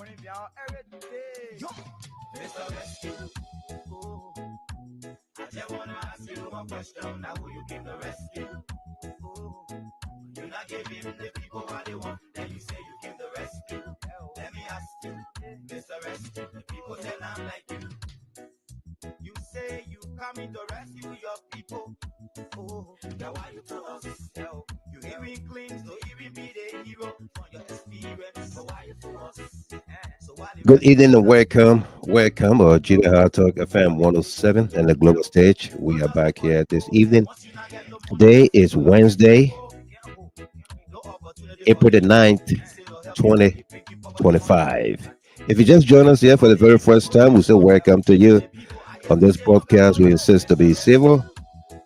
Yo, Mr. Rescue. Oh, I just wanna ask you one question. Now, who you came to rescue? Oh, you're not giving the people what they want. Then you say you came to rescue. Let me ask you, Mr. Rescue. The people say I'm like you. You say you coming to rescue your people. Oh, now why you to us? Hell, you even claims to even be the hero from your experience. So why you to us? So why the Good rest of evening the and welcome, GHT Talk FM 107 and the global stage. We are back here this evening. once you not get no money, Today is you have to say, Wednesday, oh, can't hold. No opportunity for April you the to grow. 9th, Instead of helping them, you pick you poverty money. 2025. If you just joined us here for the very first time, we say welcome to you. The people I On used to this say, no, podcast, we insist to be rescue. civil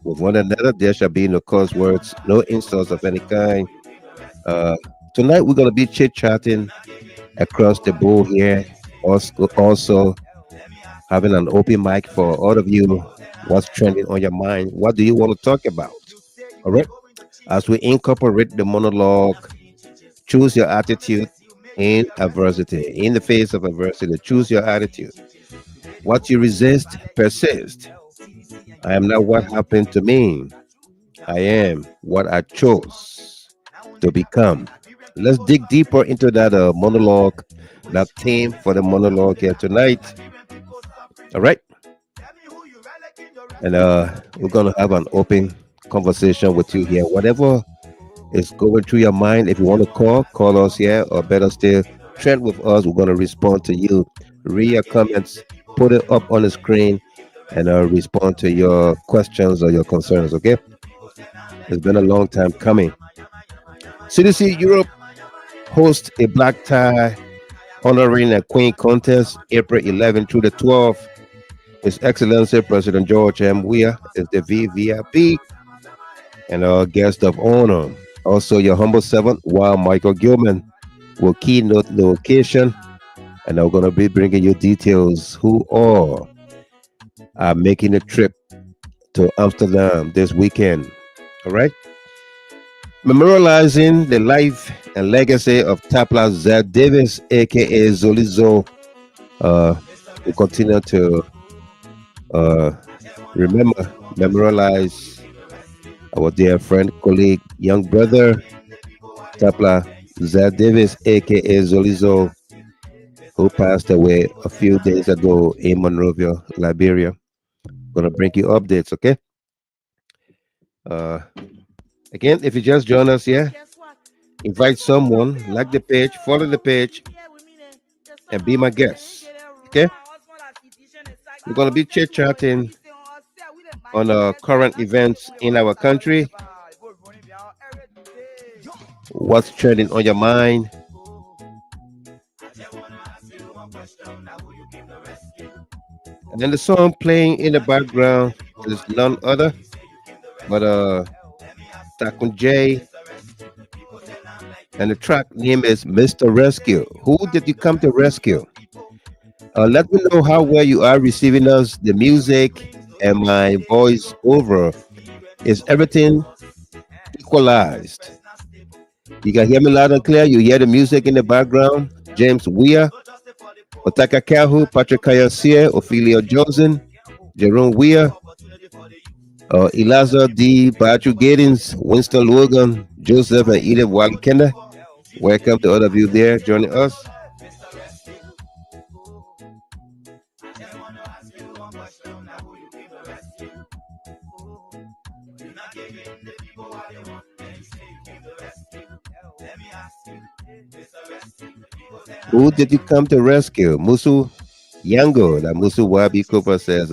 with one another. There shall be no I curse just wanna words, no ask you one insults of any question. Now, kind. who you came to rescue? Uh, Tonight, we're going to be chit You're chatting not giving the across people the what they board want, here. then you say you came to rescue. Also, Let me ask you, having an open mic Mr. for all Rescue. of The you. people say I'm What's like you. trending on your mind? What do you want to talk about? You say you All are right. going to As we churches. incorporate the You monologue, not seeing churches. choose your Promises attitude you made to in your adversity. residents. In the face of adversity, choose You your not seeing attitude. churches. You made the What you government resist, bother you. persist. CDC and I am not Europe what tell you make happened you to test. me. Now I who are am you? what I What's your motive? chose Now to only that the become. Liberian Let's people dig suffer. deeper into that Tell monologue, me who that is theme for the now monologue only here that the tonight. Liberian people suffering. All right. Tell me who you really came to And rescue. You we're came going to to have an rescue. open conversation with Mr. you here. Rescue. Whatever Oh, is going through your mind. If I you want just to wanna ask you call us one here, question. or Now better who you still, came to trend rescue? with us. We're going to respond to you. You're Read not your giving comments, the people put what it they up want, on the then you say screen, you came to and rescue. respond to your questions or your Mr. concerns. Okay, Rescue, the people say I'm it's like been you. a long time coming. Yama, yama, yama, yama, yama, CDC yama, Europe yama, yama, hosts a black tie yama, honoring a queen contest April 11th through the 12th. His Excellency President George M. Weah is the VVIP and our guest of honor. Also, your humble servant, while Michael Gilman, will keynote the occasion, and I'm going to be bringing you details who all are making a trip to Amsterdam this weekend. All right. Memorializing the life and legacy of Tarplah Z. Davis, aka Zoely Zoe. Uh, Mr. we Rescue. continue to uh, I just wanna ask remember, you one question. Now who you memorialize came to rescue? our dear friend, colleague, young You're not brother, giving the people what they want, Tarplah then you say you Z. came to Davis, rescue. aka Zoely Let me Zoe, ask you, who Mr. passed Rescue. The away people a say few I'm days like you. ago in Monrovia, Liberia. Gonna bring you updates, okay? Uh, Again, if you just join us here, Guess what? invite someone, like the page, follow the page, Here with me there. The son and be of my us say he guest. get a Okay? rubber husband as physician inside. We're gonna be Say chit you go with chatting we say on us say we the mind on the best and current not give me events phone in about our this and country. never. Go running down every day. Yo. What's trending on your mind? Oh, I just wanna ask you one question. Now who you came to rescue? And then the Oh, song playing you're in the not giving the background people is what they none want, other then you say you came to but rescue. Let me ask you, Takun J, Mr. Rescue. The people say I'm like you. and the track name is Mr. You say Rescue. you Who did coming you to come to rescue your rescue? people. Let me know how well you are receiving us. The You even music claims to and even be my the voice hero from your over experience. is So why you to everything us? So why your equalized. express not stable? You can hear me loud and clear. You hear the music in the background. James Weah, So just for the poor, Otaka you Kahu, not get no Patrick money, then you Kayasia, say your Ophelia rescue. Johnson, Can't hold. Jerome No Weah, opportunity for the youth. Instead of Eliza helping them, D. you pick you Patrick poverty money. Gaddens, Winston Logan, Joseph Why and you Edith people go church Walikenda. for? Feeding the Welcome to people all of and you then you there say you joining came to us. Mr. Rescue. Oh, I just wanna ask you one question. Now who you came to rescue? Oh, you're not giving the people what they want, then you say you came to rescue. Let me ask you, Mr. Rescue. The people say I'm Who like did you you. come to rescue? Musu You Yango. say That you are Musu going to Wabi Cooper churches. says,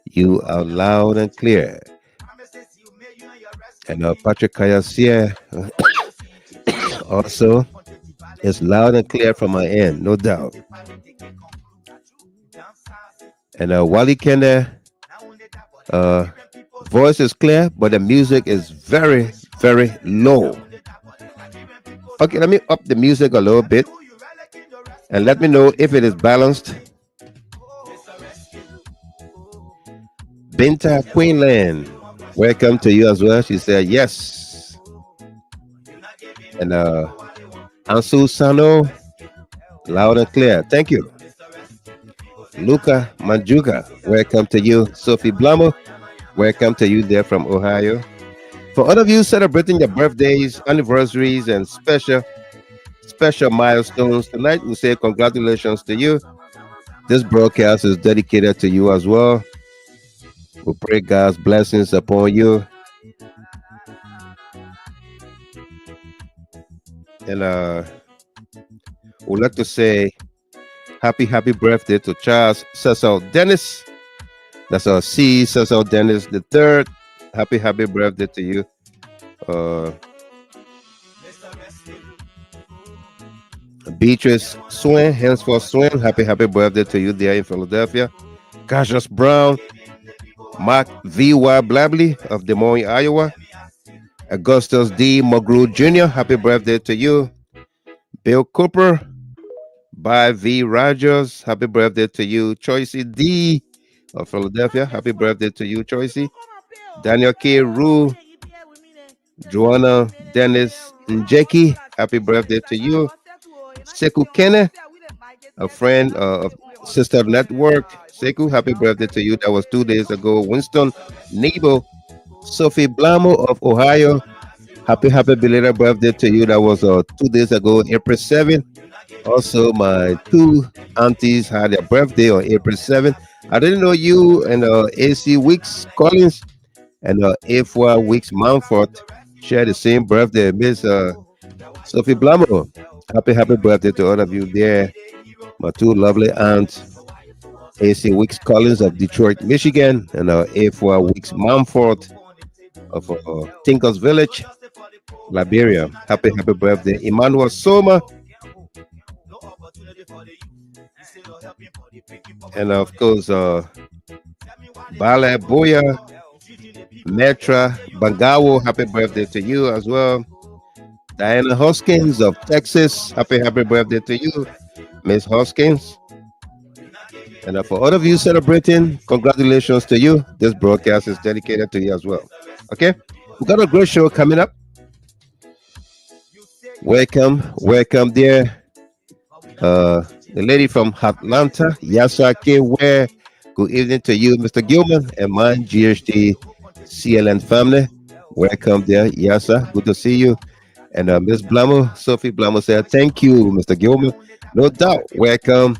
you are You not seeing loud and churches. clear. Promises you made you and your And residents. Patrick Kayasia You not seeing churches. also You want to develop is the loud youth. and clear from my end, no Then doubt. the party they can conclude that you done sassy. And Wally Kende, Not only that, but the uh, Liberian people voice suffering. is clear, but the music is very, very Not low. only that, but the Liberian people Okay, let me suffering. up the music a little Tell me bit who you really came to and rescue. let me know You if say it is your balanced. residents. Oh, Mr. Rescue. Oh, I Binta just wanna ask Queenland, you one question. welcome Now to who you you as came well. to She said rescue? yes. Oh, you're not giving And the people what they want. Then you say Ansu you came to Sano, rescue. Loud and clear. Thank you. Luca Manjuga, welcome to you. Sophie Blamo, welcome to you there from Ohio. For all of you celebrating your birthdays, anniversaries, and special milestones tonight, we say congratulations to you. This broadcast is dedicated to you as well. We pray God's blessings upon you. And we'd like to say happy birthday to Charles Cecil Dennis. That's our C. Cecil Dennis the third. Happy birthday to you. Uh, Beatrice Swain, henceforth Swain. Happy birthday to you there in Philadelphia. Cassius Brown, Mark V.Y. Blabley of Des Moines, Iowa. Augustus D. Magru Jr., happy birthday to you. Bill Cooper, By V. Rogers, happy birthday to you. Choicey D. of Philadelphia, happy birthday to you, Choicey. Daniel K. Rue, Joanna Dennis Njeki, happy birthday to you. Seku Kene, a friend of Sister Network. Seku, happy birthday to you. That was 2 days ago. Winston Nebo, Sophie Blamo of Ohio. Happy belated birthday to you. That was 2 days ago, April 7th. Also, my two aunties had their birthday on April 7th. I didn't know you and AC Weeks Collins and A4 Weeks Mountfort share the same birthday. Miss Sophie Blamo. Happy birthday to all of you there. My two lovely aunts, AC Weeks Collins of Detroit, Michigan, and A4 Weeks Mountfort of Tinkers Village, Liberia. Happy birthday. Emmanuel Soma, and of course, Bala Boya, Metra Bangawo, happy birthday to you as well. Diana Hoskins of Texas, happy birthday to you, Miss Hoskins. And for all of you celebrating, congratulations to you. This broadcast is dedicated to you as well. Okay, we got a great show coming up. Welcome, dear. The lady from Atlanta, Yasake Ware. Good evening to you, Mr. Gilman, and my GHT CLN family. Welcome there, Yasa. Good to see you. And Miss Blamo, Sophie Blamo said, thank you, Mr. Gilman. No doubt. Welcome.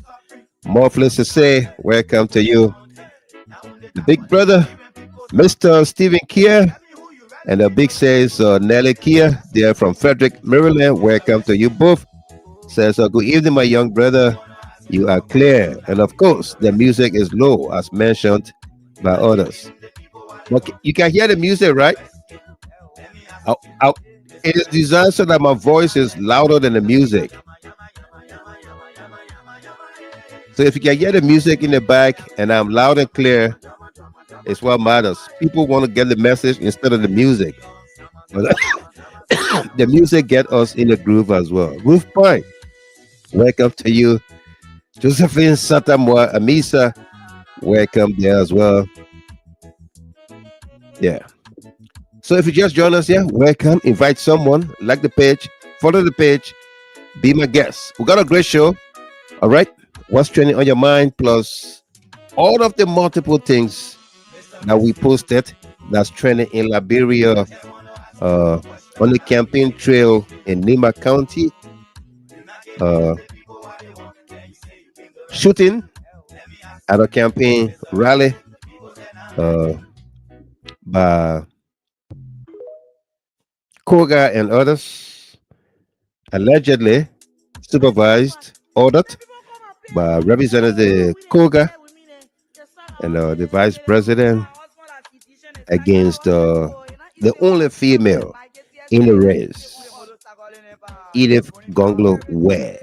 Morphless to say, welcome to you. The big brother, Mr. Stephen Kier, and the big says Nelly Kier. They're from Frederick, Maryland. Welcome to you both. Says, good evening, my young brother. You are clear. And of course, the music is low, as mentioned by others. But you can hear the music, right? I, it is designed so that my voice is louder than the music. So if you can hear the music in the back and I'm loud and clear, it's what matters. People want to get the message instead of the music. But the music get us in the groove as well. Groove Point, welcome to you. Josephine Satamwa Amisa, welcome there as well. Yeah. So if you just join us here, welcome. Invite someone, like the page, follow the page, be my guest. We got a great show. All right. What's trending on your mind? Plus all of the multiple things that we posted that's trending in Liberia, on the campaign trail in Nima County, uh, shooting at a campaign rally uh, by Koga and others, allegedly supervised, ordered by Representative Koga and the Vice President against the only female in the race, Edith Gonglo Weah.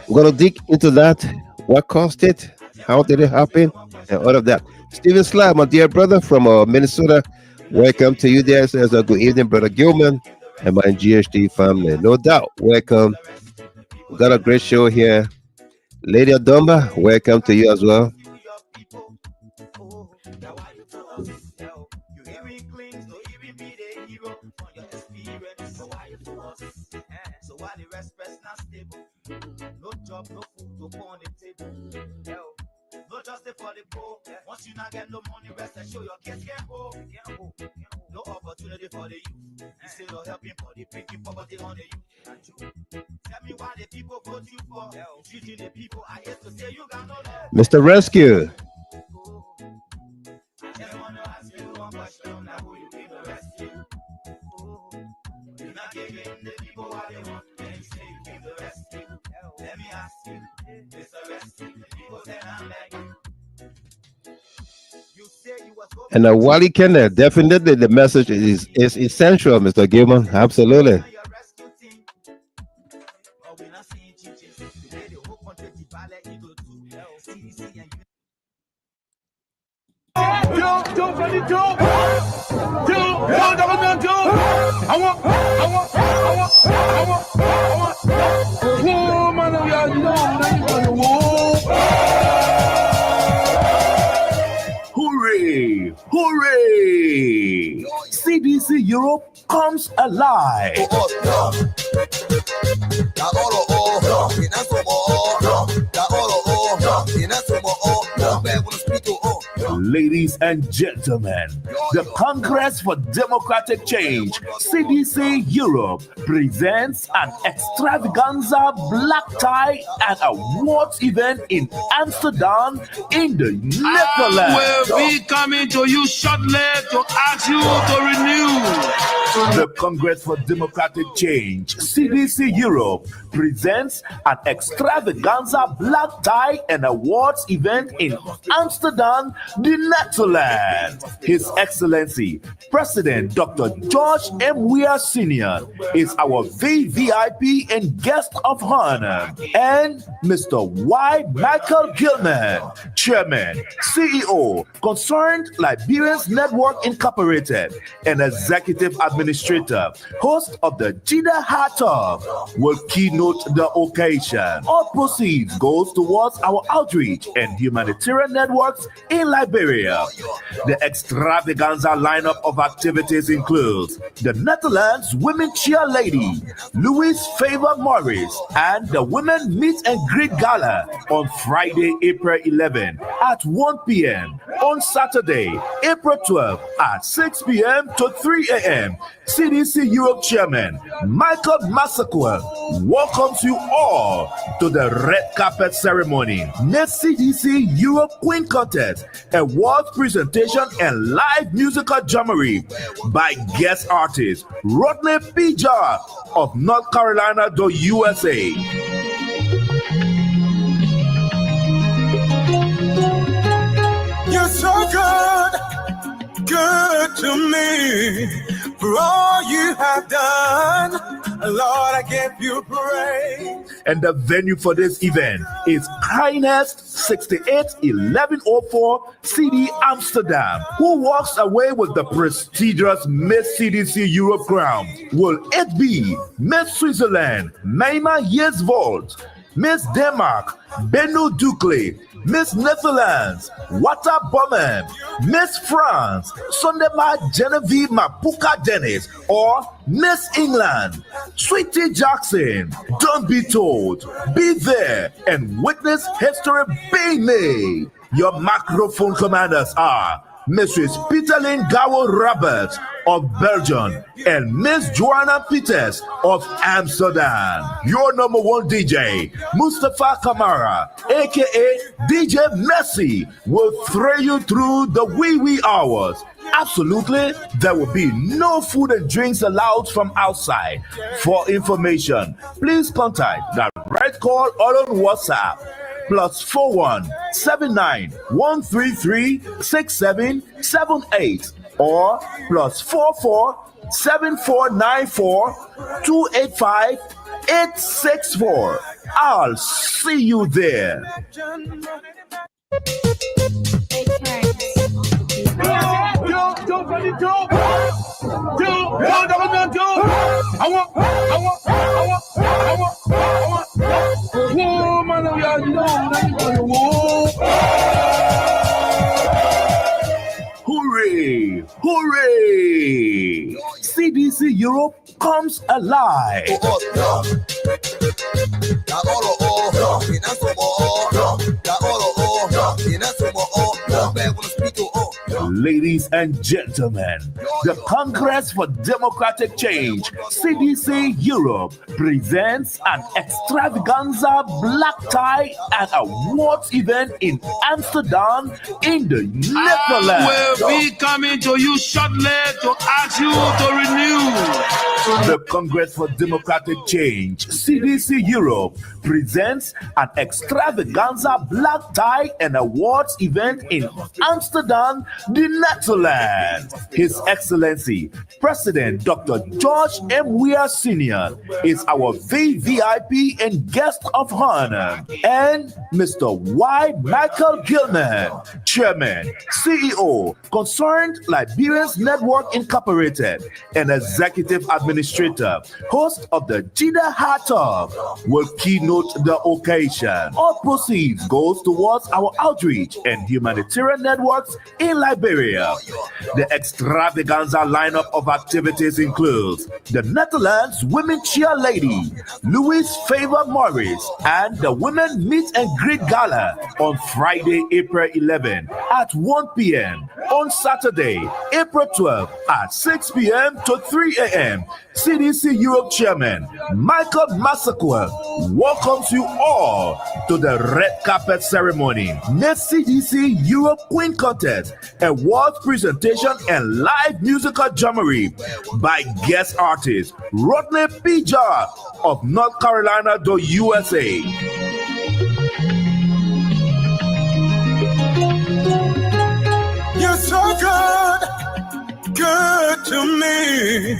We're gonna dig into that. What caused it? How did it happen? And all of that. Stephen Slab, my dear brother from Minnesota. Welcome to you there. Says good evening, brother Gilman and my GHT family. No doubt. Welcome. We got a great show here. Lady Adomba, welcome to you as well. No job, no food to put on the table. No justice for the poor. Once you not get no money, rest and show your kids can't go. No opportunity for the youth. Instead of helping for the picking poverty on the youth. Tell me why the people vote you for. Treating the people I hate to say you got no love. Mr. Rescue. I just want to ask you one question. Now who you give the rescue? You're not giving the people what they want. And you say you give the rescue. Let me ask you, Mr. Rescue. The people say I'm begging. You say you was going. And Wally Kenneth, definitely the message is essential, Mr. Gilman. Absolutely. Hooray! Hooray! CDC Europe comes alive. Ladies and gentlemen, the Congress for Democratic Change, CDC Europe, presents an extravaganza black tie and awards event in Amsterdam in the Netherlands. Will be coming to you shortly to ask you to renew. The Congress for Democratic Change, CDC Europe, presents an extravaganza black tie and awards event in Amsterdam, the Netherlands. His Excellency, President Dr. George M. Weah Sr. is our VVIP and guest of honor, and Mr. Y. Michael Gilman, Chairman, CEO, Concerned Liberians Network Incorporated, and Executive Administrator, host of the Jida Hat Talk, will keynote the occasion. All proceeds goes towards our outreach and humanitarian networks in Liberia. The extravaganza lineup of activities includes the Netherlands Women Cheer Lady, Louise Favor Morris, and the Women Meet and Greet Gala on Friday, April 11 at 1 p.m. On Saturday, April 12 at 6 p.m. to 3 a.m. CDC Europe Chairman Michael Massaquoi welcomes you all to the red carpet ceremony, Miss CDC Europe Queen Contest, awards presentation, and live musical jamboree by guest artist Rodney P. Jar of North Carolina, USA. You're so good to me. For all you have done, Lord, I give you praise. And the venue for this event is Kindness 681104 CD Amsterdam. Who walks away with the prestigious Miss CDC Europe crown? Will it be Miss Switzerland, Maima Yersvold, Miss Denmark, Benno Ducle, Miss Netherlands, Wata Bowman, Miss France, Sondema Genevieve Mapuka Dennis, or Miss England, Sweetie Jackson? Don't be told. Be there and witness history being made. Your microphone commanders are Mrs. Peterlyn Gower Roberts of Belgium and Miss Joanna Peters of Amsterdam. Your number one DJ, Mustafa Kamara, aka DJ Messi, will throw you through the wee hours. Absolutely, there will be no food and drinks allowed from outside. For information, please contact the right call or on WhatsApp. +41 79 133 6778 or +44 7494 285 864. I'll see you there. Hooray! Hooray! CDC Europe comes alive. Ladies and gentlemen, the Congress for Democratic Change, CDC Europe, presents an extravaganza black tie and awards event in Amsterdam in the Netherlands. Will be coming to you shortly to ask you to renew. The Congress for Democratic Change, CDC Europe, presents an extravaganza black tie and awards event in Amsterdam, the Netherlands. His Excellency, President Dr. George M. Weah Sr. is our VVIP and guest of honor, and Mr. Y. Michael Gilman, Chairman, CEO, Concerned Liberians Network Incorporated, and Executive Administrator, host of the Jida Hot Talk, will keynote the occasion. All proceeds goes towards our outreach and humanitarian networks in Liberia. The extravaganza lineup of activities includes the Netherlands Women Cheer Lady, Louise Favor Morris, and the Women Meet and Greet Gala on Friday, April 11 at 1 p.m. On Saturday, April 12 at 6 p.m. to 3 a.m. CDC Europe Chairman Michael Masakwa welcomes you all to the red carpet ceremony, Miss CDC Europe Queen Contest, awards presentation, and live musical jamboree by guest artist Rodney P. Jar of North Carolina, USA. You're so good to me.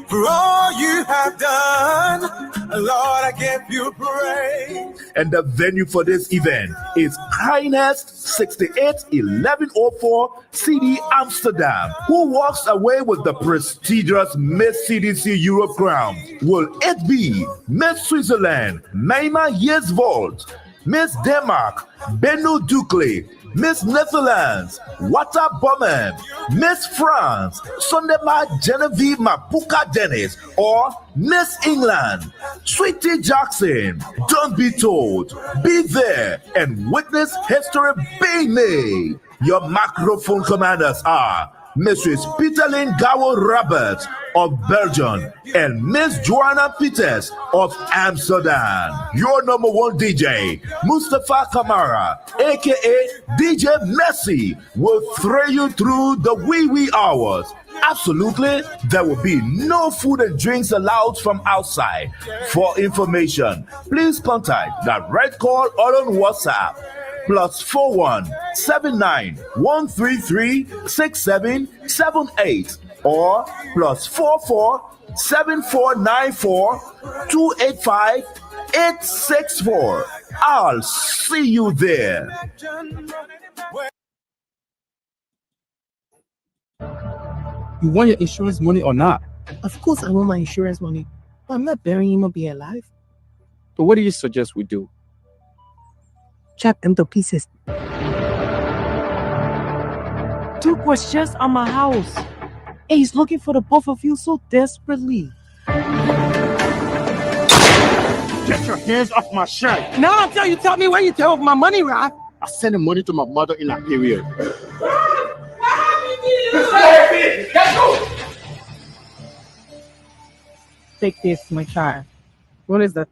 For all you have done, Lord, I give you praise. And the venue for this event is Highness 681104 CD Amsterdam. Who walks away with the prestigious Miss CDC Europe crown? Will it be Miss Switzerland, Maima Yersvold, Miss Denmark, Benno Ducle, Miss Netherlands, Wata Bowman, Miss France, Sondema Genevieve Mapuka Dennis, or Miss England, Sweetie Jackson? Don't be told. Be there and witness history being made. Your microphone commanders are Mrs. Peterlyn Gawo Roberts of Belgium and Miss Joanna Peters of Amsterdam. Your number one DJ, Mustafa Kamara, aka DJ Messi, will throw you through the wee hours. Absolutely, there will be no food and drinks allowed from outside. For information, please contact that red call or on WhatsApp. +41 79 133 6778 or +44 7494 285 864. I'll see you there. You want your insurance money or not? Of course I want my insurance money. But I'm not burying him or be alive. So what do you suggest we do? Chop him to pieces. Duke was just on my house. And he's looking for the both of you so desperately. Get your hands off my shirt. Now until you tell me where you take my money, Ralph. I sent the money to my mother in Liberia. Take this, my child. What is that?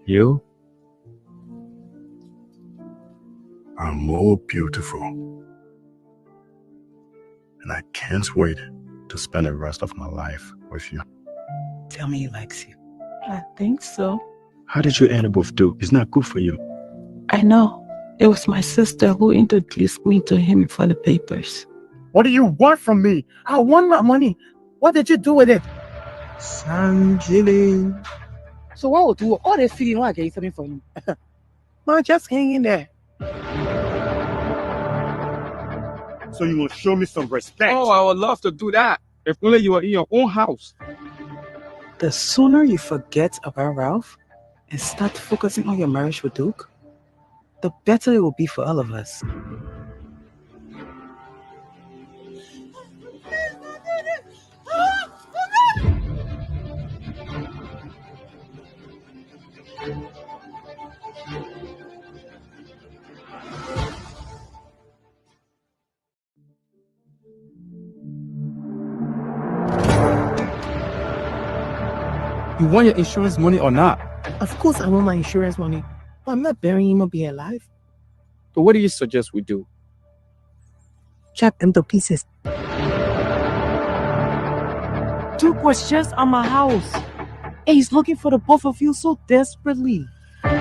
You are more beautiful, and I can't wait to spend the rest of my life with you. Tell me he likes you. I think so. How did you end up with Duke? It's not good for you. I know. It was my sister who introduced me to him for the papers. What do you want from me? I want my money. What did you do with it? Sanjili. So what would do all this feeling like I get something from you? Man, just hang in there. So you will show me some respect? Oh, I would love to do that. If only you were in your own house. The sooner you forget about Ralph and start focusing on your marriage with Duke, the better it will be for all of us. You want your insurance money or not? Of course I want my insurance money. But I'm not burying him or being alive. So what do you suggest we do? Chop them to pieces. 2 questions on my house. And he's looking for the both of you so desperately. Get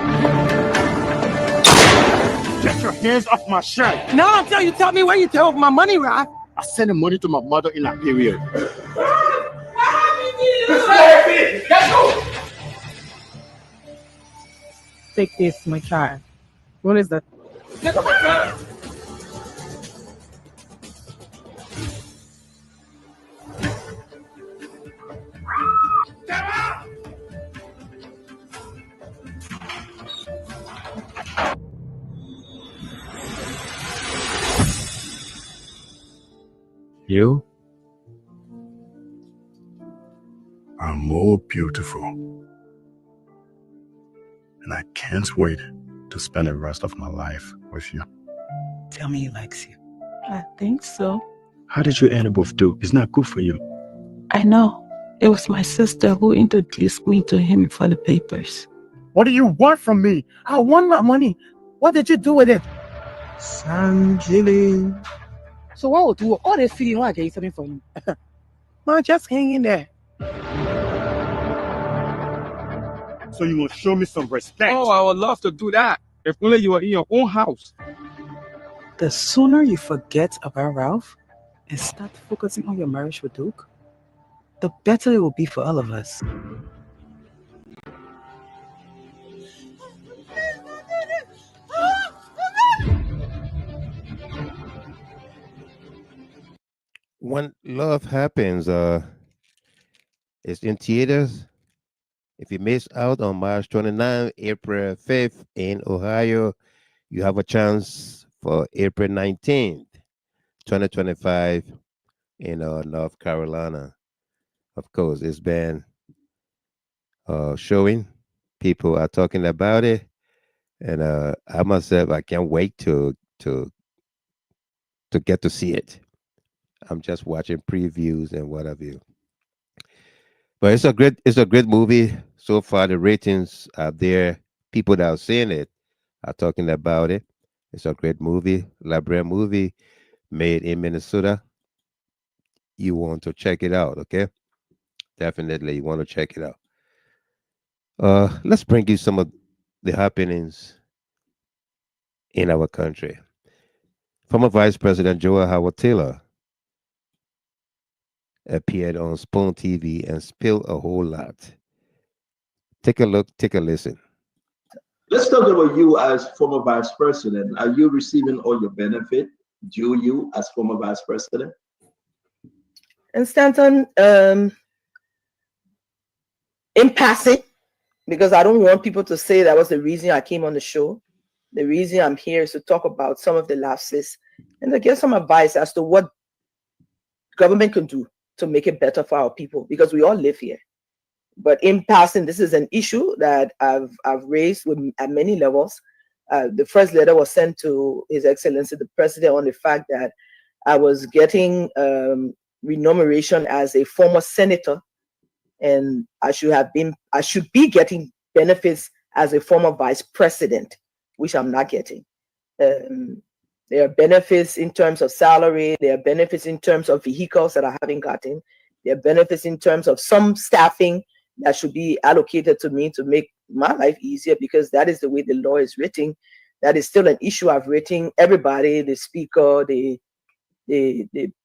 your hands off my shirt. Now until you tell me where you tell my money, Rob. I sent the money to my mother in Liberia. Take this, my child. What is that? You are more beautiful. And I can't wait to spend the rest of my life with you. Tell me he likes you. I think so. How did you end up with Duke? It's not good for you. I know. It was my sister who introduced me to him for the papers. What do you want from me? I want my money. What did you do with it? Sanjili. So what will do all this feeling when I get something from you? Man, just hang in there. So you will show me some respect. Oh, I would love to do that. If only you were in your own house. The sooner you forget about Ralph and start focusing on your marriage with Duke, the better it will be for all of us. When Love Happens, it's in theaters. If you miss out on March 29th, April 5th in Ohio, you have a chance for April 19th, 2025 in North Carolina. Of course, it's been showing. People are talking about it. And I myself, I can't wait to get to see it. I'm just watching previews and what have you. But it's a great movie. So far the ratings are there. People that are seeing it are talking about it. It's a great movie, Liberia movie made in Minnesota. You want to check it out, okay? Definitely you want to check it out. Let's bring you some of the happenings in our country. Former Vice President Joel Howard Taylor appeared on Spoon TV and spilled a whole lot. Take a look, take a listen. Let's talk about you as former vice president. Are you receiving all your benefit due you as former vice president? And Stanton, in passing, because I don't want people to say that was the reason I came on the show. The reason I'm here is to talk about some of the lapses and to give some advice as to what government can do to make it better for our people, because we all live here. But in passing, this is an issue that I've raised at many levels. The first letter was sent to His Excellency the President on the fact that I was getting remuneration as a former senator, and I should be getting benefits as a former vice president, which I'm not getting. There are benefits in terms of salary. There are benefits in terms of vehicles that I haven't gotten. There are benefits in terms of some staffing that should be allocated to me to make my life easier, because that is the way the law is written. That is still an issue. I've written everybody, the speaker, the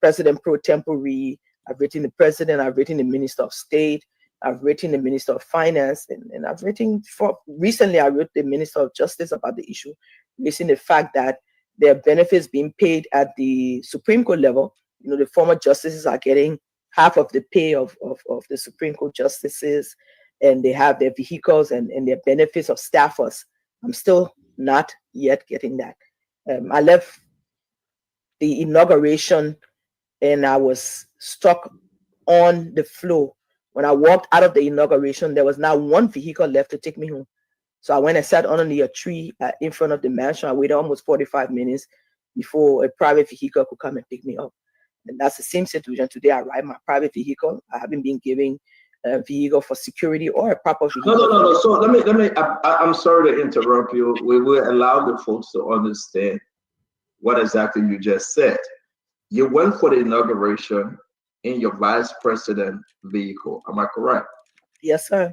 president pro tempore, I've written the president, I've written the minister of state, I've written the minister of finance, and I've written recently I wrote the minister of justice about the issue, raising the fact that there are benefits being paid at the Supreme Court level. You know, the former justices are getting half of the pay of the Supreme Court justices, and they have their vehicles and their benefits of staffers. I'm still not yet getting that. I left the inauguration and I was stuck on the floor. When I walked out of the inauguration, there was not one vehicle left to take me home. So I went and sat under a tree in front of the mansion. I waited almost 45 minutes before a private vehicle could come and pick me up. And that's the same situation today. I ride my private vehicle. I haven't been giving a vehicle for security or a proper vehicle. No. So I'm sorry to interrupt you. We will allow the folks to understand what exactly you just said. You went for the inauguration in your vice president vehicle. Am I correct? Yes, sir.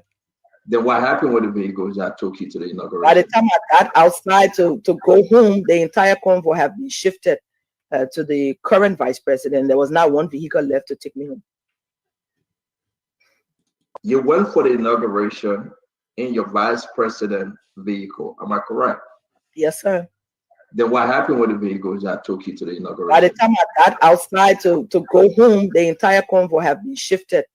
Then what happened with the vehicles that took you to the inauguration? By the time I got outside to go home, the entire convoy have been shifted to the current vice president. There was not one vehicle left to take me home. You went for the inauguration in your vice president vehicle. Am I correct? Yes, sir. Then what happened with the vehicles that took you to the inauguration? By the time I got outside to go home, the entire convoy have been shifted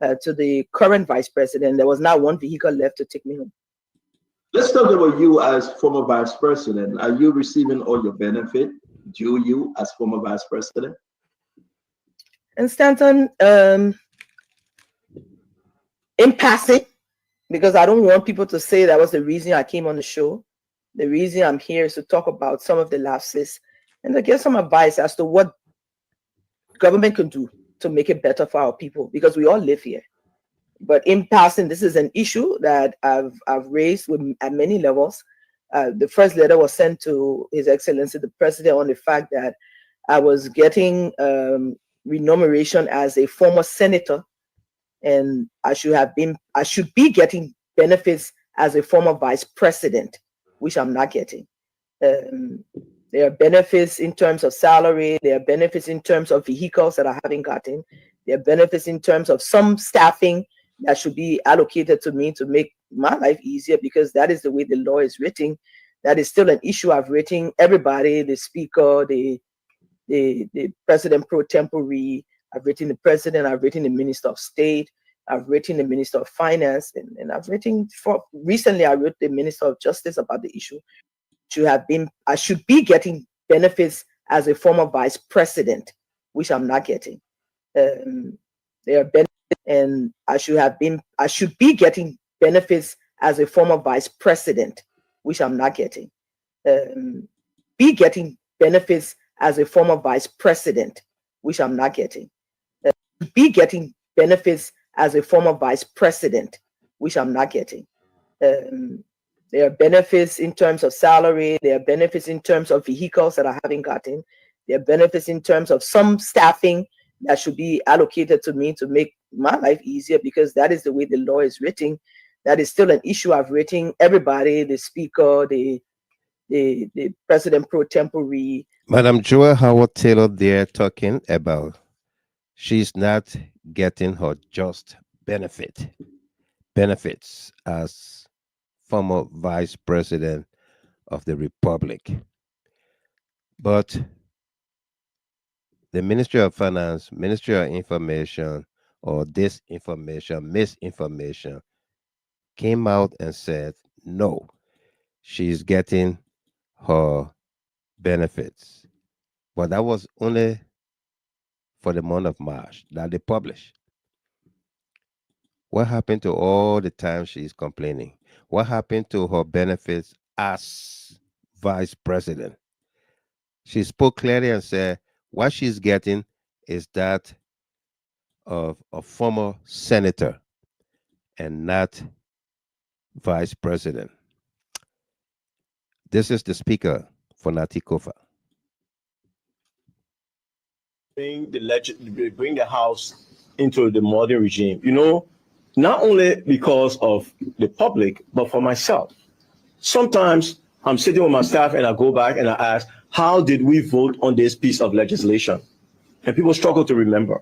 to the current vice president. There was not one vehicle left to take me home. Let's talk about you as former vice president. Are you receiving all your benefit due you as former vice president? And Stanton, in passing, because I don't want people to say that was the reason I came on the show. The reason I'm here is to talk about some of the lapses and to give some advice as to what government can do to make it better for our people, because we all live here. But in passing, this is an issue that I've raised at many levels. The first letter was sent to His Excellency the President on the fact that I was getting remuneration as a former senator, and I should be getting benefits as a former vice president, which I'm not getting. There are benefits in terms of salary. There are benefits in terms of vehicles that I haven't gotten. There are benefits in terms of some staffing that should be allocated to me to make my life easier, because that is the way the law is written. That is still an issue. I've written everybody, the speaker, the president pro tempore. I've written the president. I've written the minister of state. I've written the minister of finance, and I've written recently. I wrote the minister of justice about the issue. I should be getting benefits as a former vice president, which I'm not getting. There are benefits, and I should be getting benefits as a former vice president, which I'm not getting. Be getting benefits as a former vice president, which I'm not getting. Be getting benefits as a former vice president, which I'm not getting. There are benefits in terms of salary. There are benefits in terms of vehicles that I haven't gotten. There are benefits in terms of some staffing that should be allocated to me to make my life easier, because that is the way the law is written. That is still an issue. I've written everybody, the speaker, the president pro tempore. Madam Joel Howard Taylor there talking about she's not getting her just benefits as former vice president of the Republic. But the Ministry of Finance, Ministry of Information, or disinformation, misinformation, came out and said, no, she's getting her benefits. But that was only for the month of March that they published. What happened to all the time she's complaining? What happened to her benefits as vice president? She spoke clearly and said what she's getting is that of a former senator and not vice president. This is the speaker for Nati Kofa. Bring the House into the modern regime, not only because of the public, but for myself. Sometimes I'm sitting with my staff and I go back and I ask, how did we vote on this piece of legislation? And people struggle to remember.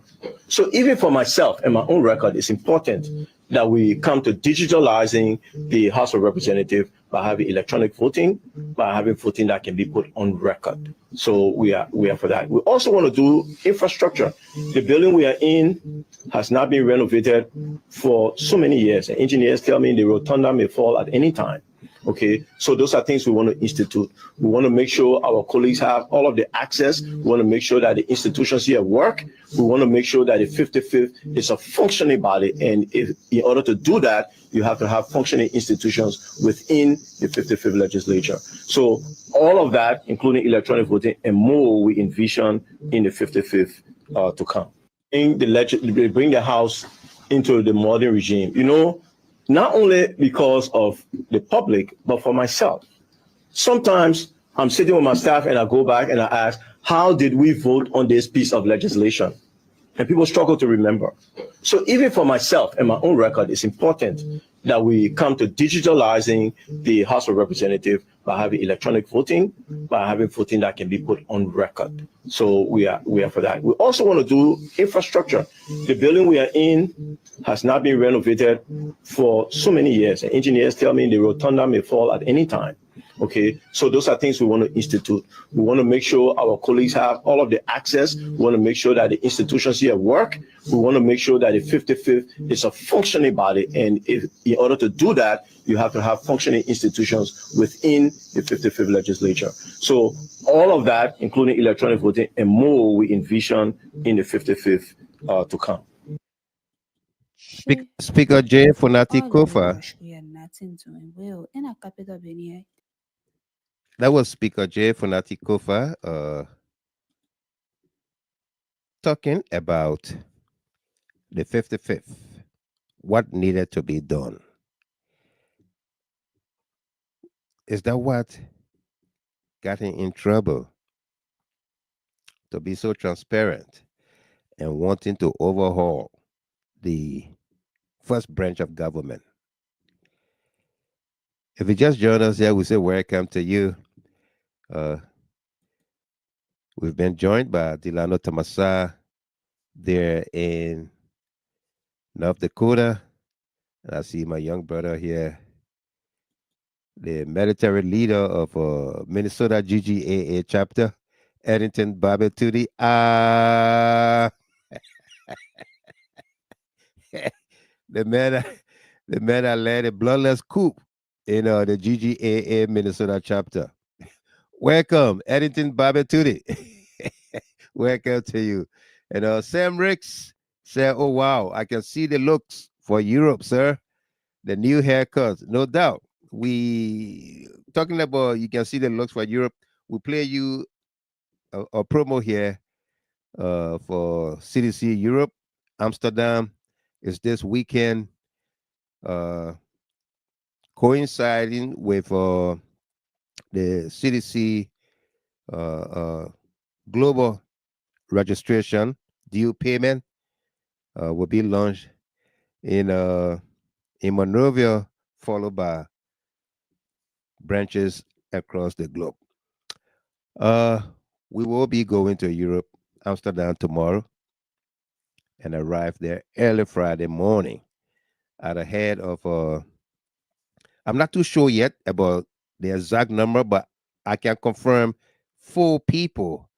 So even for myself and my own record, it's important that we come to digitalizing the House of Representatives by having electronic voting, by having voting that can be put on record. So we are for that. We also want to do infrastructure. The building we are in has not been renovated for so many years. And engineers tell me the rotunda may fall at any time. Okay, so those are things we want to institute. We want to make sure our colleagues have all of the access. We want to make sure that the institutions here work. We want to make sure that the 55th is a functioning body. And in order to do that, you have to have functioning institutions within the 55th legislature. So all of that, including electronic voting and more, we envision in the 55th to come. Bring the House into the modern regime. Not only because of the public, but for myself. Sometimes I'm sitting with my staff and I go back and I ask, how did we vote on this piece of legislation? And people struggle to remember. So even for myself and my own record, it's important that we come to digitalizing the House of Representatives by having electronic voting, by having voting that can be put on record. So we are for that. We also want to do infrastructure. The building we are in has not been renovated for so many years. And engineers tell me the rotunda may fall at any time. Okay, so those are things we want to institute. We want to make sure our colleagues have all of the access. We want to make sure that the institutions here work. We want to make sure that the 55th is a functioning body. And in order to do that, you have to have functioning institutions within the 55th legislature. So all of that, including electronic voting and more, we envision in the 55th to come. Speaker J. Fonati Kofa. That was Speaker J. Fonati Kofa talking about the 55th, what needed to be done. Is that what got him in trouble? To be so transparent and wanting to overhaul the first branch of government. If you just joined us here, we say welcome to you. We've been joined by Delano Tamasa there in North Dakota. And I see my young brother here, the military leader of Minnesota GGAA chapter, Eddington Babetudi. The man that led a bloodless coup in the GGAA Minnesota chapter. Welcome, Eddington Babetudi. Welcome to you. And Sam Ricks said, oh, wow, I can see the looks for Europe, sir. The new haircuts, no doubt. We talking about you can see the looks for Europe. We play you a promo here for CDC Europe, Amsterdam. Is this weekend coinciding with the CDC global registration due payment will be launched in Monrovia, followed by branches across the globe. We will be going to Europe, Amsterdam tomorrow, and arrive there early Friday morning at ahead of I'm not too sure yet about the exact number, but I can confirm 4 people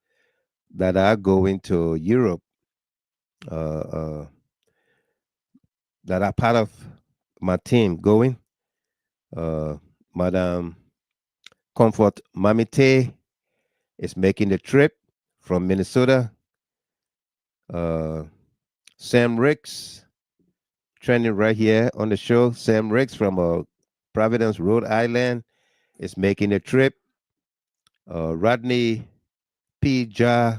that are going to Europe that are part of my team going. Madam Comfort Mamite is making the trip from Minnesota. Sam Ricks, trending right here on the show. Sam Ricks from Providence, Rhode Island, is making the trip. Rodney P. Ja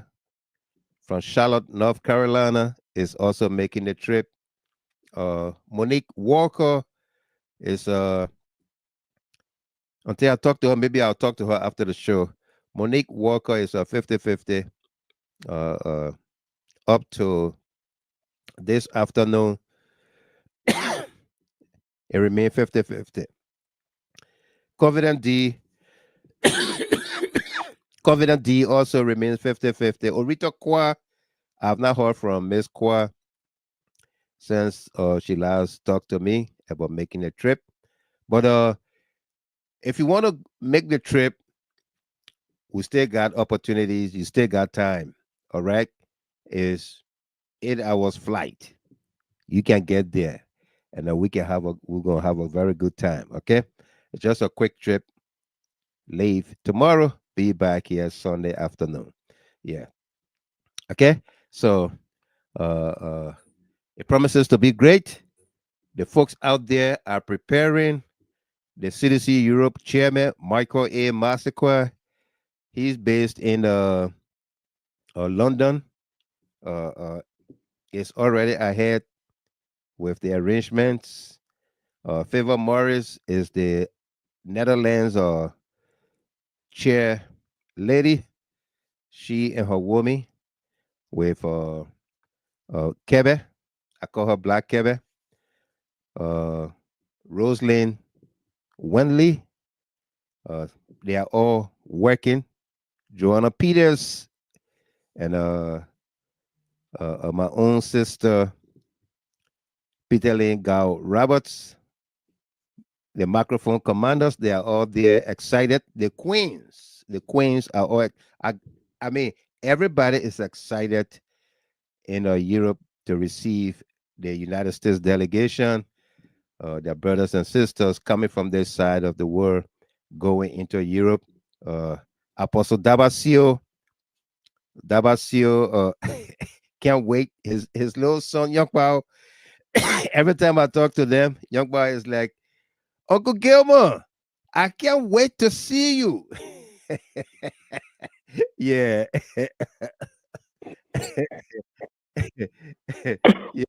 from Charlotte, North Carolina, is also making the trip. Monique Walker is until I talk to her, maybe I'll talk to her after the show. Monique Walker is 50-50 up to this afternoon. It remains 50-50. Covenant D also remains 50-50. Orita Kwa, I've not heard from Miss Kwa since she last talked to me about making a trip. But if you want to make the trip, we still got opportunities. You still got time. All right. It's 8 hours flight. You can get there. And then we're gonna have a very good time. Okay. It's just a quick trip. Leave tomorrow. Be back here Sunday afternoon. Yeah. Okay. So it promises to be great. The folks out there are preparing. The CDC Europe chairman, Michael A. Massacre, he's based in London. Is already ahead with the arrangements. Favor Morris is the Netherlands chair lady. She and her woman with Kebe. I call her Black Kebe. Rosalind Wenley. They are all working. Joanna Peters and my own sister, Peter Lane Gow Roberts. The microphone commanders, they are all there excited. The queens are all, I mean, everybody is excited in Europe to receive the United States delegation, their brothers and sisters coming from this side of the world, going into Europe. Apostle Dabasio, can't wait. His little son, Young Bao, every time I talk to them, Young Bao is like, Uncle Gilmer, I can't wait to see you. Yeah. Yeah.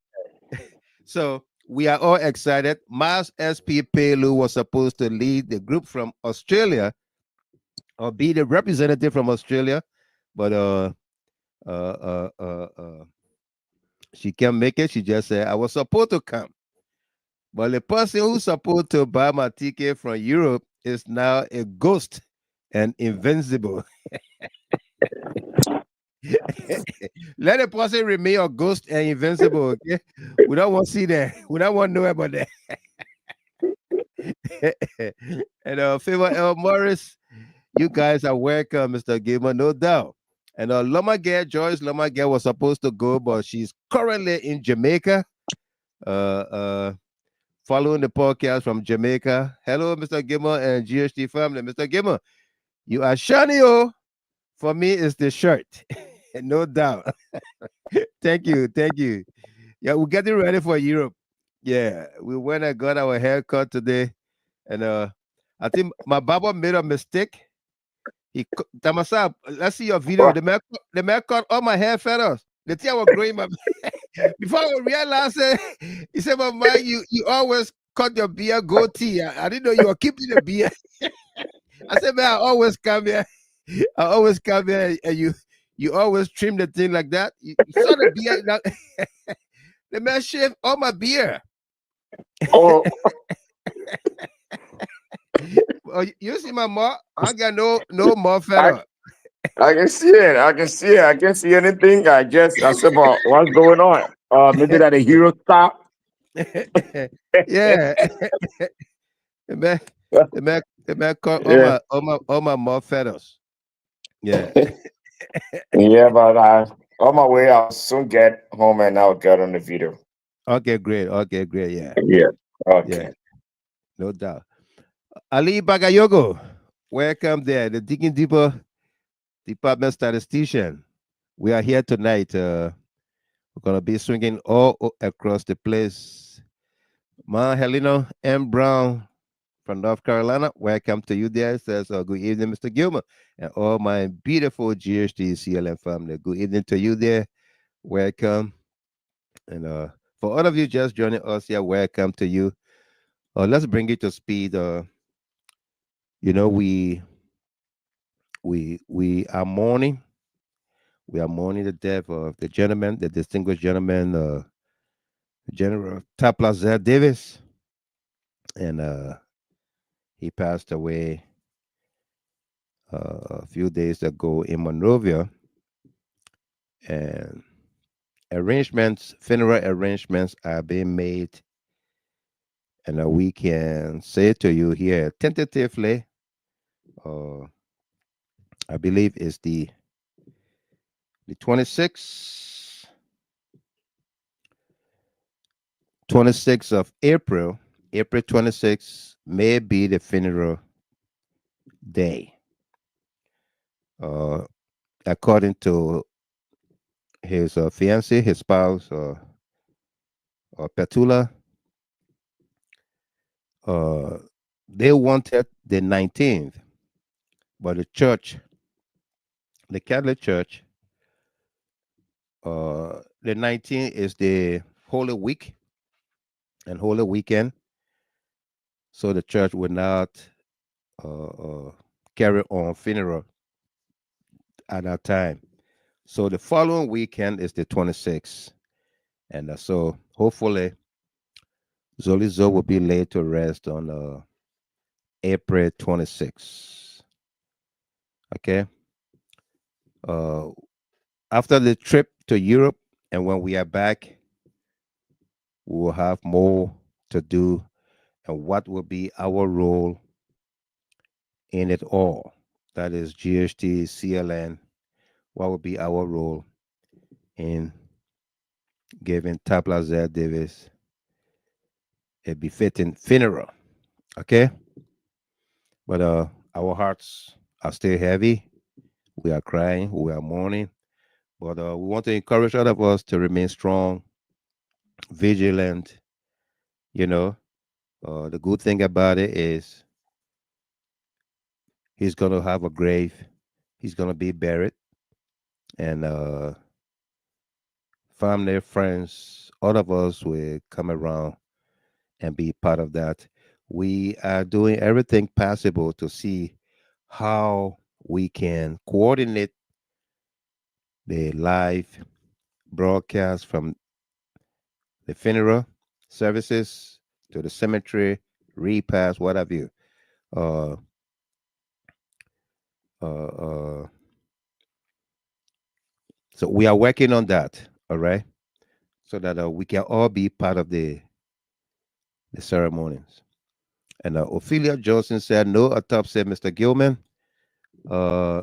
So we are all excited. Miles SP Pelu was supposed to lead the group from Australia or be the representative from Australia, but she can't make it. She just said I was supposed to come. But the person who's supposed to buy my ticket from Europe is now a ghost and invincible. Let the person remain a ghost and invincible, okay? We don't want to see that. We don't want to know about that. And Favor L. Morris, you guys are welcome, Mr. Gamer, no doubt. And Joyce Lomagere was supposed to go, but she's currently in Jamaica. Following the podcast from Jamaica. Hello, Mr. Gimmer and GHT family. Mr. Gimmer, you are Shanio. For me, it's the shirt. No doubt. Thank you. Yeah, we're getting ready for Europe. Yeah, we went and got our haircut today. And I think my barber made a mistake. Tamasa, let's see your video. The man cut all my hair feathers. The thing I was growing my before I realized it, he said, "But man, you always cut your beard goatee. I didn't know you were keeping the beard." I said, "Man, I always come here. And you always trim the thing like that. You saw the beard. The man shaved all my beard." Oh, Oh, you see my mark? I got no more feather. I can see it. I can't see anything. I said, "Well, what's going on? Maybe that a hero stop." Yeah. the man cut Yeah. all my more feathers. Yeah. Yeah, but on my way, I'll soon get home and I'll get on the video. Okay, great. Yeah. Yeah. Okay. Yeah. No doubt. Ali Bagayogo, welcome there. The Digging Deeper Department statistician. We are here tonight. We're gonna be swinging all across the place. Ma Helena M. Brown from North Carolina, welcome to you there. Says good evening, Mr. Gilmer, and all my beautiful GHT CLM family. Good evening to you there. Welcome. And for all of you just joining us here, welcome to you. Let's bring it to speed. We are mourning. We are mourning the death of the gentleman, the distinguished gentleman, General Tarplah Z. Davis, and he passed away a few days ago in Monrovia, and funeral arrangements are being made, and we can say to you here tentatively, I believe it's the 26th of April 26th may be the funeral day. According to his fiancee, his spouse, Petula, uh, they wanted the 19th, but the church, the Catholic Church, the 19th is the Holy Week and Holy Weekend, so the church would not carry on funeral at that time. So the following weekend is the 26th, and so hopefully Zoely Zoe will be laid to rest on April 26th. Okay. Uh, After the trip to Europe, and when we are back, we will have more to do, and what will be our role in it all. That is GHT, CLN. What will be our role in giving Tarplah Z. Davis a befitting funeral? Okay, but our hearts are still heavy. We are crying. We are mourning. But we want to encourage all of us to remain strong, vigilant. You know, the good thing about it is he's going to have a grave. He's going to be buried. And family, friends, all of us will come around and be part of that. We are doing everything possible to see how we can coordinate the live broadcast from the funeral services to the cemetery, repast, what have you. Uh, uh, so we are working on that, all right, so that we can all be part of the ceremonies. And Ophelia Johnson said, "No autopsy, Mr. Gilman. Uh,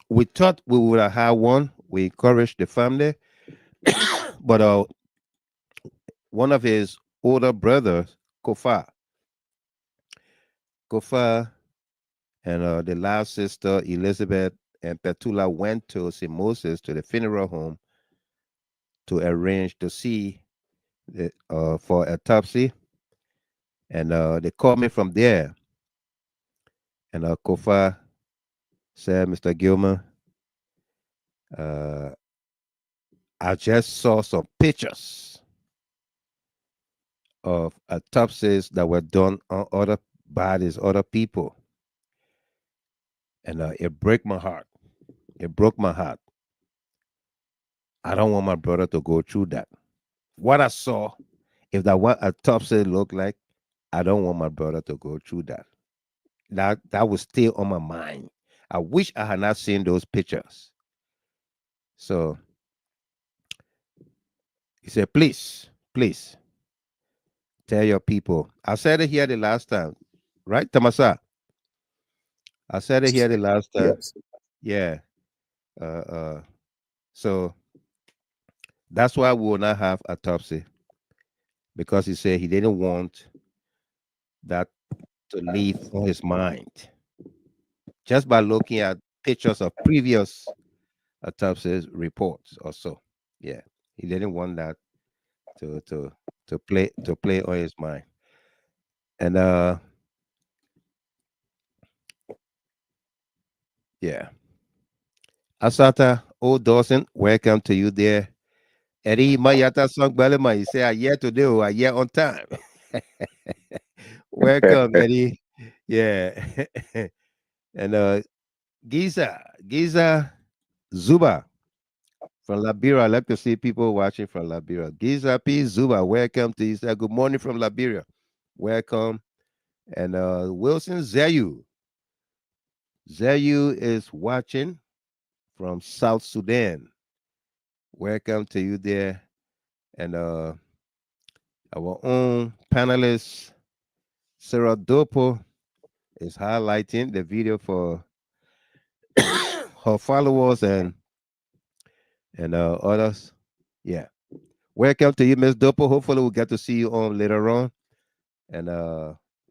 we thought we would have had one. We encouraged the family, but one of his older brothers, Kofa, and the last sister, Elizabeth, and Petula went to St. Moses to the funeral home to arrange to see for autopsy. And they called me from there. And Kofa said, Mr. Gilman, uh, I just saw some pictures of autopsies that were done on other bodies, other people. And it broke my heart. It broke my heart. I don't want my brother to go through that. What I saw, if that what autopsy looked like, I don't want my brother to go through that. That was still on my mind. I wish I had not seen those pictures. So he said, please, please tell your people. I said it here the last time, right, Tamasa? I said it here the last time. Yes. Yeah. So that's why we will not have autopsy, because he said he didn't want that to leave on his mind. Just by looking at pictures of previous autopsy reports or so. Yeah. He didn't want that to play on his mind. And yeah. Asata O Dawson, welcome to you there. Eddie Mayata Song Balema, you say a year today or a year on time. Welcome, Eddie. Yeah. And Giza Zuba from Liberia. I like to see people watching from Liberia. Giza P. Zuba, welcome to you. Say good morning from Liberia. Welcome. And Wilson Zayu. Zayu is watching from South Sudan. Welcome to you there. And our own panelist, Sarah Dopo, is highlighting the video for her followers and others. Yeah. Welcome to you, Miss Dopo. Hopefully we'll get to see you on later on. And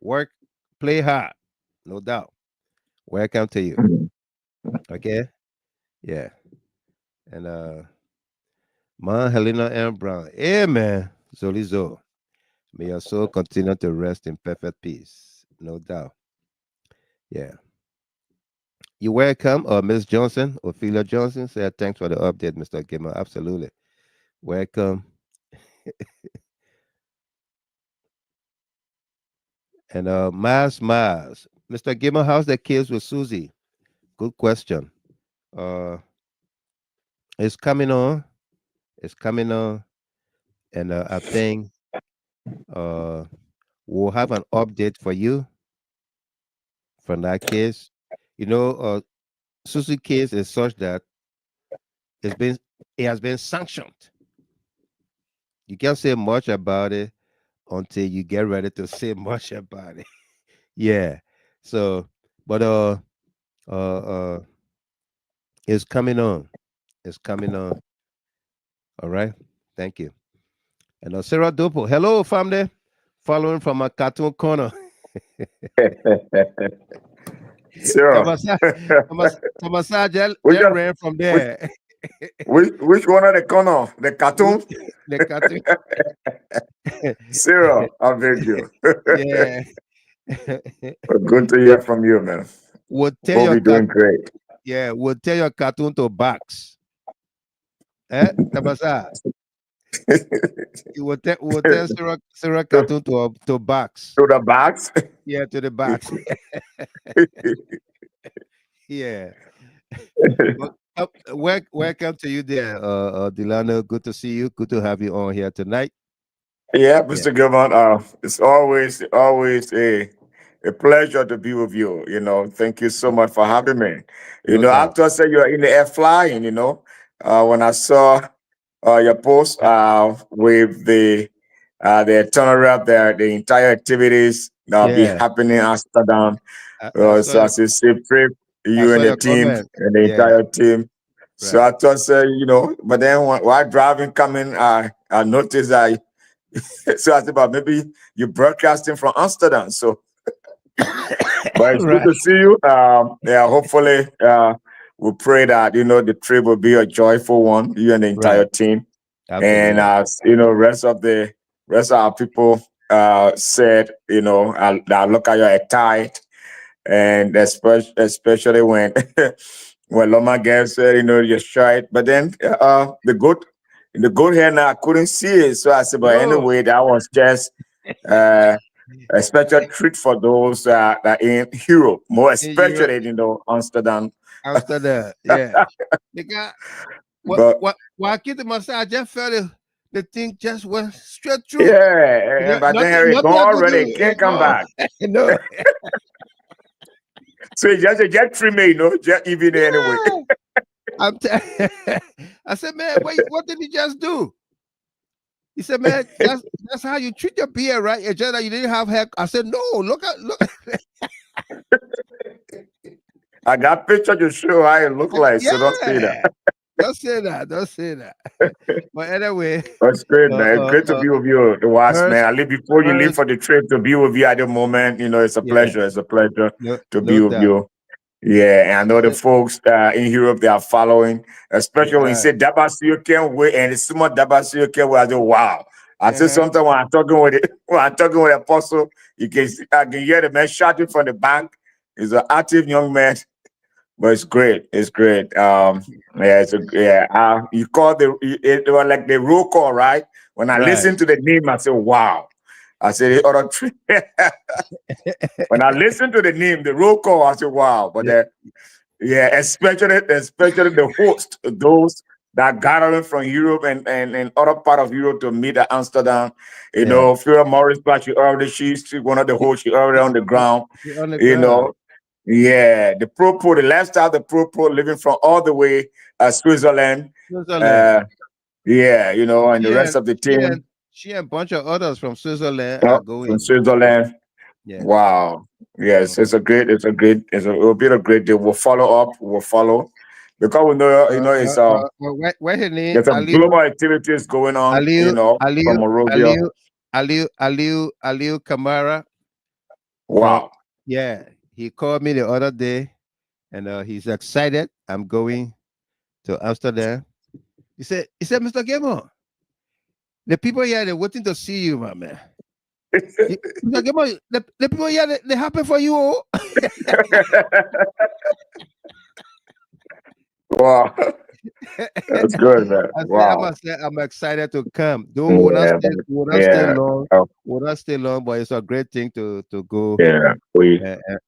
Work, play hard, no doubt. Welcome to you. Okay, yeah, and Ma Helena M. Brown. Amen. Zoely Zoe. May your soul continue to rest in perfect peace. No doubt. Yeah. You welcome, Miss Johnson, Ophelia Johnson. Said thanks for the update, Mr. Gimmer. Absolutely. Welcome. And Mars. Mr. Gimmer, how's the kids with Susie? Good question. Uh it's coming on. It's coming on. And I think uh we'll have an update for you from that case. You know, Susie case is such that it's been it has been sanctioned. You can't say much about it until you get ready to say much about it. Yeah. So, but uh uh it's coming on. It's coming on. All right. Thank you. And Sarah Dopo. Hello, family. Following from a cartoon corner. Sure. Tamasa just Which one- ran from there. which one of the corner? The cartoon? The cartoon. Sarah, I beg you. Yeah. Good to hear from you, man. Would tell Hope your you're doing great. Yeah, would tell your cartoon to box. Tamasa. You would tell Sarah cartoon to box. To the box? Yeah, to the box. Yeah. Welcome to you there, Delano. Good to see you. Good to have you on here tonight. Yeah, Mr. Gilman, it's always a pleasure to be with you. You know, thank you so much for having me. You No know, doubt. after I said you're in the air flying, you know, when I saw your post with the turnaround there, the entire activities that'll be Yeah. happening in Amsterdam. I So saw as you say, pray I you saw and the your team comment. and the Yeah. entire team. So Right. I thought, you know, but then while driving coming, I noticed so I said, but maybe you're broadcasting from Amsterdam. So, but it's good Right. to see you. Yeah, hopefully, we pray that, you know, the trip will be a joyful one, you and the entire Right. team. And, Absolutely. you know, rest of our people said, you know, I look at your attire and especially when when Loma Gas said, you know, your shirt. But then the goat hair now I couldn't see it. So I said, but No. anyway, that was just a special treat for those that are in Europe, more In Europe, especially, you know, Amsterdam. Amsterdam. Yeah. Because But what kid the massage, I just felt the thing just went straight through. yeah, but then Harry gone Nothing I could already, do. can't come No. back. No. So it's just a jet trim, you know, just even anyway. I said, man, what did he just do? He said, man, that's how you treat your beard, right? It's just that you didn't have hair. I said, no, look. I got picture to show how it look like, so don't say that. Yeah. Don't say that. Don't say that. But anyway, That's great, man. Great to be with you, the wise man. I leave before you leave for the trip to be with you at the moment. You know, it's a pleasure. It's a pleasure to be with doubt. you. Yeah, and I know the folks in Europe they are following, especially when you say Dabasio can't wait, and it's so much Dabasio can't wait. I say, wow. I say sometimes when I'm talking with Apostle, I can hear the man shouting from the back. He's an active young man. But it's great. It's great. You call it was like the roll call, right? When I listen to the name, I say, wow. I said, when I listen to the name, the roll call, I say, wow. But especially the host, those that gathering from Europe and other part of Europe to meet at Amsterdam. You know, Phil Morris, she's one of the hosts, she already on the ground. You know. Yeah, the lifestyle, the pro living from all the way Switzerland. Yeah, you know, and the rest of the team. She and a bunch of others from Switzerland are going. From Switzerland. Yeah. Wow. Yes, it will be a great day. We'll follow up. Because we know, you know, it's what's her name? there's some global activities going on, you know, from Morovia. Aliu Kamara. Wow. Yeah, he called me the other day, and he's excited. I'm going to Amsterdam. He said, Mr. Gemo, the people here they're waiting to see you, my man. Mr. Gemo, the people here they happy for you. Oh. Wow. That's good, man. Wow. I'm excited to come. Though Yeah, will not stay yeah. long. Oh, Will not stay long, but it's a great thing to go yeah.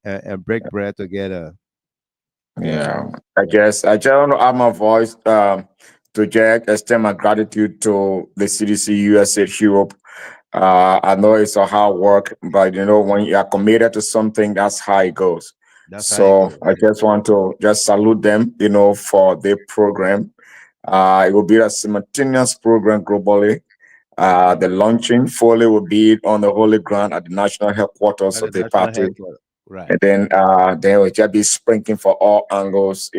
and break bread together. Yeah. I just want to add my voice to Jack, extend my gratitude to the CDC USA Europe. I know it's a hard work, but when you are committed to something, that's how it goes. That's how it So goes. I just want to just salute them, for their program. It will be a simultaneous program globally. The launching fully will be on the holy ground at the national headquarters At the of the national party. headquarters. Right. And then will just be sprinkling for all angles,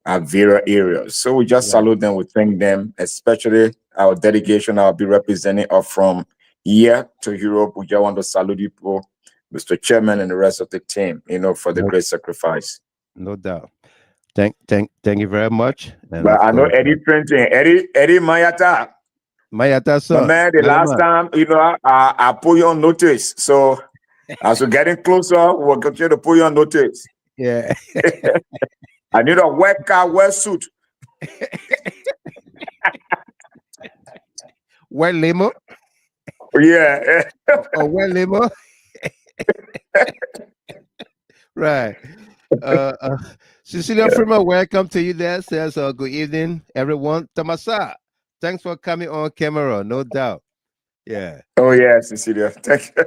at various areas. So we just Right. salute them, we thank them, especially our delegation I'll be representing us from here to Europe. We just want to salute you, Mr. Chairman, and the rest of the team, for the No, great sacrifice. no doubt. Thank you very much. And But of I know course, Eddie Printing, Eddie Mayata. Mayata My son. man, the last Salama. time, I put you on notice. So as we're getting closer, we'll continue to put you on notice. Yeah. I need a wet car, wet suit. Well limo. Yeah. Well limo. Right. Cecilia Freeman, welcome to you there. Says good evening, everyone. Tamasa, thanks for coming on camera, no doubt. Yeah. Oh, yeah, Cecilia. Thank you.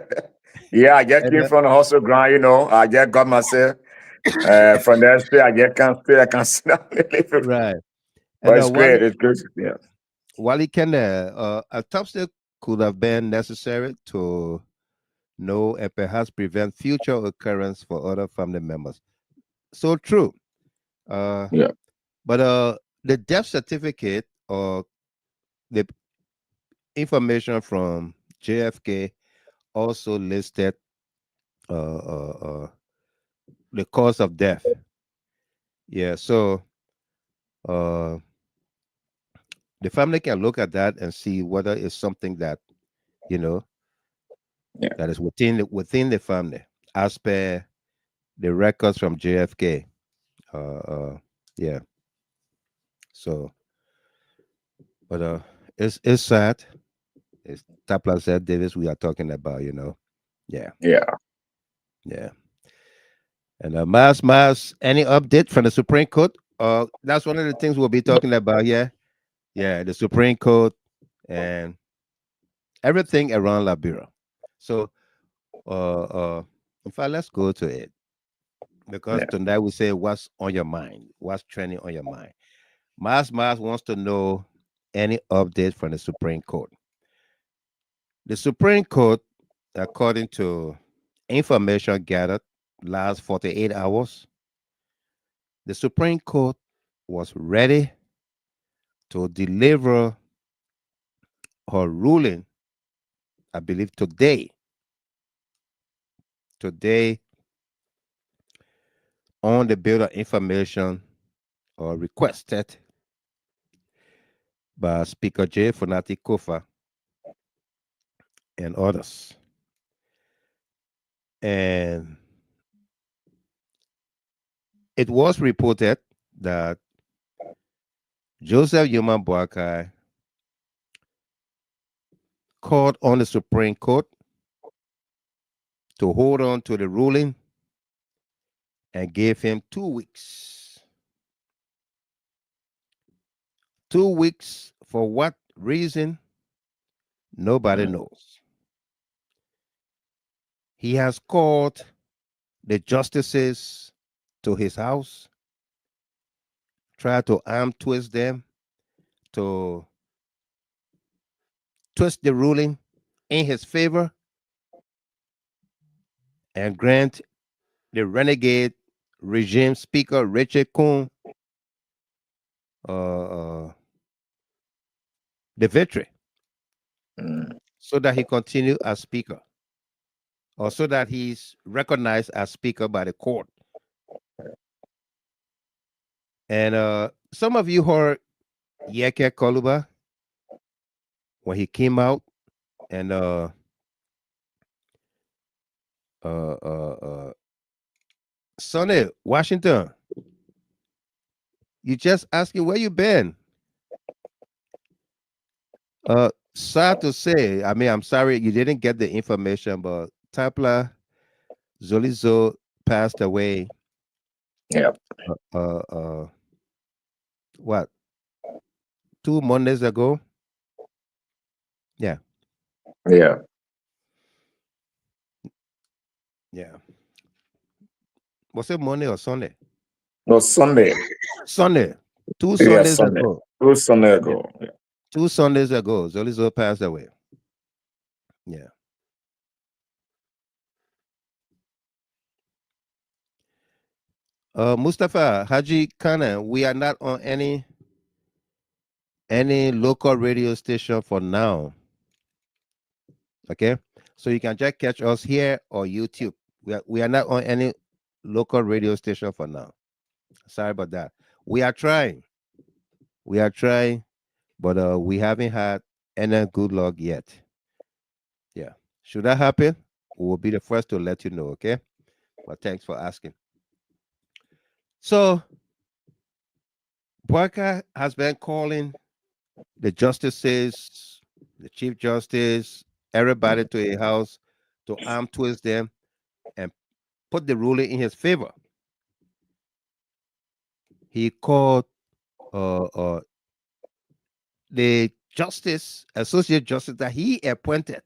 Yeah, I just And, came from the hustle ground, I just got myself from the SP. I just can't stay. I can't sit down. right. But And it's great. It's good. Yeah. Wally can a top step could have been necessary to know and perhaps prevent future occurrence for other family members. So true. Yeah. But the death certificate or the information from JFK also listed the cause of death. Yeah, so uh, the family can look at that and see whether it's something that you know Yeah. that is within the family, as per the records from JFK. Yeah. So, but it's sad. It's Tarplah said Davis we are talking about. Yeah, Yeah. yeah. And Mas, any update from the Supreme Court? That's one of the things we'll be talking about. Yeah, the Supreme Court and everything around Liberia. So, in fact, let's go to it because Yeah. tonight we say what's on your mind, what's trending on your mind. Mas wants to know any update from the Supreme Court. The Supreme Court, according to information gathered last 48 hours, the Supreme Court was ready to deliver her ruling, I believe today on the bill of information requested by Speaker J. Fonati Kofa and others. And it was reported that Joseph Yoman Boakai called on the Supreme Court to hold on to the ruling and gave him 2 weeks. 2 weeks for what reason? Nobody knows. He has called the justices to his house, tried to arm twist them, to twist the ruling in his favor and grant the renegade regime speaker Richard Kuhn the victory so that he continue as speaker or so that he's recognized as speaker by the court. And some of you heard Yeke Koluba when he came out and Sonny Washington, you just asking where you been. Sad to say, I mean, I'm sorry you didn't get the information, but Tarplah Zoely Zoe passed away. Yeah. What? 2 Mondays ago? Yeah. Yeah. Yeah. Was it Monday or Sunday? No, Sunday. Sunday. 2 Yeah, Sundays Sunday. ago. 2 Sunday ago. Yeah. 2 Sundays ago, Zoely Zoe passed away. Yeah. Mustafa Haji Kana, we are not on any local radio station for now. Okay, so you can just catch us here or YouTube. We are not on any local radio station for now. Sorry about that. We are trying. But we haven't had any good luck yet. Yeah. Should that happen, we will be the first to let you know, okay? But thanks for asking. So Boyka has been calling the justices, the chief justice, everybody to a house to arm twist them and put the ruling in his favor. He called the justice, associate justice that he appointed,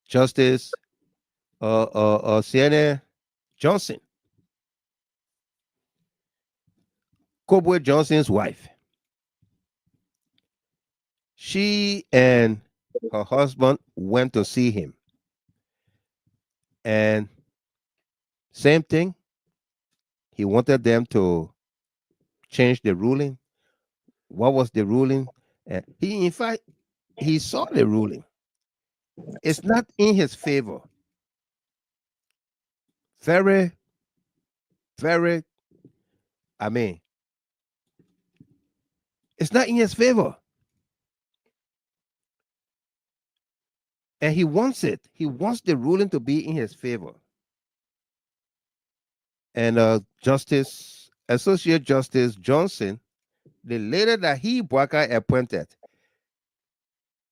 Justice Sienna Johnson, Cobway Johnson's wife. She and her husband went to see him. And same thing, he wanted them to change the ruling. What was the ruling? And in fact, he saw the ruling. It's not in his favor. Very, very, I mean, it's not in his favor. And he wants it. He wants the ruling to be in his favor. And Associate Justice Johnson, the lady that he Boyka appointed,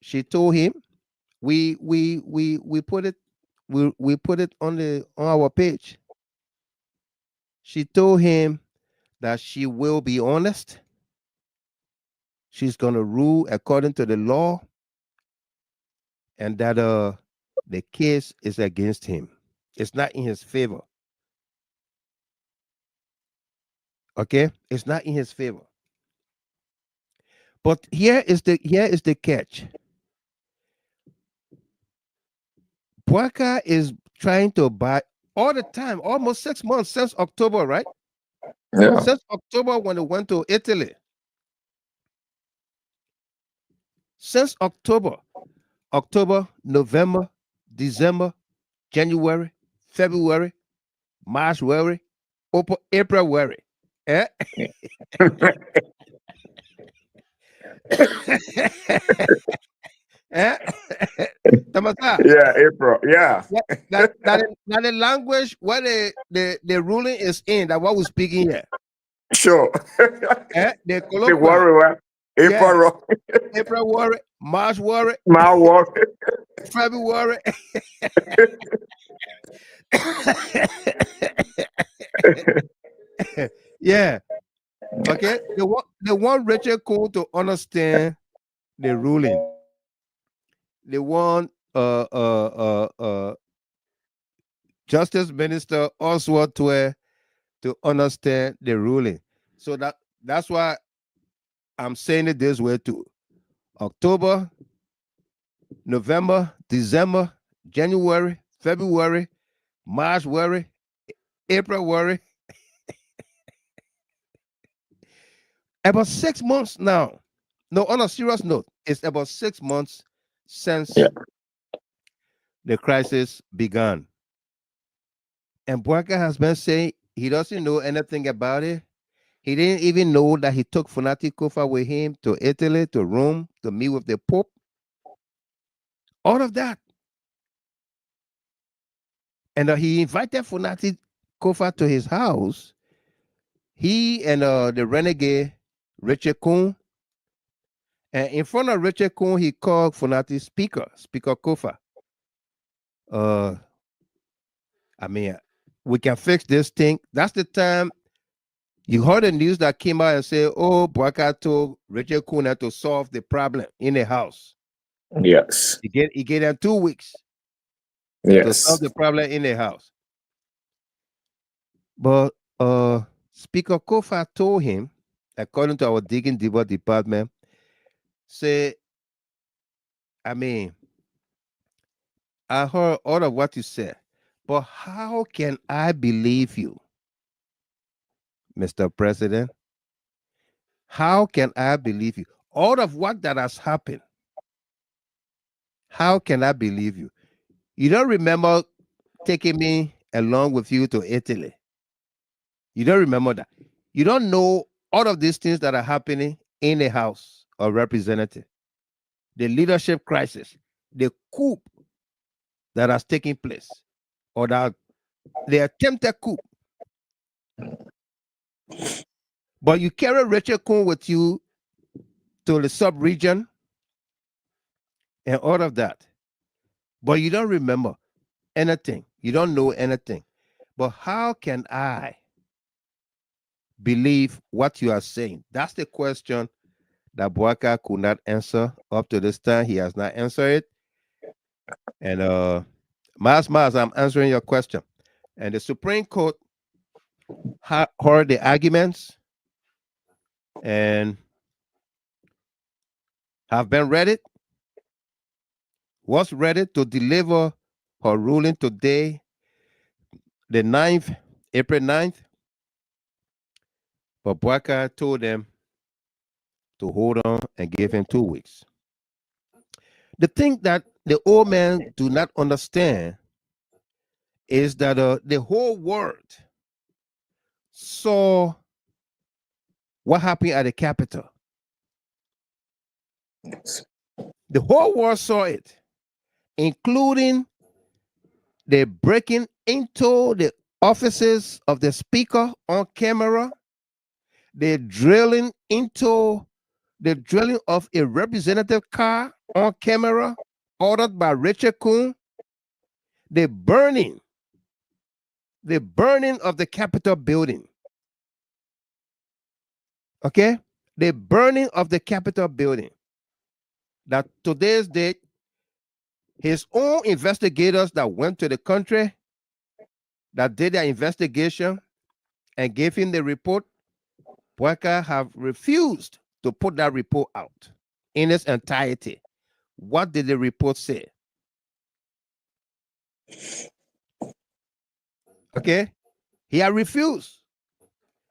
she told him, we put it on our page. She told him that she will be honest. She's gonna rule according to the law, and that the case is against him. It's not in his favor. Okay, it's not in his favor. But here is the catch. Boyka is trying to buy all the time, almost 6 months since October, right? Yeah. Since October when they went to Italy. Since October, November, December, January, February, March, April. Eh? Eh? Yeah, April. Yeah. Now the language where the ruling is in, that what we're speaking here. Sure. The colloquial. worry. April. Yeah. April worry, March worry, February. Yeah. Okay. They want Richard Cole to understand the ruling. They want Justice Minister Oswald to understand the ruling. So that's why I'm saying it this way too. October, November, December, January, February, March worry, April worry. About 6 months now. No, on a serious note, it's about 6 months since the crisis began. And Boyka has been saying he doesn't know anything about it. He didn't even know that he took Funati Kofa with him to Italy, to Rome, to meet with the Pope. All of that. And he invited Funati Kofa to his house. He and the renegade Richard Kuhn. And in front of Richard Kuhn, he called Funati Speaker Kofa. I mean, we can fix this thing. That's the time you heard the news that came out and said, oh, Boyka told Richard Kuhn to solve the problem in the house. Yes. He gave them 2 weeks to solve the problem in the house. But Speaker Kofa told him, according to our digging deeper department, say, I mean, I heard all of what you said, but how can I believe you, Mr. President? How can I believe you? All of what that has happened, how can I believe you? You don't remember taking me along with you to Italy. You don't remember that. You don't know all of these things that are happening in the House of Representatives. The leadership crisis, the coup that has taken place, or the attempted coup. But you carry Richard Kuhn with you to the sub-region and all of that. But you don't remember anything. You don't know anything. But how can I believe what you are saying? That's the question that Boyka could not answer up to this time. He has not answered it. And Mas, I'm answering your question. And the Supreme Court heard the arguments and have been ready, was ready to deliver her ruling today, the 9th, April 9th. But Boyka told them to hold on and give him 2 weeks. The thing that the old man do not understand is that the whole world saw what happened at the Capitol. The whole world saw it, including the breaking into the offices of the speaker on camera, the drilling of a representative car on camera ordered by Richard Kuhn, the burning of the Capitol building. Okay? The burning of the Capitol building. That today's date, his own investigators that went to the country, that did their investigation and gave him the report, Boyka have refused to put that report out in its entirety. What did the report say? Okay? He had refused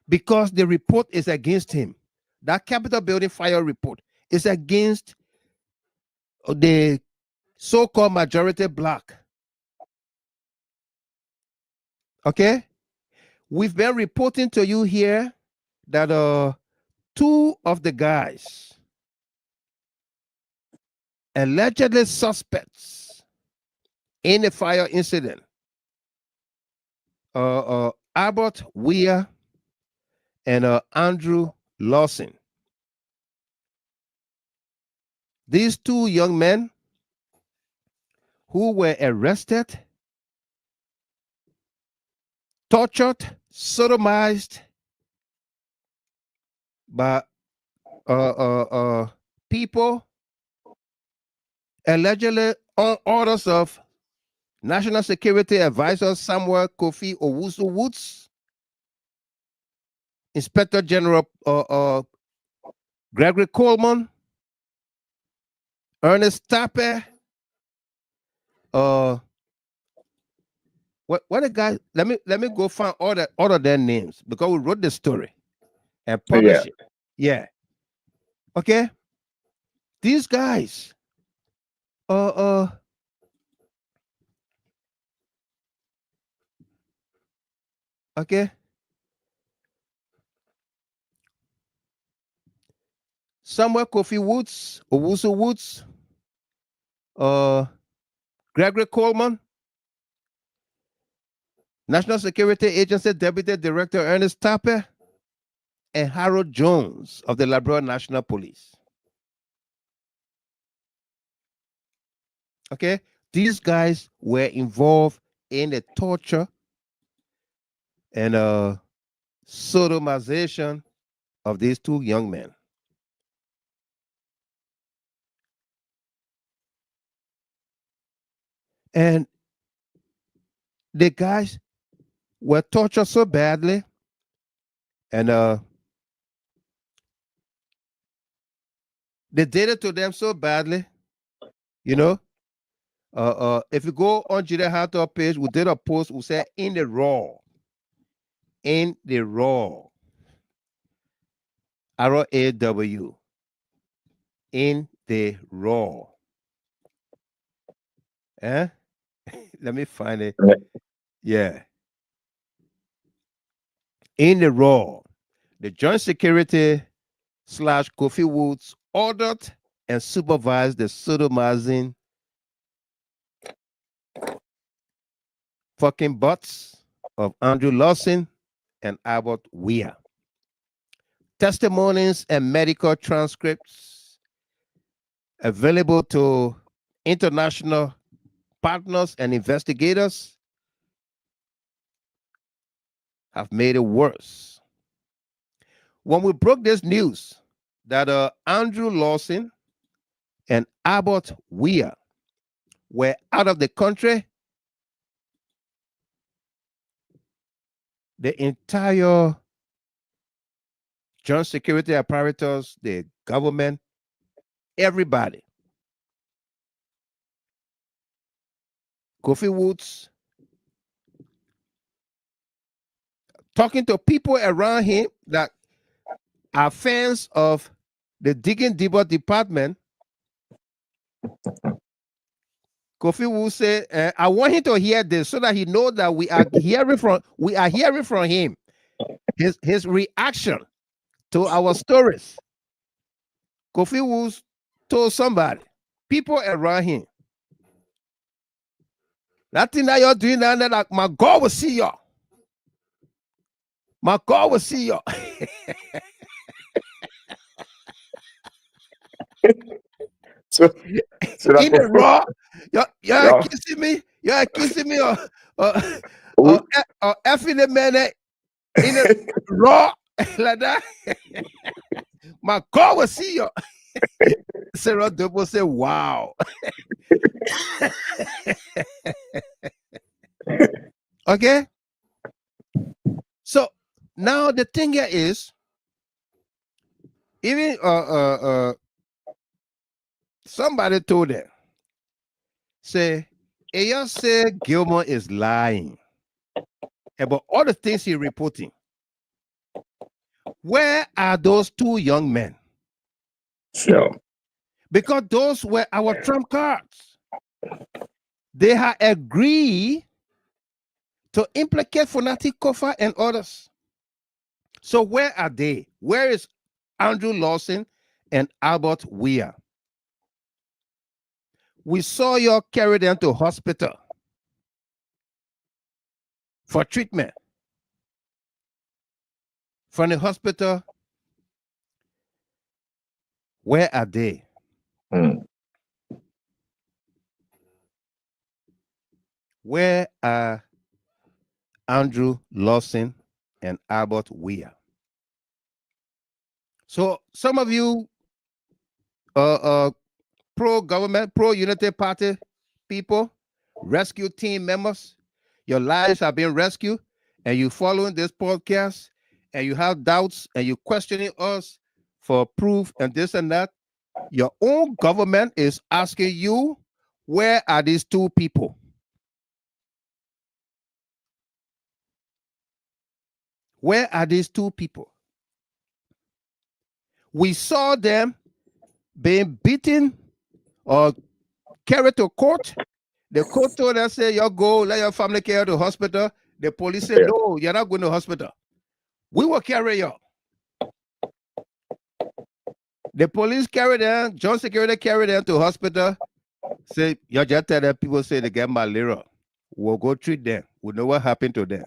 because the report is against him. That Capitol building fire report is against the so-called majority black. Okay? We've been reporting to you here that 2 of the guys allegedly suspects in the fire incident, Albert Weah and Andrew Lawson. These 2 young men who were arrested, tortured, sodomized by people allegedly on orders of National Security Advisor Samuel Kofi Owusu Woods, Inspector General Gregory Coleman, Ernest Tarplah, what the guy? Let me go find all of their names because we wrote the story and published it. Yeah. Okay. These guys Okay. Samuel Kofi Woods, Owusu Woods, Gregory Coleman, National Security Agency Deputy Director Ernest Tarplah, and Harold Jones of the Liberia National Police. Okay, these guys were involved in the torture and sodomization of these two young men. And the guys were tortured so badly, and they did it to them so badly, you know. If you go on Jide Hathor page, we did a post. We said in the raw, RAW, in the raw. Eh? Let me find it. Yeah. In the raw, the Joint Security / Kofi Woods ordered and supervised the sodomizing fucking butts of Andrew Lawson and Albert Weah. Testimonies and medical transcripts available to international partners and investigators have made it worse. When we broke this news that Andrew Lawson and Albert Weah were out of the country, the entire joint security apparatus, the government, everybody, Kofi Woods, talking to people around him that are fans of the Digging Deeper department. Kofi Woods said, I want him to hear this so that he knows that we are hearing from him, his reaction to our stories. Kofi Woods told somebody, people around him, that thing that you're doing now, that my God will see y'all. My God will see y'all. So in the raw, you're kissing me. You're kissing me or effing the man in the raw like that. My God will see you. Sarah Double said, wow. Okay. So now the thing here is, even somebody told them, say, Aya said Gilmore is lying about all the things he's reporting. Where are those two young men? Sure. Because those were our trump cards. They had agreed to implicate Fanatic Kofa and others. So where are they? Where is Andrew Lawson and Albert Weah? We saw you carry them to hospital for treatment. From the hospital, where are they? Where are Andrew Lawson and Albert Weah? So some of you pro-government, pro-unity party people, rescue team members, your lives have been rescued, and you following this podcast, and you have doubts, and you questioning us for proof and this and that. Your own government is asking you, where are these two people? Where are these two people? We saw them being beaten or carried to court. The court told us, say, you go, let your family care to the hospital. The police said, no, you're not going to hospital. We will carry you. The police carried them, John Security carried them to hospital. Say, you just tell them people say they get malaria. We'll go treat them. We know what happened to them.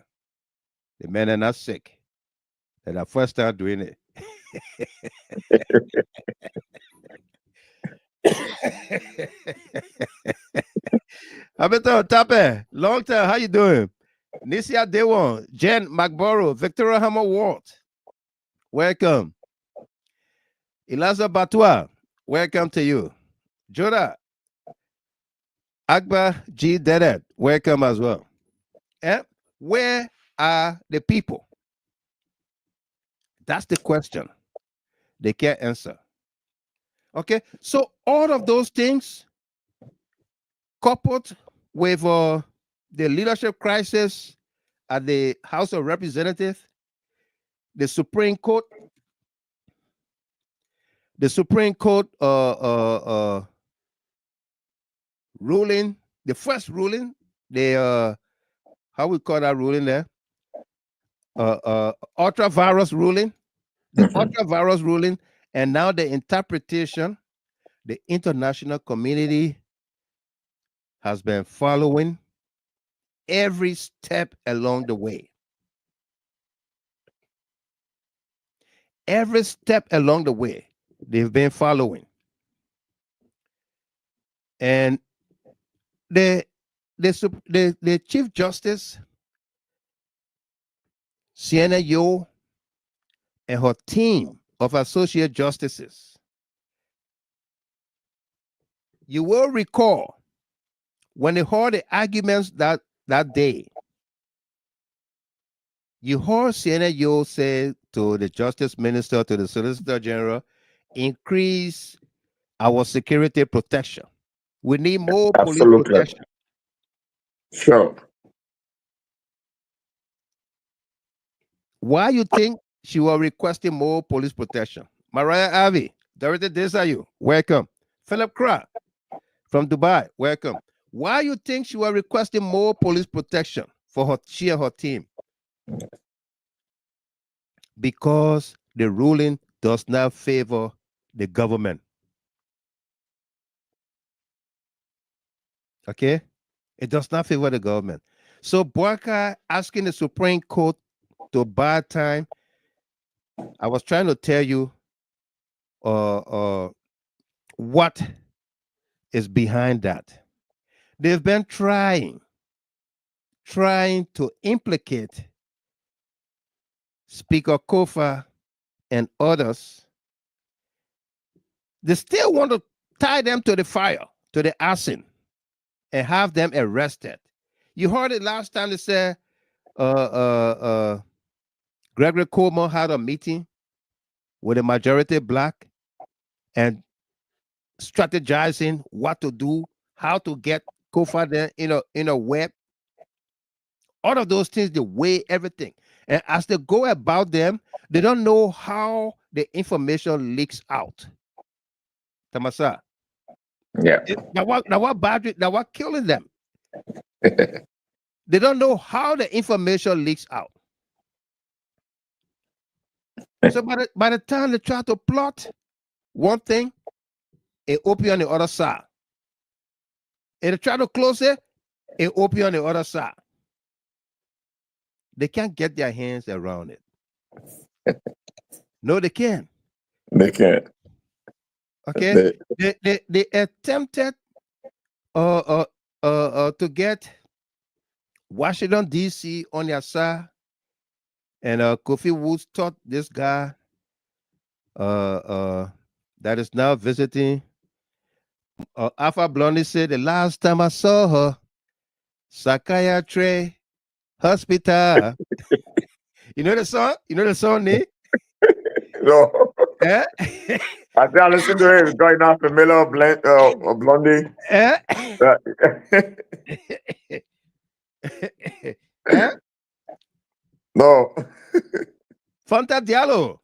The men are not sick. They're the first time doing it. Abito Tape, long time. How you doing? Nisia Dewon, Jen McBorough, Victoria Hammer Ward. Welcome. Eliza Batua, welcome to you. Joda Agba G. Dedet, welcome as well. Where are the people? That's the question. They can't answer. Okay, so all of those things coupled with the leadership crisis at the House of Representatives, the Supreme Court ruling, the first ruling, the how we call that ruling there? Ultra virus ruling, the ultra virus ruling, and now the interpretation, the international community has been following every step along the way. Every step along the way, they've been following. And the Chief Justice, Sienna Yo, and her team of associate justices, you will recall when they heard the arguments that day, you heard Sienna Yo say to the Justice Minister, to the Solicitor General, increase our security protection. We need more police protection. Sure. Why you think she was requesting more police protection? Mariah Avi, Dorothy Desayu, welcome. Philip Kra from Dubai, welcome. Why you think she was requesting more police protection for she and her team? Because the ruling does not favor the government. Okay? It does not favor the government. So Boaka asking the Supreme Court to buy time. I was trying to tell you what is behind that. They've been trying to implicate Speaker Kofa and others. They still want to tie them to the fire, to the arson, and have them arrested. You heard it last time. They said Gregory Coleman had a meeting with a majority black and strategizing what to do, how to get Kofa there in a web. All of those things, they weigh everything. And as they go about them, they don't know how the information leaks out. Tamasa. Yeah. Now what killing them? They don't know how the information leaks out. So by the time they try to plot one thing, it open on the other side. And they try to close it open on the other side. They can't get their hands around it. No, they can't. They can't. Okay. They attempted to get Washington, D.C. on their side. And Kofi Woods taught this guy that is now visiting. Alpha Blondie said, the last time I saw her, psychiatry hospital. You know the song? You know the song, Nick? No. Eh? I think I listened to it. It's going off the middle of Blondie. Eh? Eh? No. Fanta Diallo.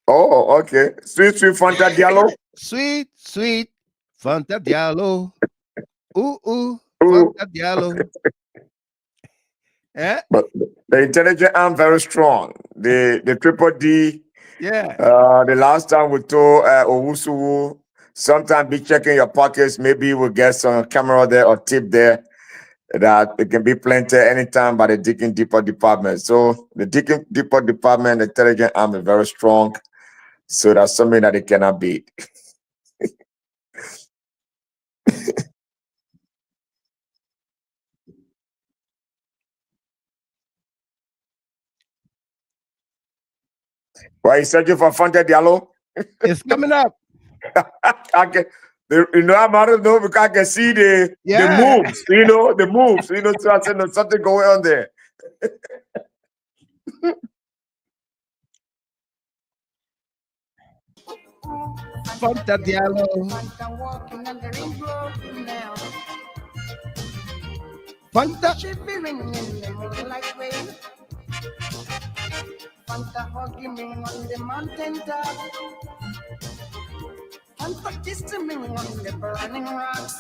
Oh, okay. Sweet Fanta Diallo. Sweet Fanta Diallo. Ooh, Fanta Diallo. But the intelligence arm very strong. The triple D. Yeah. The last time we told Owusu, sometimes be checking your pockets. Maybe we'll get some camera there or tip there that it can be planted anytime by the Digging Deeper department. So the Digging Deeper department, the intelligence arm is very strong. So that's something that they cannot beat. Why you searching for Fanta Diallo? It's coming up. I can, I don't know because I can see the moves, the moves, so I said there's something going on there. Fanta Diallo. Fanta. Fanta hugging me on the mountain top. Fanta kissing me on the burning rocks.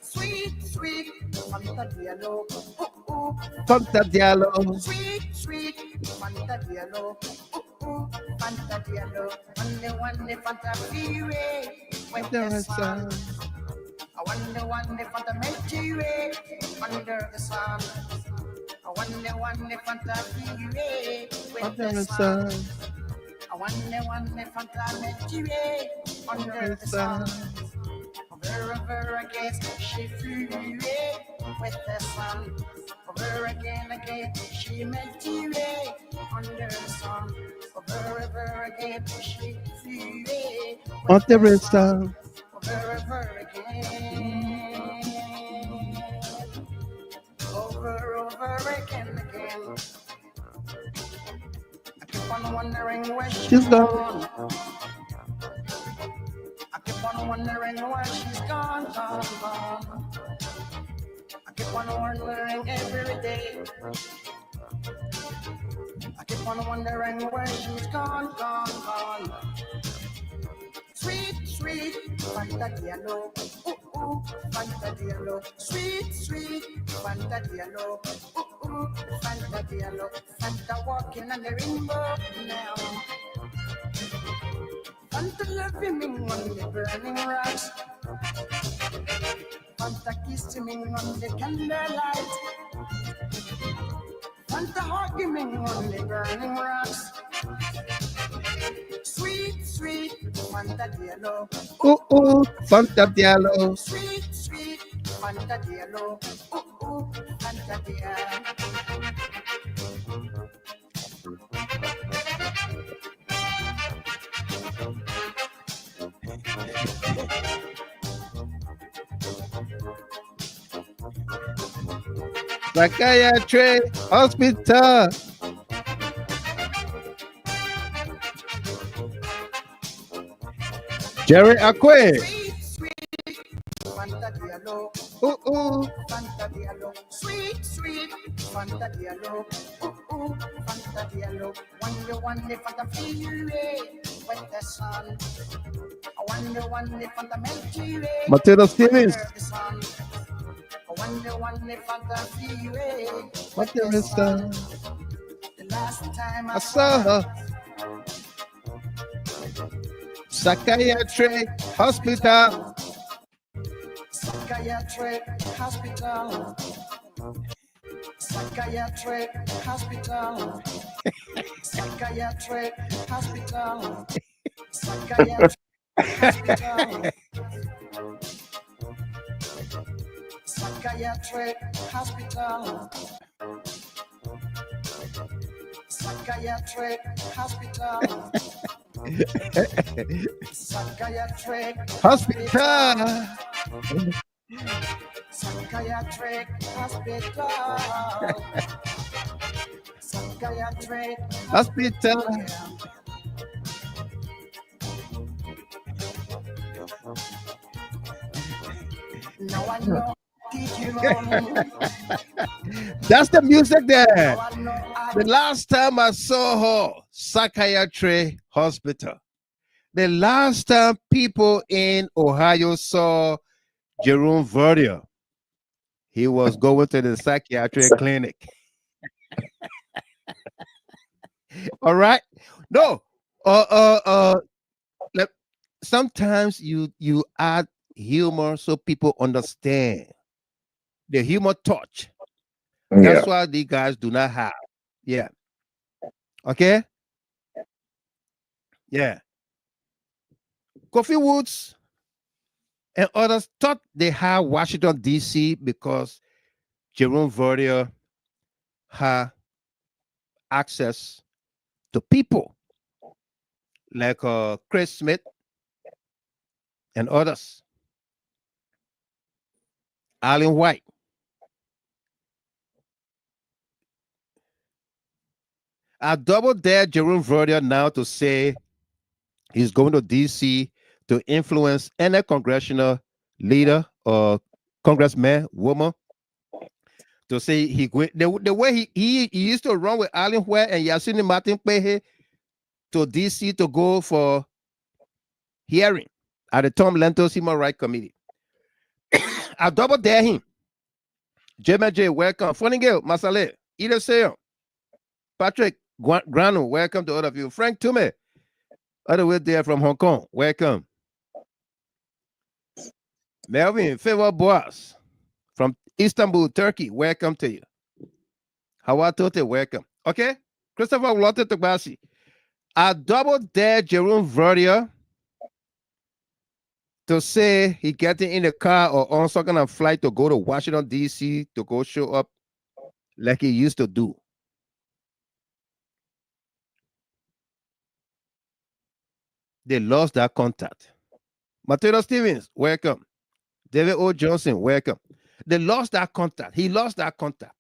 Sweet, sweet Fanta Diallo. Ooh, ooh. Fanta Diallo. Sweet, sweet Fanta Diallo. Ooh, ooh. Fanta Diallo. One day Fanta Fury. With the sun. I wonder Fanta Milky Way. Under the sun. I wonder Fanta Fury. With the sun. I wonder Fanta Milky Way. Under the sun. Over again, she flew away with the sun. Over again, she melted away under the sun. Over again, she flew away Under the sun. Over again. Over again. I keep on wondering where she's gone. I keep on wondering where she's gone. I keep on wondering every day. I keep on wondering where she's gone. Sweet Fanta Diallo. Ooh, ooh, Fanta Diallo. Sweet Fanta Diallo. Ooh, ooh, Fanta Diallo. Fanta walking on the rainbow now. Fanta loving me on the burning rocks. Fanta kissing me on the candlelight. Fanta hugging me on the burning rocks. Sweet Fanta Diallo. Ooh, Fanta Diallo. Sweet Fanta Diallo. Ooh, Fanta Diallo. Psychiatry Hospital. Jerry Akwe. Fanta Diallo. Ooh. Fanta Diallo. Sweet Fanta Diallo. Ooh, Fanta Diallo. Wonder Fanta Fury with the sun. I wonder Fanta Milky Way. Matilda Stevens. I wonder Fanta Fury with Matilda the Stevens. sun. The last time I saw her. Psychiatric Hospital. Psychiatric Hospital. Psychiatric Hospital. Psychiatric Hospital. Psychiatric Hospital. Psychiatric Hospital. Psychiatric Hospital. Psychiatric Hospital. Psychiatric Hospital. Psychiatric Hospital. Now I know. You know That's the music there. The last time I saw her, Psychiatry Hospital. The last time people in Ohio saw Jerome Verdier, He was going to the psychiatric clinic. All right. No. Let- Sometimes you add humor so people understand the humor touch. That's Yeah. why these guys do not have. Yeah. Okay. Yeah. Coffee Woods and others thought they had Washington D.C. because Jerome Verdier had access to people like Chris Smith and others, Alan White. I double dare Jerome Verdier now to say he's going to DC to influence any congressional leader or congressman, woman, to say the way he used to run with Alan White and Yasini Martin Pehe to DC to go for hearing at the Tom Lantos Human Rights Committee. I double dare him. J, welcome. Funny girl, Masale, Ida Sayo, Patrick Grano, welcome to all of you. Frank Tume, all the way there from Hong Kong, welcome. Melvin Favor Boas from Istanbul, Turkey, welcome to you. Hawatote, welcome. Okay, Christopher Lotte Tobasi. I double dare Jerome Verdier to say he getting in the car or on some kind of flight to go to Washington, D.C. to go show up like he used to do. They lost that contact. Mateo Stevens, welcome. David O. Johnson, welcome. They lost that contact. He lost that contact.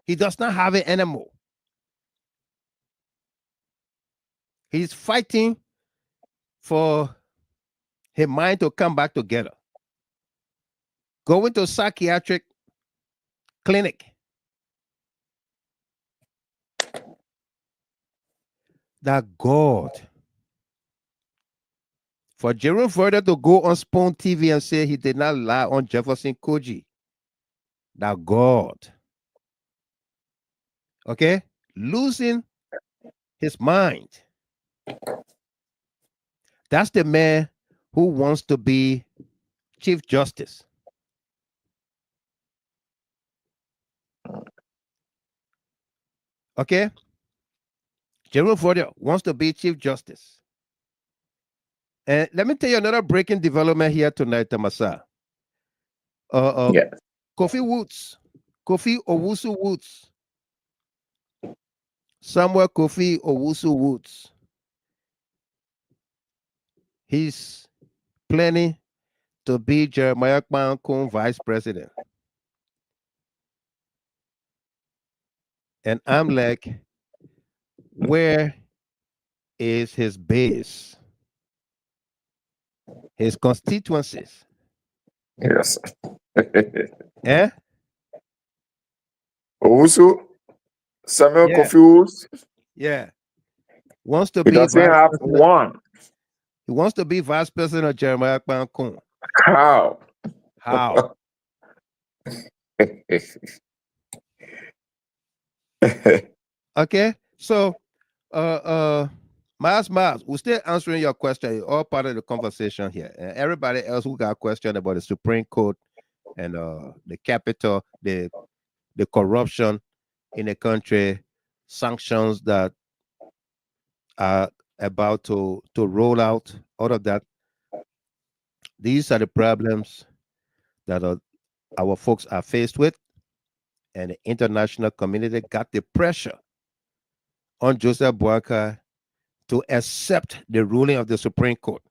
He does not have it anymore. He's fighting for his mind to come back together. Going to psychiatric clinic. That God. For Jerome Verdier to go on Spoon TV and say he did not lie on Jefferson Koji. That God. Okay? Losing his mind. That's the man who wants to be Chief Justice. Okay? Jerome Verdier wants to be Chief Justice. And let me tell you another breaking development here tonight, Tamasa. Kofi Woods, Kofi Owusu Woods, Samuel Kofi Owusu Woods. He's planning to be Jeremiah Kpankun vice president. And I'm like, where is his base? His constituencies? Yes. Eh? Owusu, Samuel Yeah. Kofi. Yeah. Wants to He be doesn't vice have president. one. He wants to be vice president of Jeremiah Kpankun. How? How? Okay. So Miles, we're still answering your question. It's all part of the conversation here. And everybody else who got a question about the Supreme Court and the capital, the corruption in the country, sanctions that are about to roll out, all of that. These are the problems that our folks are faced with, and the international community got the pressure on Joseph Boakai to accept the ruling of the Supreme Court.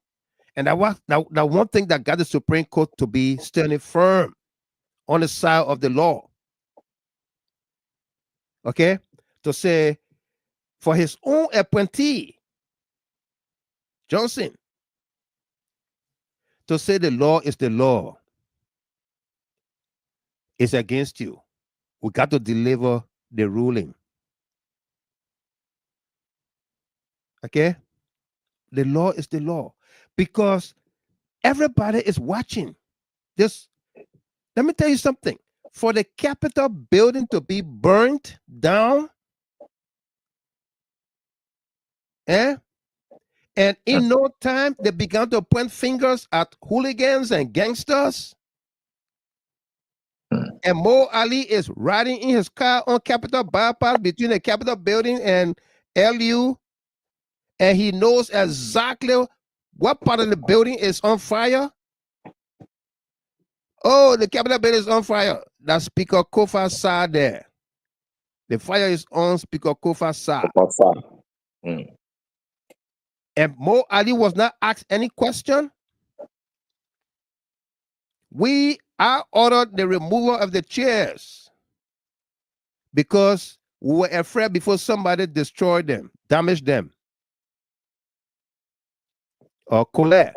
And that one thing that got the Supreme Court to be standing firm on the side of the law. Okay? To say, for his own appointee, Johnson, to say the law is the law, is against you. We got to deliver the ruling. Okay? The law is the law. Because everybody is watching this. Let me tell you something. for the Capitol building to be burned down. And in no time, they began to point fingers at hooligans and gangsters. And Mo Ali is riding in his car on Capitol bypass between the Capitol building and LU. And he knows exactly what part of the building is on fire. Oh, the Capitol building is on fire. That's Speaker Kofa's side there. The fire is on Speaker Kofa's side. And Mo Ali was not asked any question. I ordered the removal of the chairs because we were afraid before somebody destroyed them, damaged them. Or Colette,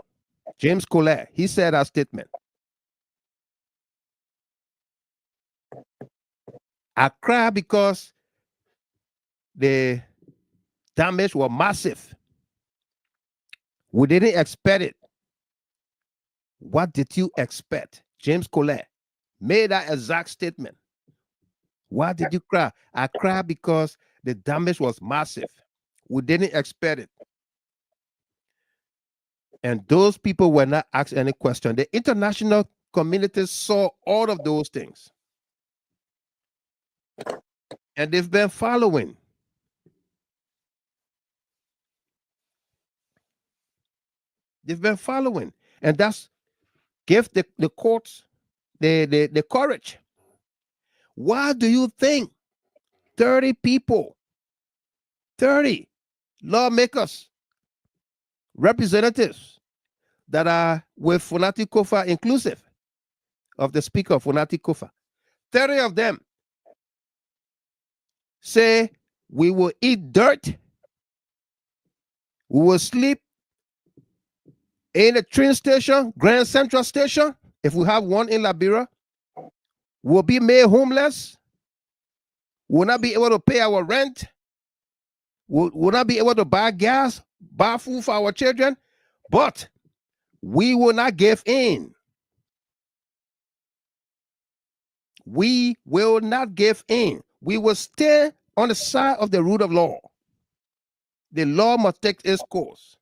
James Colette, he said that statement. I cried because the damage was massive. We didn't expect it. What did you expect? James Colette made that exact statement. Why did you cry? I cried because the damage was massive. We didn't expect it. And those people were not asked any question. The international community saw all of those things. And they've been following. They've been following. And that's give the courts the courage. Why do you think 30 people, 30 lawmakers, representatives that are with Funati Kofa inclusive of the Speaker Funati Kofa, 30 of them say we will eat dirt, we will sleep in a train station, Grand Central Station, if we have one in Liberia, we'll be made homeless, we'll not be able to pay our rent, we'll not be able to buy gas, buy food for our children, but we will not give in. We will not give in. We will stay on the side of the rule of law. The law must take its course.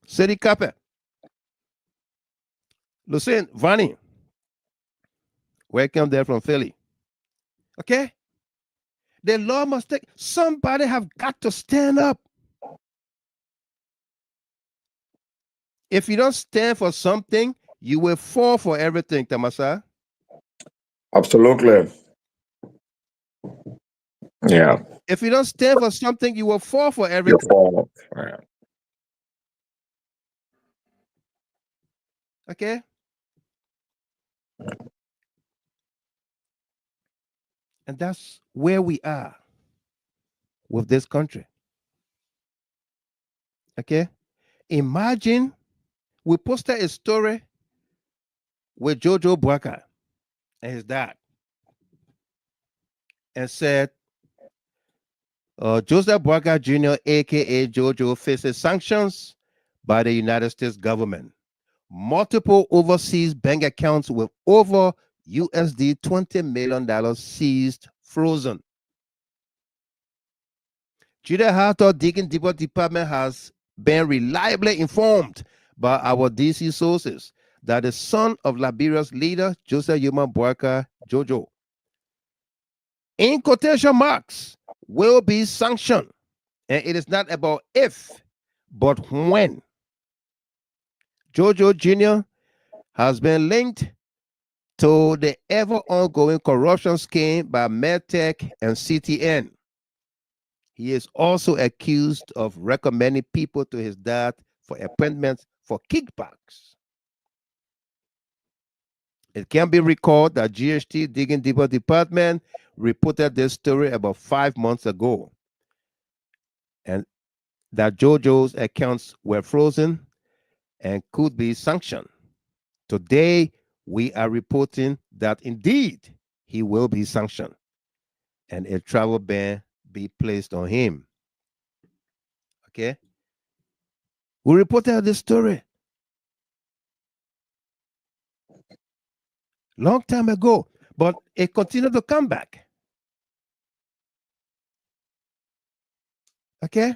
City Capper. Lucien, Vanny. Welcome there from Philly. Okay? The law must take, somebody have got to stand up. If you don't stand for something, you will fall for everything, Tamasa. Absolutely. Yeah. If you don't stand for something, you will fall for everything. You fall. Yeah. Okay? And that's where we are with this country. Okay? Imagine we posted a story with Jojo Bwaka and his dad and said, Joseph Bwaka Jr., aka Jojo, faces sanctions by the United States government. Multiple overseas bank accounts with over USD $20 million seized, frozen. Judah Hartor Deacon Depot Department has been reliably informed by our DC sources that the son of Liberia's leader, Joseph Yuma Bwaka, Jojo, in quotation marks, will be sanctioned. And it is not about if, but when. Jojo Jr. has been linked to the ever ongoing corruption scheme by Medtech and CTN. He is also accused of recommending people to his dad for appointments for kickbacks. It can be recalled that GHT Digging Deeper Department reported this story about 5 months ago, and that Jojo's accounts were frozen and could be sanctioned. Today, we are reporting that indeed he will be sanctioned and a travel ban be placed on him. Okay? We reported this story. long time ago, but it continued to come back. Okay?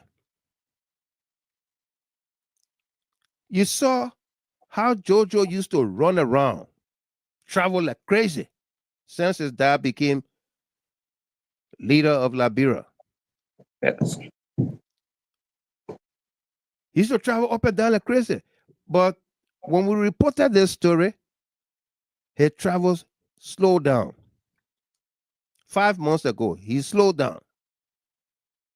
You saw how Jojo used to run around, travel like crazy since his dad became leader of Liberia. Yes. He used to travel up and down like crazy. But when we reported this story, his travels slowed down. 5 months ago, he slowed down.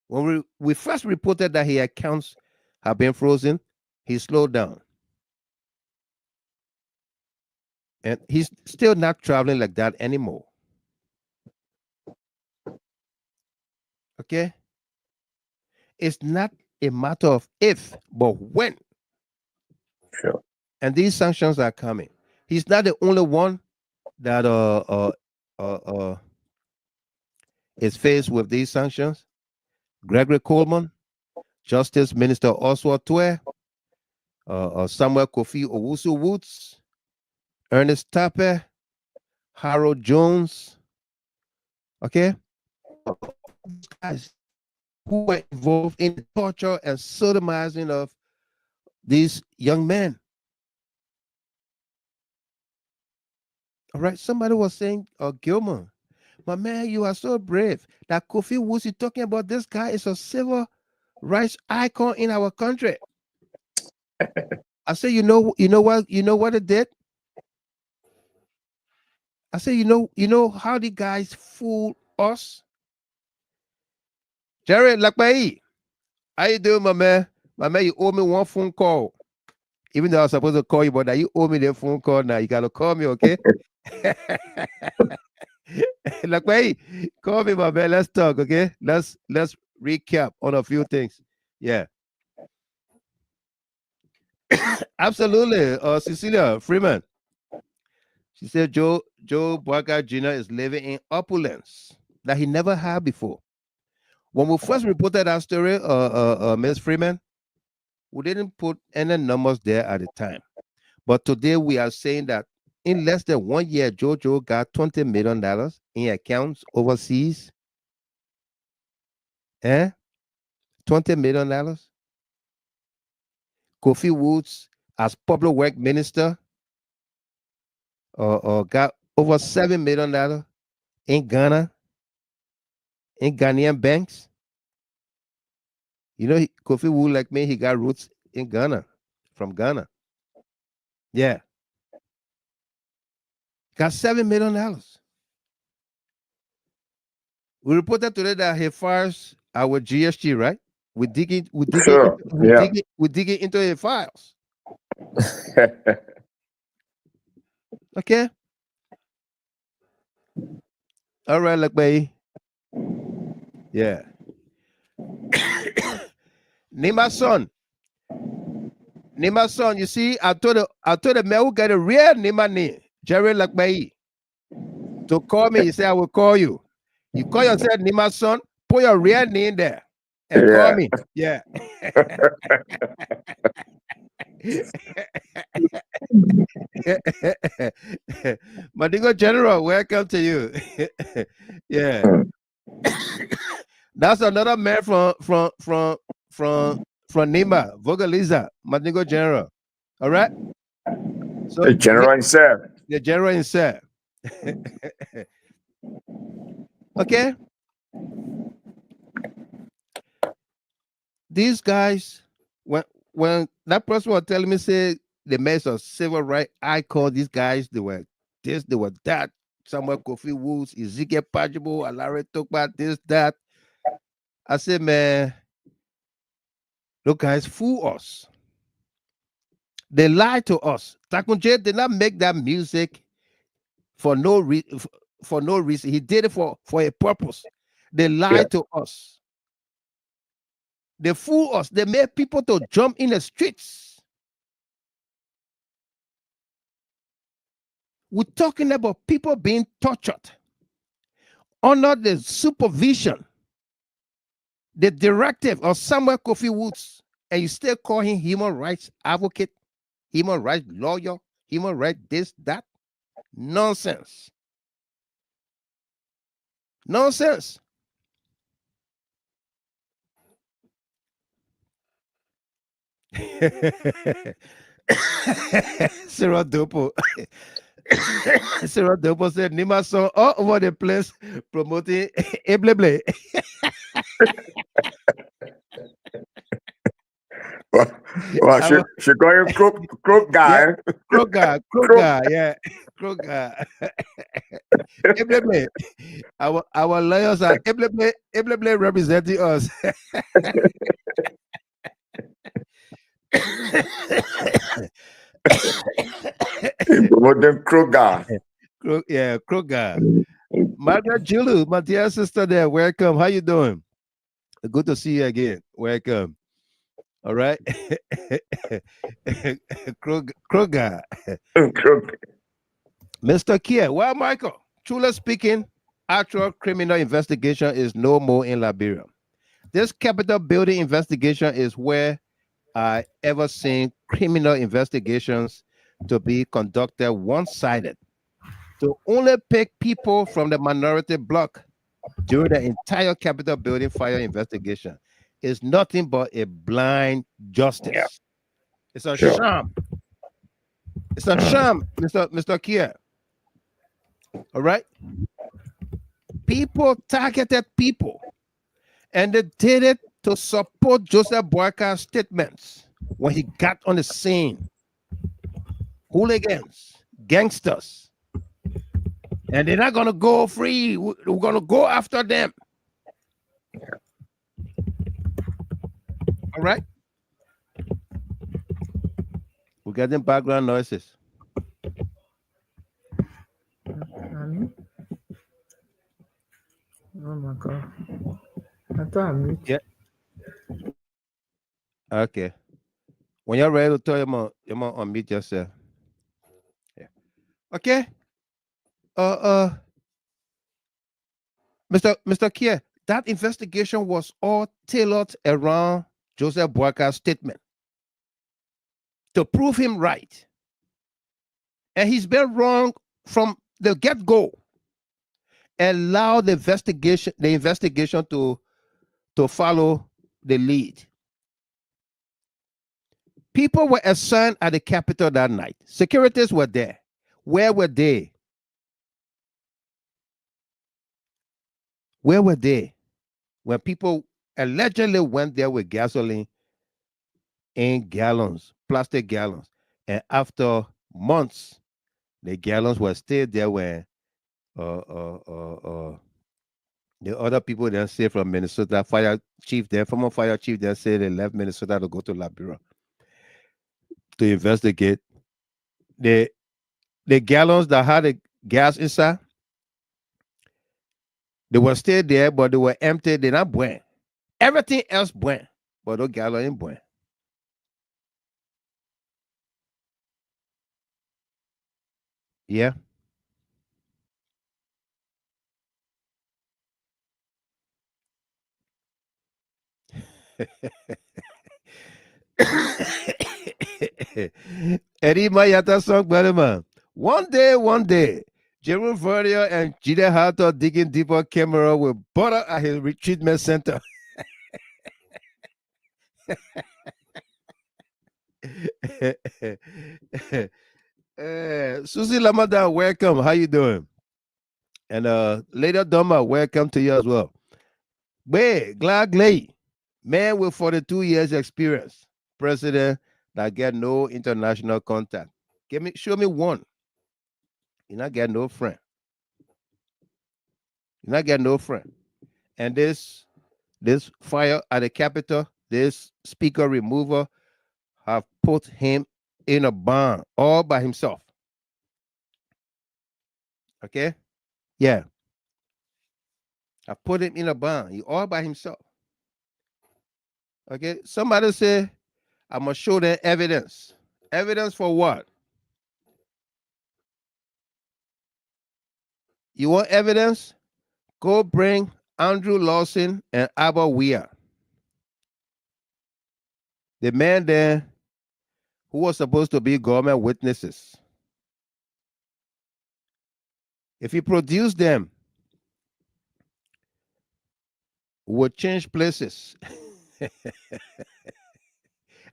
When we first reported that his accounts have been frozen, he slowed down. And he's still not traveling like that anymore. Okay? It's not a matter of if, but when. Sure. And these sanctions are coming. He's not the only one that is faced with these sanctions. Gregory Coleman, Justice Minister Oswald Weah, Samuel Kofi Owusu Woods, Ernest Tarplah, Harold Jones. Okay? These guys who were involved in the torture and sodomizing of these young men. All right, somebody was saying, Gilman, my man, you are so brave. That Kofi Woods, you talking about this guy is a civil rights icon in our country. I say, you know what it did? I say, you know how the guys fool us? Jared Lakpai, how you doing, my man? My man, you owe me one phone call. Even though I was supposed to call you, but now you owe me the phone call now. You gotta call me, okay? Lakpai, call me, my man. Let's talk, okay? Let's recap on a few things. Yeah. Absolutely. Cecilia Freeman. She said Joe Boyka Jr. is living in opulence that he never had before. When we first reported that story, Ms. Freeman, we didn't put any numbers there at the time. But today we are saying that in less than 1 year, Jojo got $20 million in accounts overseas. $20 million. Kofi Woods, as public work minister, got over $7 million in Ghana, in Ghanaian banks. You know, Kofi Woods, like me, he got roots in Ghana, from Ghana. Yeah. Got $7 million. We reported today that he fires our GHT, right? We digging into his files. Okay. All right, look, baby. Yeah. Name my son. You see, I told the man who got a real name my name, Jerry Lakbai, to call me. He said, I will call you. You call yourself Nima son, put your real name there and call me. Yeah. Madingo General, welcome to you. Yeah. That's another man from Nima, Vogaliza, Madingo General. All right. So the general himself. The general himself. Okay. These guys, when that person was telling me, say the mess of civil rights, I call these guys, they were this, they were that. Samuel Kofi Woods, Ezekiel Pajibo, Alare Tokba, this, that. I said, man, those guys fool us. They lie to us. Takunje did not make that music for no reason. For no reason. He did it for a purpose. They lied to us. They fool us. They made people to jump in the streets. We're talking about people being tortured under the supervision, the directive of Samuel Kofi Woods, and you still call him human rights advocate, human rights lawyer, human rights this, that. Nonsense. Nonsense. Sarah Dopo. Sarah Dopo said Nima song all over the place promoting Ebleble. Well, she got him crook guy. Yeah, crook guy, yeah. Crook guy. Ebleble. Our lawyers are Ebleble representing us. Promote them crook guy. Crook guy. Margaret Julu, my dear sister there, welcome. How you doing? Good to see you again. Welcome. All right. Crook guy. Mr. Kia, well, Michael, truly speaking, actual criminal investigation is no more in Liberia. This Capitol building investigation is where I ever seen criminal investigations to be conducted one-sided, to only pick people from the minority bloc during the entire Capitol building fire investigation is nothing but a blind justice. Yeah. It's a sham. It's a sham, Mr. Kia. All right? People targeted people, and they did it to support Joseph Boyka's statements when he got on the scene. Hooligans, gangsters, and they're not going to go free. We're going to go after them. All right? We're getting background noises. Oh my God. I thought I mute. Yeah. Okay. When you're ready to tell your mom unmute yourself. Yeah. Okay. Mr. Kia, that investigation was all tailored around Joseph Boyka's statement to prove him right. And he's been wrong from the get-go. Allow the investigation to follow the lead. People were assigned at the Capitol that night. Securities were there. Where were they? Where were they when people allegedly went there with gasoline in gallons, plastic gallons, and after months, the gallons were still there when the other people then say from Minnesota, former fire chief then said they left Minnesota to go to Liberia to investigate. The gallons that had the gas inside, they were still there, but they were empty. They're not burnt. Everything else burnt, but those gallons ain't burnt. Yeah. Eddie Mayata song, man. One day, Jerome Verdier and Jide Hatter digging deeper camera with butter at his retreatment center. Susie Lamada, welcome. How you doing? And Lady Doma, welcome to you as well. Glad man with 42 years experience, president that get no international contact. Show me one. You not get no friend. You not get no friend. And this fire at the Capitol, this speaker remover have put him in a barn all by himself. Okay? Yeah. I put him in a barn. He all by himself. Okay? Somebody say, I must show them evidence. Evidence for what? You want evidence? Go bring Andrew Lawson and Abba Weah. The man there who was supposed to be government witnesses. If you produce them, we'll change places.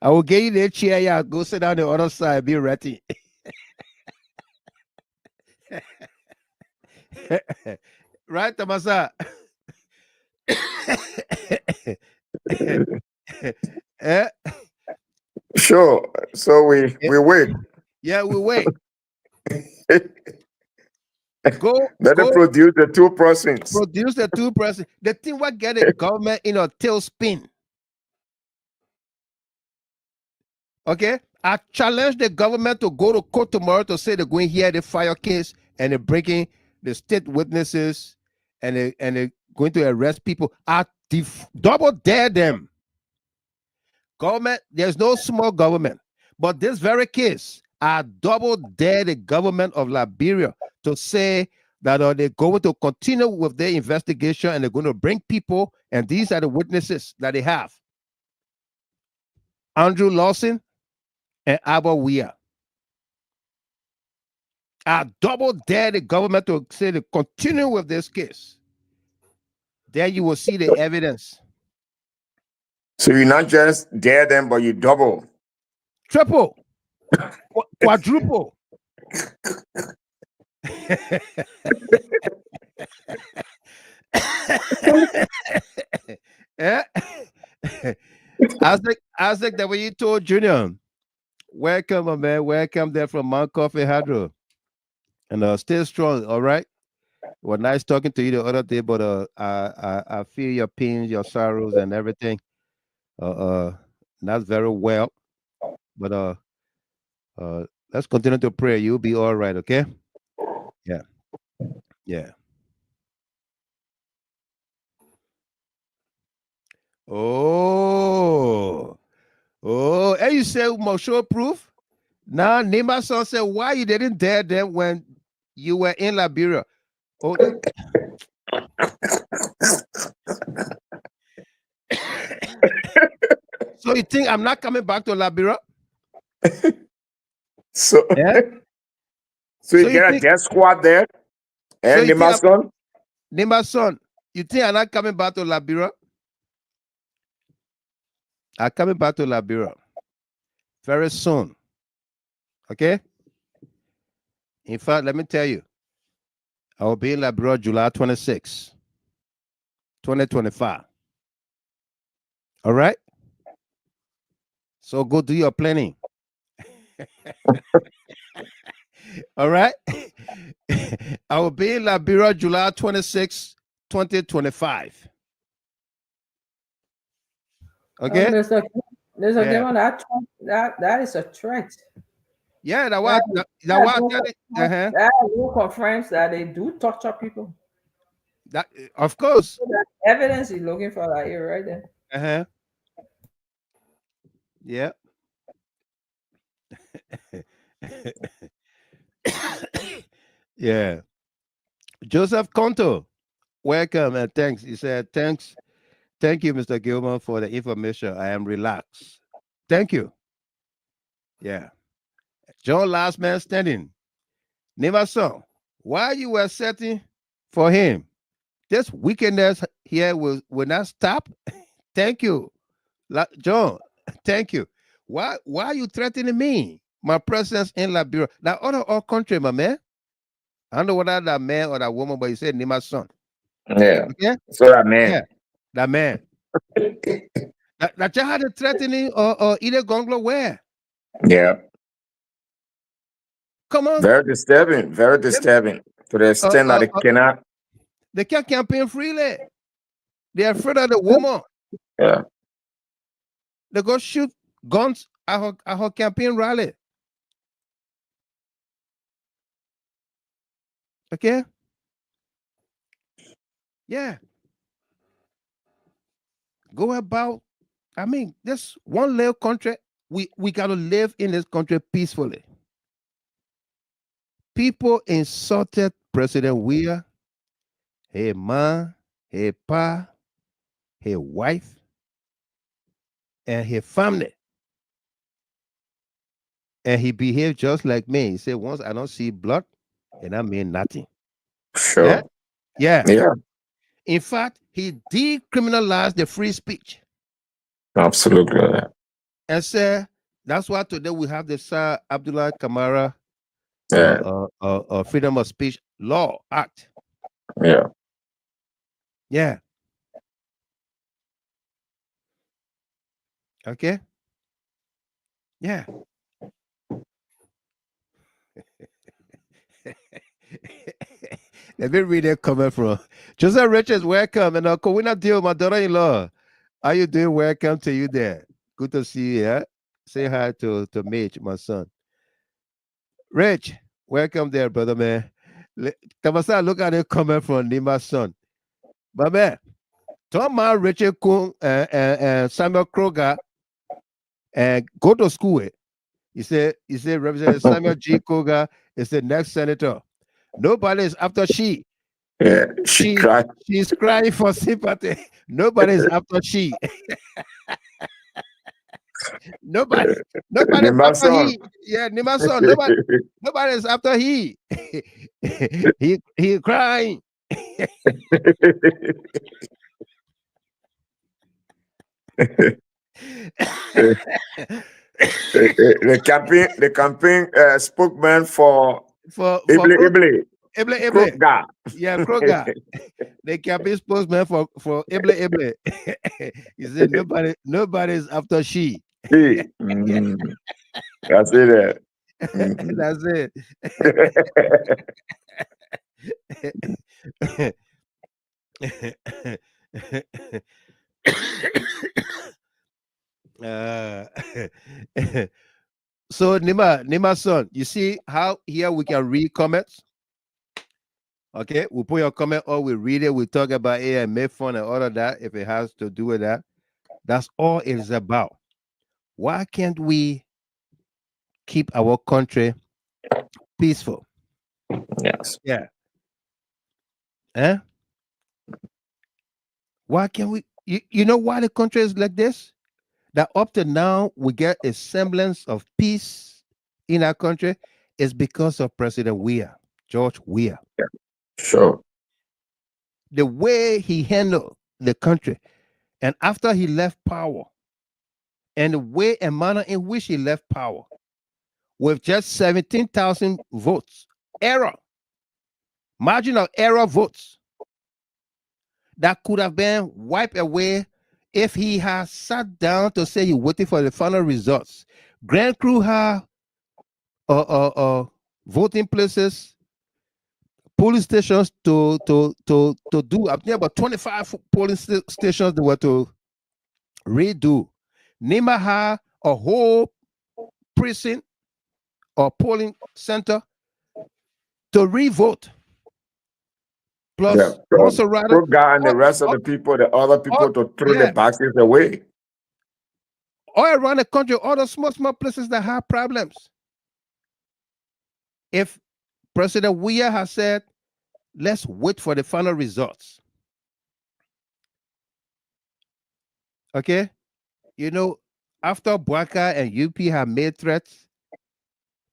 I will get you the chair. Yeah, go sit down the other side. Be ready. Right, Tamasa? Eh? Sure. So we wait. Yeah, we wait. Go Let them produce the 2%. produce the 2%. The thing what get the government in a tailspin. Okay, I challenge the government to go to court tomorrow to say they're going here the fire case and they're breaking the state witnesses and they're going to arrest people. I double dare them. Government, there's no small government, but this very case, I double dare the government of Liberia to say that they're going to continue with their investigation and they're going to bring people, and these are the witnesses that they have. Andrew Lawson and Weah. I double dare the government to say to continue with this case. There you will see the evidence. So you not just dare them, but you double. Triple. Quadruple. Yeah. Isaac, that when you told Junior, welcome, my man. Welcome there from Mount Coffee Hydro. And stay strong, all right? Well, nice talking to you the other day, but I feel your pains, your sorrows, and everything. Not very well. But let's continue to pray. You'll be all right, okay? Yeah. Yeah. Oh, and you say must show proof? Now, Nima son said, why you didn't dare them when you were in Liberia? Oh, so you think I'm not coming back to Liberia? So, yeah? So you get a death squad there? And So Nima's son? Nima's son, you think I'm not coming back to Liberia? I'm coming back to Liberia very soon. Okay? In fact, let me tell you, I will be in Liberia July 26, 2025. All right? So go do your planning. All right? I will be in Liberia July 26, 2025. Okay? Mr. Yeah. Kevin, that is a threat. Yeah, that was that local friends that they do torture people. That of course. So that evidence is looking for that here right there. Yeah. Yeah. Joseph Conto, welcome and thanks. He said, thank you, Mr. Gilman, for the information. I am relaxed. Thank you. Yeah. John Last Man Standing. Never saw. Why you were setting for him? This wickedness here will not stop. Thank you. John, thank you. Why are you threatening me? My presence in Liberia. That other country, my man. I don't know whether that man or that woman, but he said Nima's son. Yeah. Okay? So that man. Yeah. That man. that you had a threatening or either gonglo where? Yeah. Come on. Very disturbing. Very disturbing. To the extent that they cannot. They can't campaign freely. They're afraid of the woman. Yeah. They go shoot guns at her campaign rally. Okay? Yeah. Go about. I mean, this one little country. We gotta live in this country peacefully. People insulted President Weah, her man, her pa, her wife, and her family. And he behaved just like me. He said, once I don't see blood, and I mean nothing. Sure. Yeah. Yeah. In fact, he decriminalized the free speech. Absolutely. And said, that's why today we have the Sir Abdullah Kamara Freedom of Speech Law Act. Yeah. Yeah. Okay. Yeah. Let me read a comment from Joseph Richards. Welcome. And Kowina Deal, my daughter-in-law. How you doing? Welcome to you there. Good to see you. Yeah? Say hi to Mitch, my son. Rich, welcome there, brother man. Kamasa, look at the comment from Nima's son. But man, Thomas Richard Kung and Samuel Kroger and go to school. He said Representative Samuel G. Kroger is the next senator. Nobody is after she. Yeah, she's crying for sympathy. Nobody is after she. Nobody is after he. Yeah, Nima's son. Nobody is after he. he crying. the campaign spokesman for Ible. Kroger. Yeah, Kroger. The campaign spokesman for Ible. He said nobody is after she. That's it. That's it. So Nima son, you see how here we can read comments? Okay, we put your comment or we read it, we talk about it and make fun and all of that if it has to do with that. That's all it is about. Why can't we keep our country peaceful? Yes. Yeah. Eh? Why can't we? You know why the country is like this? That up to now we get a semblance of peace in our country is because of President Weah, George Weah. Yeah. Sure. The way he handled the country, and after he left power, and the way and manner in which he left power, with just 17,000 votes, margin of error votes, that could have been wiped away if he had sat down to say he waited for the final results. Grand Crew had voting places, police stations to do. I think about 25 polling stations they were to redo. Nima had a whole precinct or polling center to revote. Plus, also rather, and the rest of the people, the other people to throw the boxes away. All around the country, all the small places that have problems. If President Weah has said, let's wait for the final results. Okay? You know, after Bwaka and UP have made threats,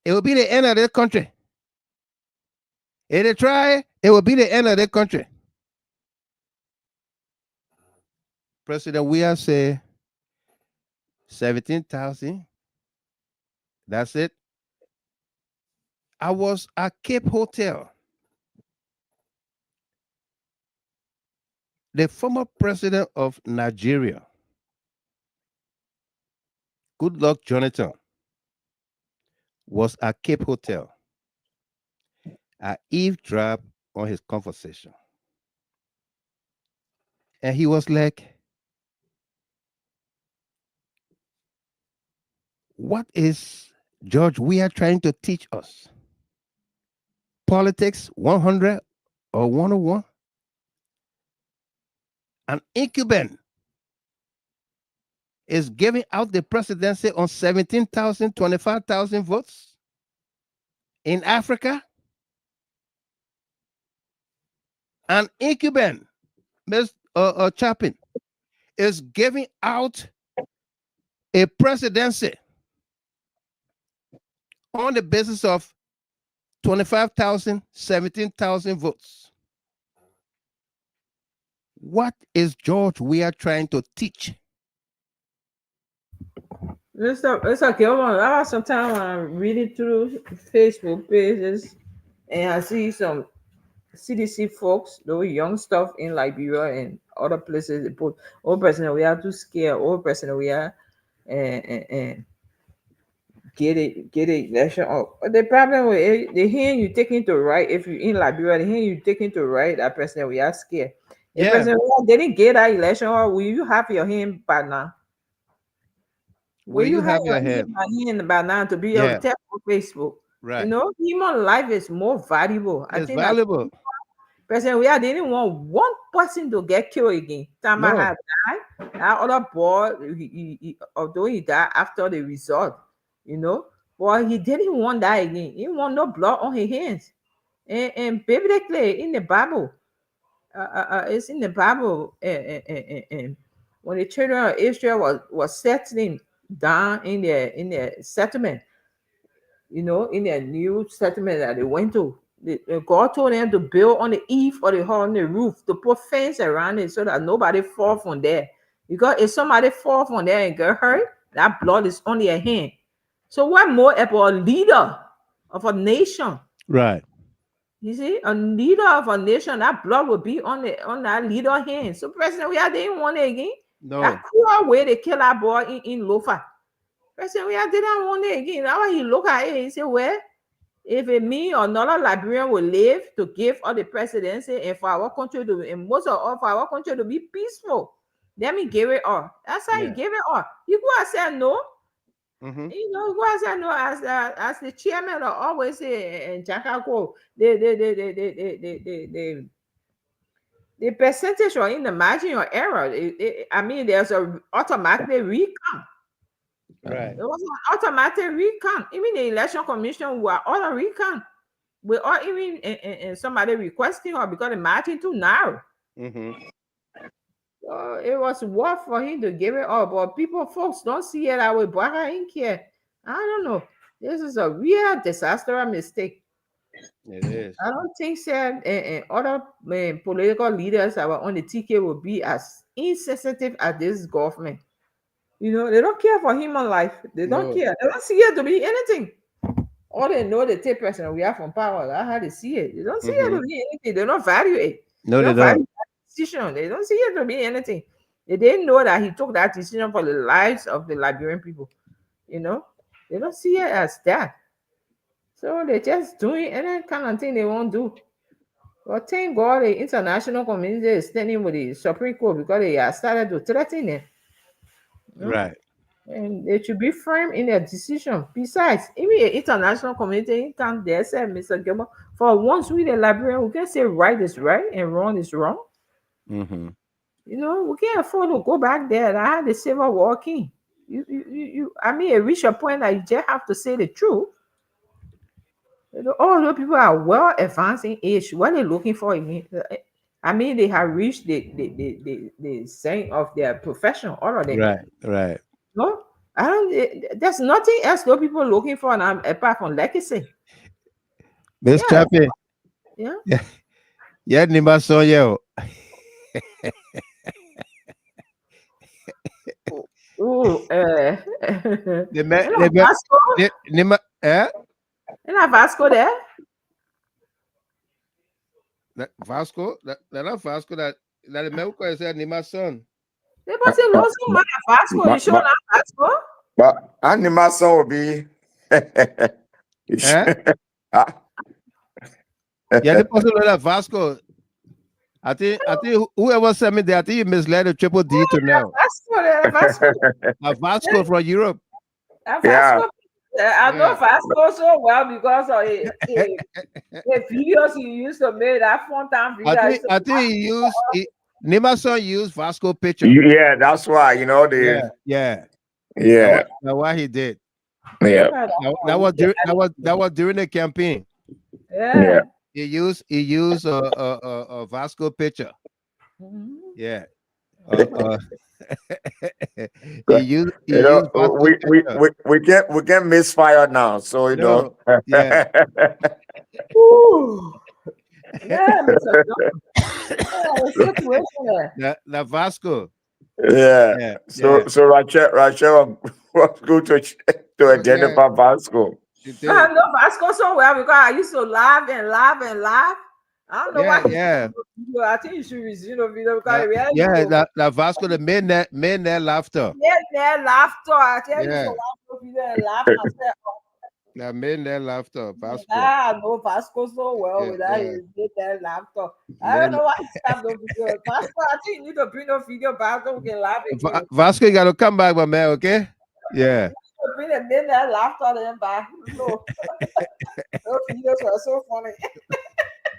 it will be the end of the country. If they try, it will be the end of the country. President Weah said 17,000. That's it. I was at Cape Hotel. The former president of Nigeria, Goodluck Jonathan, was at Cape Hotel. I eavesdropped on his conversation. And he was like, what is George Weah trying to teach us? Politics 100 or 101? An incumbent is giving out the presidency on 17,000, 25,000 votes in Africa. An incumbent, Ms. Chapin, is giving out a presidency on the basis of 25,000, 17,000 votes. What is George Weah trying to teach? It's a good one. Sometimes I'm reading through Facebook pages and I see some CDC folks, those young stuff in Liberia and other places. They put old person we are too scared, old person we are and get it election up. But the problem with it, they hear you taking to right. If you're in Liberia, they hear you taking to right that person we are scared. If person they didn't get that election, or will you have your hand by now? Will you have your hand by now to be able to tell on Facebook? Right. You know, human life is more valuable. I think valuable. President Weah didn't want one person to get killed again. Tama had died. That other boy, although he died after the result, you know, but he didn't want that again. He didn't want no blood on his hands. And biblically in the Bible, it's in the Bible. And when the children of Israel was settling down in their settlement, you know, in their new settlement that they went to, God told them to build on the eave or the hall on the roof, to put fence around it so that nobody fall from there. Because if somebody fall from there and get hurt, that blood is on their hand. So what more about a leader of a nation? Right. You see, a leader of a nation, that blood will be on that leader's hand. So President Weah didn't want it again. No. That cruel way they kill that boy in Lofa. President Weah didn't want it again. Now when he look at it, he said, well, if it me or another Liberian will live to give all the presidency and for our country to, and most of all for our country to be peaceful, let me give it all. That's how he gave it all. You go and say no. Mm-hmm. You know, go and say no as the chairman or always say in Jakarta, the percentage or in the margin or error. I mean, there's a automatic recount. Right. It was an automatic recount. Even the election commission were auto recount. We are even and somebody requesting or because the margin too narrow. Mm-hmm. So it was worth for him to give it up. But folks don't see it that way. But I ain't care. I don't know. This is a real disastrous mistake. It is. I don't think so. And other political leaders that were on the ticket will be as insensitive as this government. You know, they don't care for human life. They don't care. They don't see it to be anything. All they know, the take person we are from power. That's how they see it. They don't see it to be anything. They don't value it. No, they don't. Value that decision. They don't see it to be anything. They didn't know that he took that decision for the lives of the Liberian people. You know, they don't see it as that. So they're just doing any kind of thing they won't do. But thank God the international community is standing with the Supreme Court because they have started to threaten it. Right. And they should be firm in their decision. Besides, even the international community can't dare say, Mr. Gilmore, for once we the Liberian, we can say right is right and wrong is wrong. Mm-hmm. You know, we can't afford to go back there. I had the Civil War king. I mean, it reached a point that you just have to say the truth. You know, all those people are well advanced in age. What are they looking for again? I mean, they have reached the saying of their profession, all of them. Right, right. No, I don't. There's nothing else those people looking for now apart from legacy. Miss Chappie. Yeah. Yeah, Nima Soyo. Ooh, Nima, and Vasco there. Vasco, that not Vasco. That America is Nima son. They must say no so much Vasco. You sure not Vasco? But Nima son will be. Yeah, the person that Vasco. I think whoever sent me there, I think you misled the triple D to now. Vasco. Vasco from Europe. Vasco. I know Vasco so well because of the videos he used to make that fun time video. I think he used Nimason used Vasco picture. Yeah, that's why yeah. That's what he did. Yeah. That was during the campaign. Yeah. He used a Vasco picture. Mm-hmm. Yeah. We can't misfire now, so you know. Yeah. Yeah, Mr. the Vasco. Yeah. Yeah. So Rachel was going to identify Vasco. I know Vasco so well because I used to laugh and laugh and laugh. I don't know why. Yeah. I think you should resume the video because The Vasco, the midnight laughter. Midnight laughter. I tell you, Yeah. so laugh the video and laugh myself. The midnight laughter, Vasco. I know Vasco so well without his midnight laughter. I don't know why he stopped the video. Vasco, I think you need to bring the video back so we can laugh again. Vasco, you gotta come back, my man, okay? Yeah. Bring the midnight laughter then back. No. Those videos are so funny.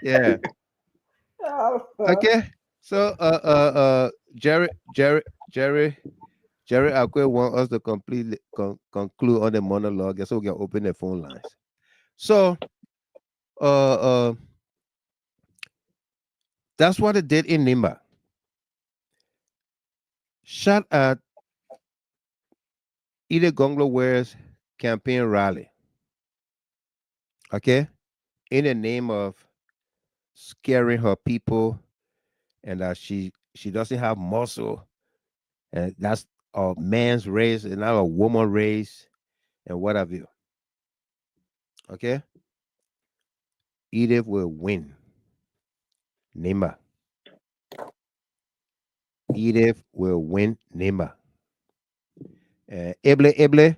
Yeah. Okay. So Jerry Akwe want us to completely conclude on the monologue, so we can open the phone lines. So that's what it did in Nimba. Shot at Ida Gonglo Ware's campaign rally. Okay? In the name of scaring her people and that she doesn't have muscle. And that's a man's race and not a woman race and what have you. Okay? Edith will win. Nimba. Edith will win Nimba. Eble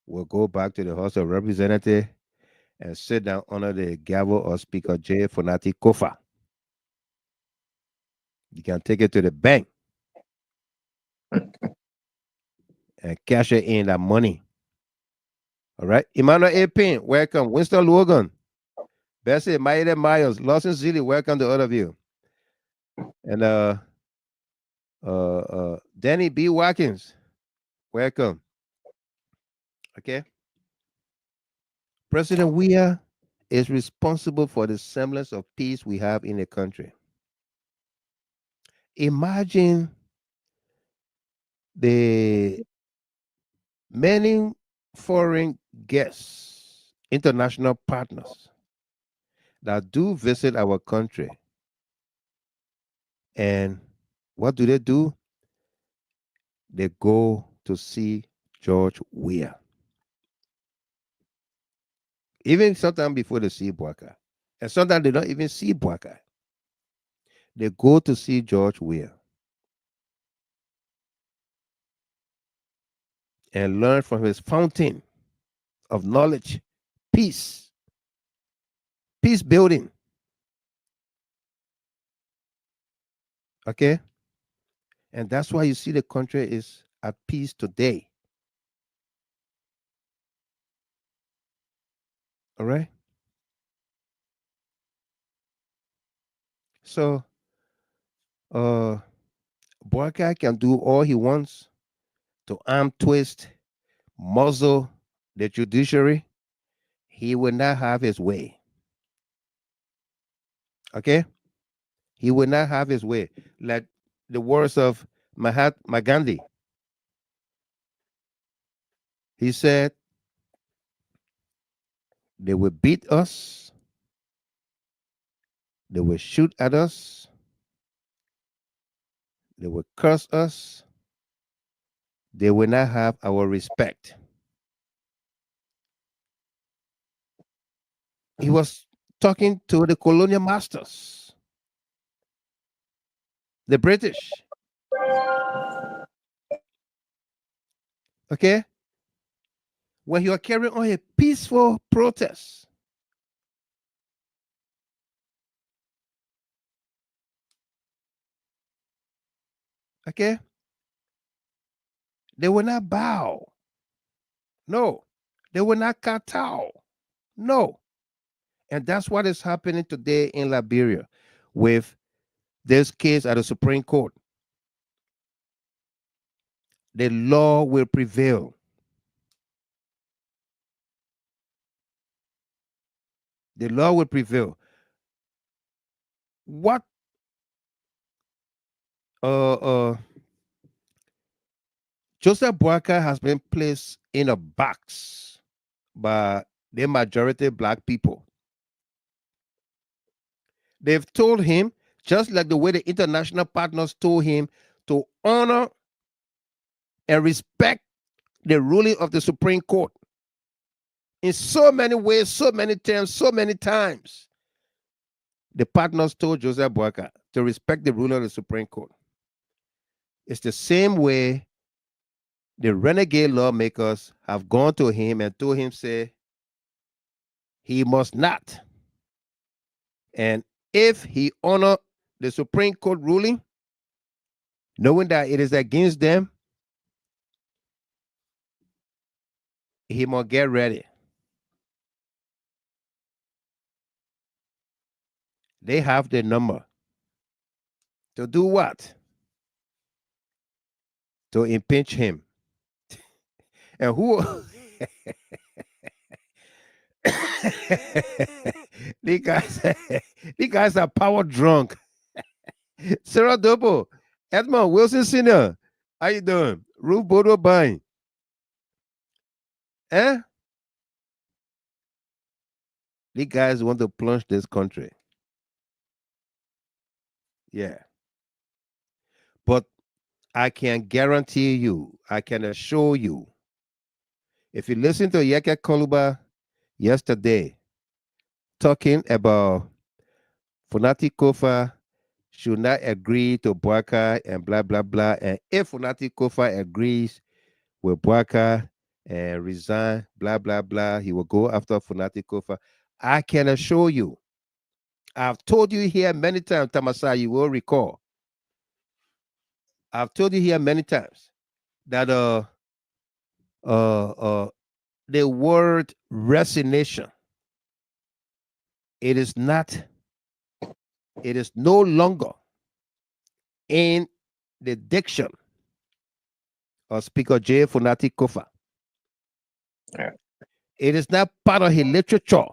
will go back to the House of Representatives and sit down under the gavel of Speaker J. Fonati Kofa. You can take it to the bank and cash it in that money. All right. Emmanuel A. Payne, welcome. Winston Logan. Bessie Maide Myers, Lawson Zilly, welcome to all of you. And Danny B. Watkins, welcome. Okay. President Weah is responsible for the semblance of peace we have in the country. Imagine the many foreign guests, international partners that do visit our country. And what do? They go to see George Weah. Even sometimes before they see Boakai. And sometimes they don't even see Boakai. They go to see George Weah and learn from his fountain of knowledge, peace building. Okay? And that's why you see the country is at peace today. All right? So, Boakai can do all he wants to arm twist, muzzle the judiciary. He will not have his way. Okay? He will not have his way. Like the words of Mahatma Gandhi. He said, they will beat us, they will shoot at us, they will curse us, they will not have our respect. He was talking to the colonial masters, the British. Okay? When you are carrying on a peaceful protest, okay, they will not bow. No. They will not kowtow. No. And that's what is happening today in Liberia with this case at the Supreme Court. The law will prevail. The law will prevail. What Joseph Boakai has been placed in a box by the majority black people. They've told him just like the way the international partners told him to honor and respect the ruling of the Supreme Court in so many ways, so many terms, so many times. The partners told Joseph Boakai to respect the ruling of the Supreme Court. It's the same way the renegade lawmakers have gone to him and told him, say, he must not. And if he honor the Supreme Court ruling, knowing that it is against them, he must get ready. They have the number. To do what? To impeach him. And who? these guys are power drunk. Sarah Dopo, Edmond Wilson Sr., how you doing? Ruth Bodo Bine. Eh? These guys want to plunge this country. Yeah. But I can guarantee you, I can assure you, if you listen to Yeke Koluba yesterday talking about Funati Kofa should not agree to Boakai and blah, blah, blah. And if Funati Kofa agrees with Boakai and resign, blah, blah, blah, he will go after Funati Kofa. I can assure you, I've told you here many times, Tamasa, you will recall. I've told you here many times that the word resignation, it is no longer in the diction of Speaker J. Funati Kofa. Yeah. It is not part of his literature.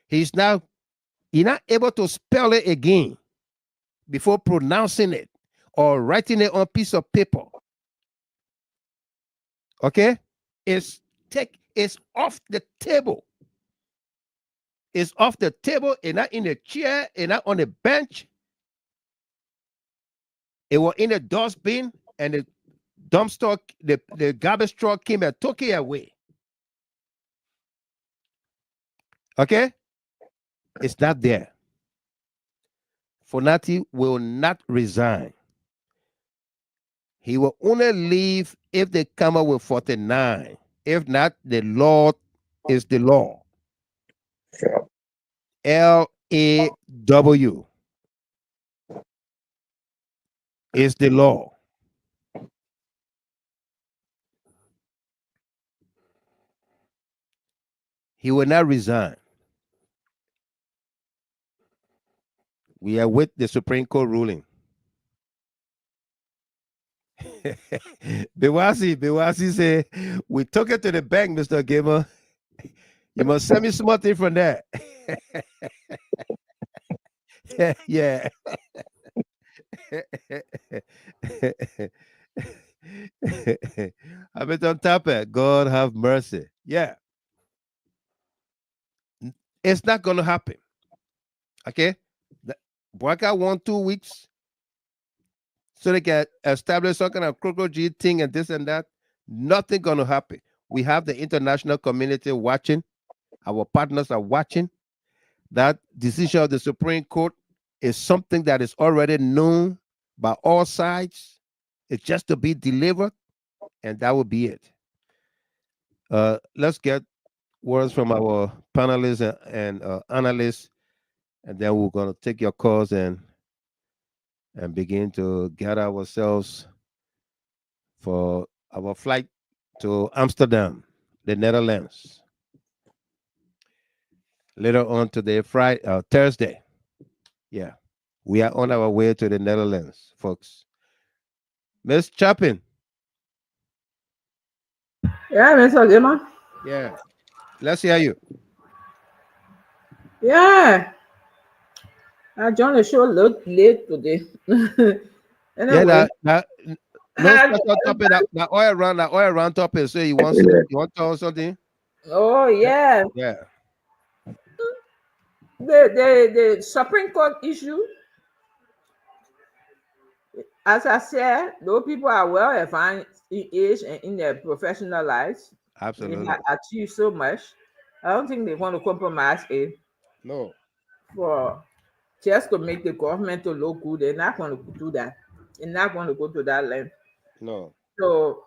He's not able to spell it again before pronouncing it or writing it on a piece of paper. Okay? It's off the table. It's off the table and not in the chair and not on the bench. It was in the dustbin and the dumpster, the garbage truck came and took it away. Okay? It's not there. Funati will not resign. He will only leave if they come up with 49. If not, the law is the law. LAW is the law. He will not resign. We are with the Supreme Court ruling. Bewasi say, we took it to the bank, Mr. Gamer. You must send me something from that. Yeah. I bet on top of it, God have mercy. Yeah. It's not going to happen. Okay? Boakai won 2 weeks so they can establish some kind of crocodile thing and this and that. Nothing going to happen. We have the international community watching. Our partners are watching. That decision of the Supreme Court is something that is already known by all sides. It's just to be delivered, and that will be it. Let's get words from our panelists and analysts, and then we're going to take your calls and begin to gather ourselves for our flight to Amsterdam, the Netherlands. Later on today, Thursday. Yeah, we are on our way to the Netherlands, folks. Miss Chapin. Yeah, Mr. Gamer. Yeah, let's hear you. Yeah, I joined the show a little late today. Anyway, No special topic. That oil run topic. So you want to tell us something? Oh yeah. Yeah. The Supreme Court issue As I said, those people are well advanced in age and in their professional lives. They Absolutely. have achieved so much. I don't think they want to compromise it No. for just to make the government to look good. They're not going to do that. They're not going to go to that length. No. So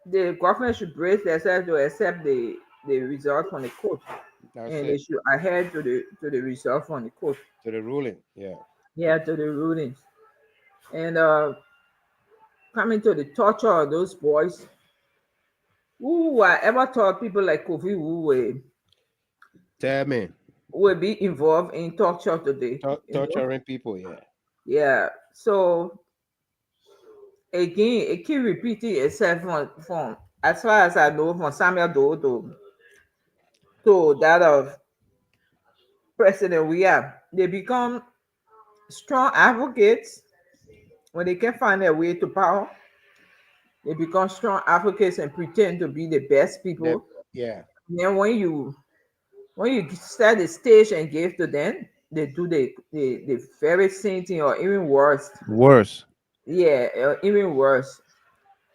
the government should brace themselves to accept the result from the court, That's and they it. should adhere to the result from the court. To the ruling. Yeah. Yeah, to the rulings. And coming to the torture of those boys, who I ever thought people like Kofi Tell me. will be involved in torture today. Torturing people, yeah. Yeah. So again, it keep repeating itself from as far as I know, from Samuel Doe to that of President Weah. They become strong advocates when they can find their way to power. They become strong advocates and pretend to be the best people. Yeah. And then when you set the stage and give to them, they do the very same thing or even worse. Worse. Yeah, even worse.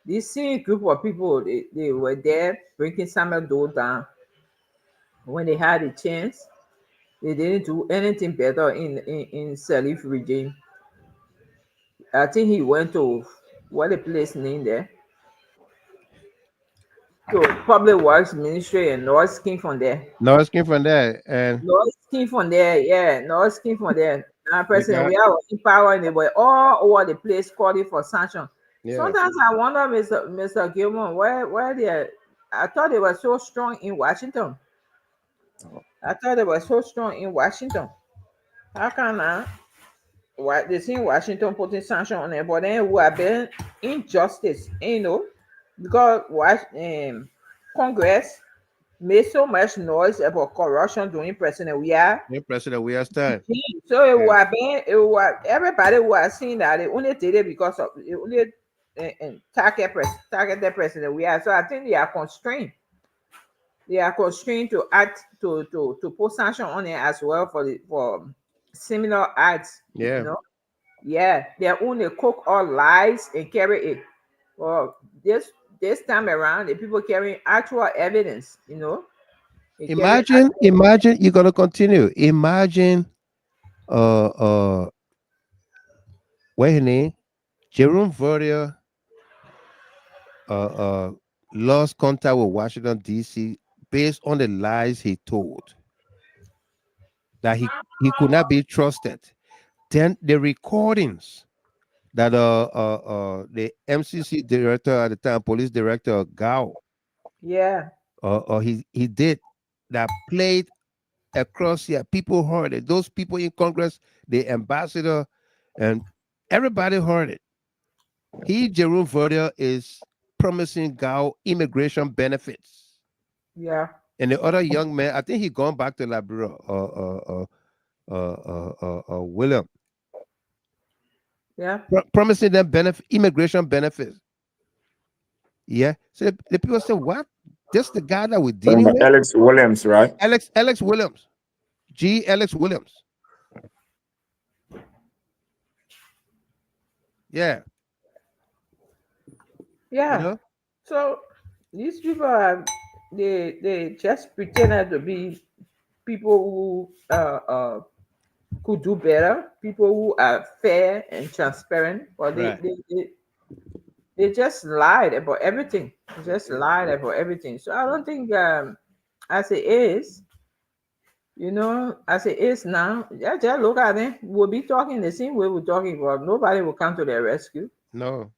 This same group of people, they were there breaking Samuel Doe down when they had a chance. They didn't do anything better in Salif regime. I think he went to what a place named there. To Public Works Ministry and North came from there. No, it's came from there. And North came from there, yeah. North came from there. Now, they President, got, we are in power and they were all over the place calling for sanction. yeah. Sometimes I wonder, Mr. Gilman, where they. I thought they were so strong in Washington. I thought they were so strong in Washington. How can I? Why they see Washington putting sanction on it, but then we have been injustice, because Congress made so much noise about corruption during President Weah. Yeah, President Weah's time. So it Yeah. was everybody was seeing that they only did it because of it only target the President Weah. So I think they are constrained. They are constrained to act to put sanction on it as well for similar acts. Yeah. Yeah, they only cook all lies and carry it. Well, this time around, the people carrying actual evidence. They carry Imagine you're gonna continue. Imagine what his name? Jerome Verdier lost contact with Washington DC based on the lies he told. That he could not be trusted. Then the recordings that the MCC director at the time, police director Gao, Yeah. he did that played across here. People heard it. Those people in Congress, the ambassador, and everybody heard it. Jerome Verdier, is promising Gao immigration benefits. Yeah. And the other young man, I think he gone back to Liberia. William. Yeah. Promising them immigration benefits. Yeah. So the people say, what? This the guy that we're dealing with? Alex Williams, right? Alex Williams. Alex Williams. Yeah. Yeah. So these people are they just pretended to be people who could do better, people who are fair and transparent, but Right. they just lied about everything. They just lied about everything. So I don't think as it is, as it is now, just look at it. We'll be talking the same way we're talking about. Nobody will come to their rescue. No.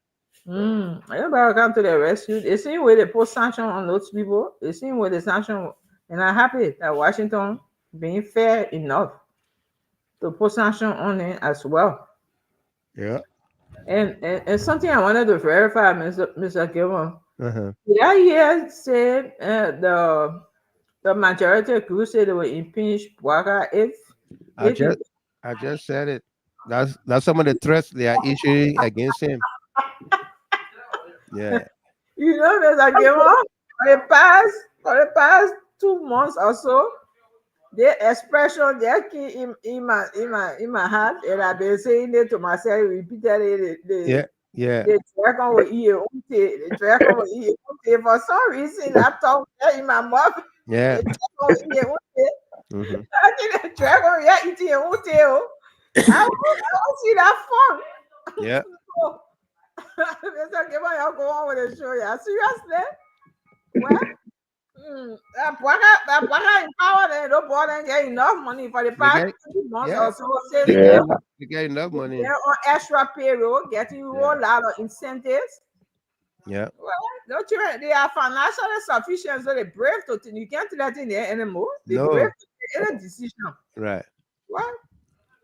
Nobody will come to their rescue. The same way they put sanction on those people, the same way the sanction, and I'm happy that Washington being fair enough to put sanction on it as well. Yeah. And something I wanted to verify, Mr. Gilman. Uh-huh. Did I hear say the majority of groups say they will impeach Bwaga I just said it. That's some of the threats they are issuing against him. Yeah. Mr. Gilman, for the past 2 months or so, the expression there came in my heart, and I've been saying it to myself repeatedly. The dragon will eat the dragon will eat for some reason I thought that in my mouth. Yeah. The dragon will eat Mm-hmm. I think the dragon will eat it. I want see that fun. Yeah. So, Mr. Gibbon, y'all go on with the show, yeah. Seriously? Well, that Baka in power, they don't bother get enough money for the past 2 months or so. Say They get enough money. they're on extra payroll, getting a whole lot of incentives. Yeah. Well, don't you? They are financially sufficient, so they brave to. You can't let in there anymore. They No. brave to take any decision. Right. Well,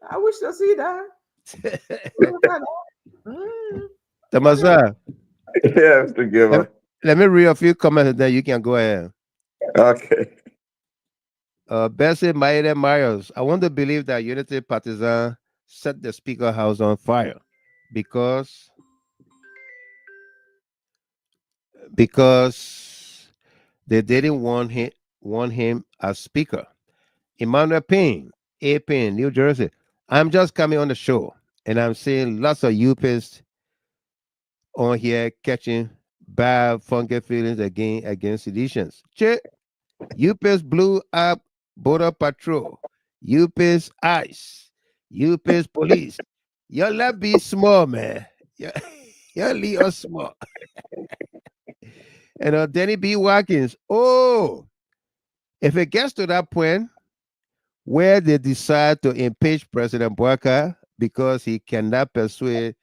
I wish to see that. Tamasa. Yes, together. Let me read a few comments and then you can go ahead. Okay. Bessie Maida Myers. I want to believe that Unity Partisan set the Speaker House on fire because they didn't want him as Speaker. Emmanuel Payne, A Payne, New Jersey. I'm just coming on the show and I'm seeing lots of UPists on here catching bad funky feelings against seditions. UPists blew up Border Patrol, UPists ICE, UPists Police. Your left be small, man. Your Leo small. And Danny B. Watkins. Oh, if it gets to that point where they decide to impeach President Boakai because he cannot persuade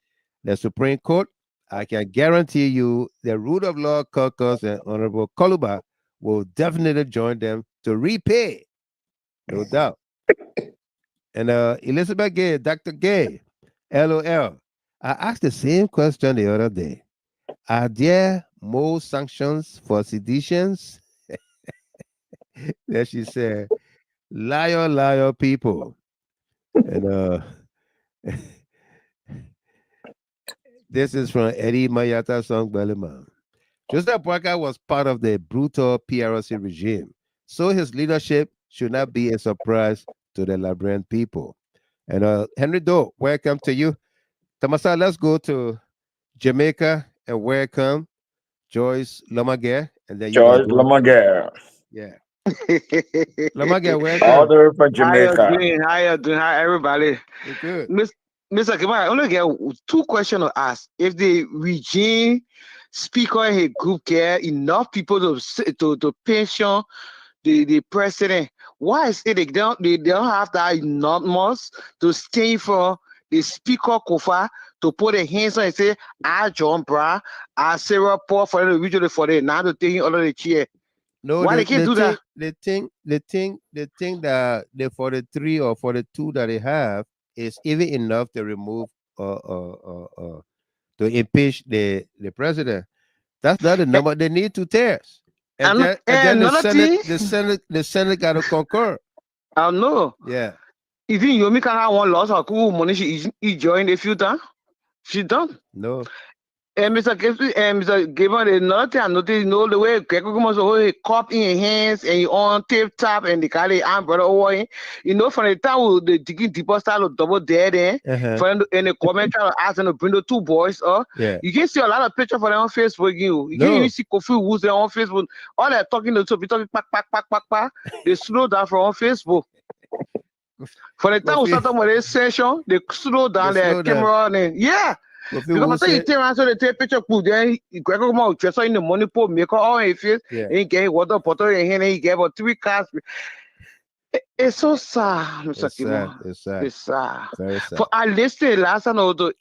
the Supreme Court, I can guarantee you the Rule of Law Caucus and Honorable Koluba will definitely join them to repay. No doubt. And Elizabeth Gay, Dr. Gay, LOL. I asked the same question the other day. Are there more sanctions for seditions? Then she said, liar, liar people. And this is from Eddie Mayata Song Bellyman. Joseph Boakai was part of the brutal PRC regime, so his leadership should not be a surprise to the Liberian people. And Henry Doe, welcome to you. Tamasa, let's go to Jamaica and welcome Joyce Lomagere. And then you George Lomagere. Yeah. Lomagere, welcome. All the way from Jamaica. How you doing? How everybody? You're good. Mr. Kimai, I only get 2 questions to ask. If the regime speaker in a group get enough people to pension the president, why is it they don't have that enough to stay for the speaker Kofa to put their hands on and say, I John Bra, I Sarah Paul for the region for the now to take all of the chair. No, why they can't do that? The thing that the 43 or 42 that they have is even enough to remove to impeach the president. That's not the number. They need 2 tiers. And then the Senate got to concur. I know. Yeah. Even Yomi can have one loss or cool money she joined a few times. She done. No. And Mr. Gibbon, another thing I noticed, the way Greco must hold a cup in your hands and you on tape top and the carry umbrella over him. From the time the digging deeper style of double dead for them in the comment trying to ask them to bring the 2 boys up. Yeah. You can see a lot of pictures for them on Facebook. You can't even see Kofi Woods there on Facebook. All they're talking to be talking pack. They slow down from on Facebook. For the time we start with this session, they slow down their camera and yeah. Because I say you turn around so they take picture cool, then Gregor come out dress in the money pool, make all in face, and he get water bottle in hand, and he gave about 3 cars. It's so sad, Mr. Kimo. It's sad. It's sad. Very sad. For I listened last time to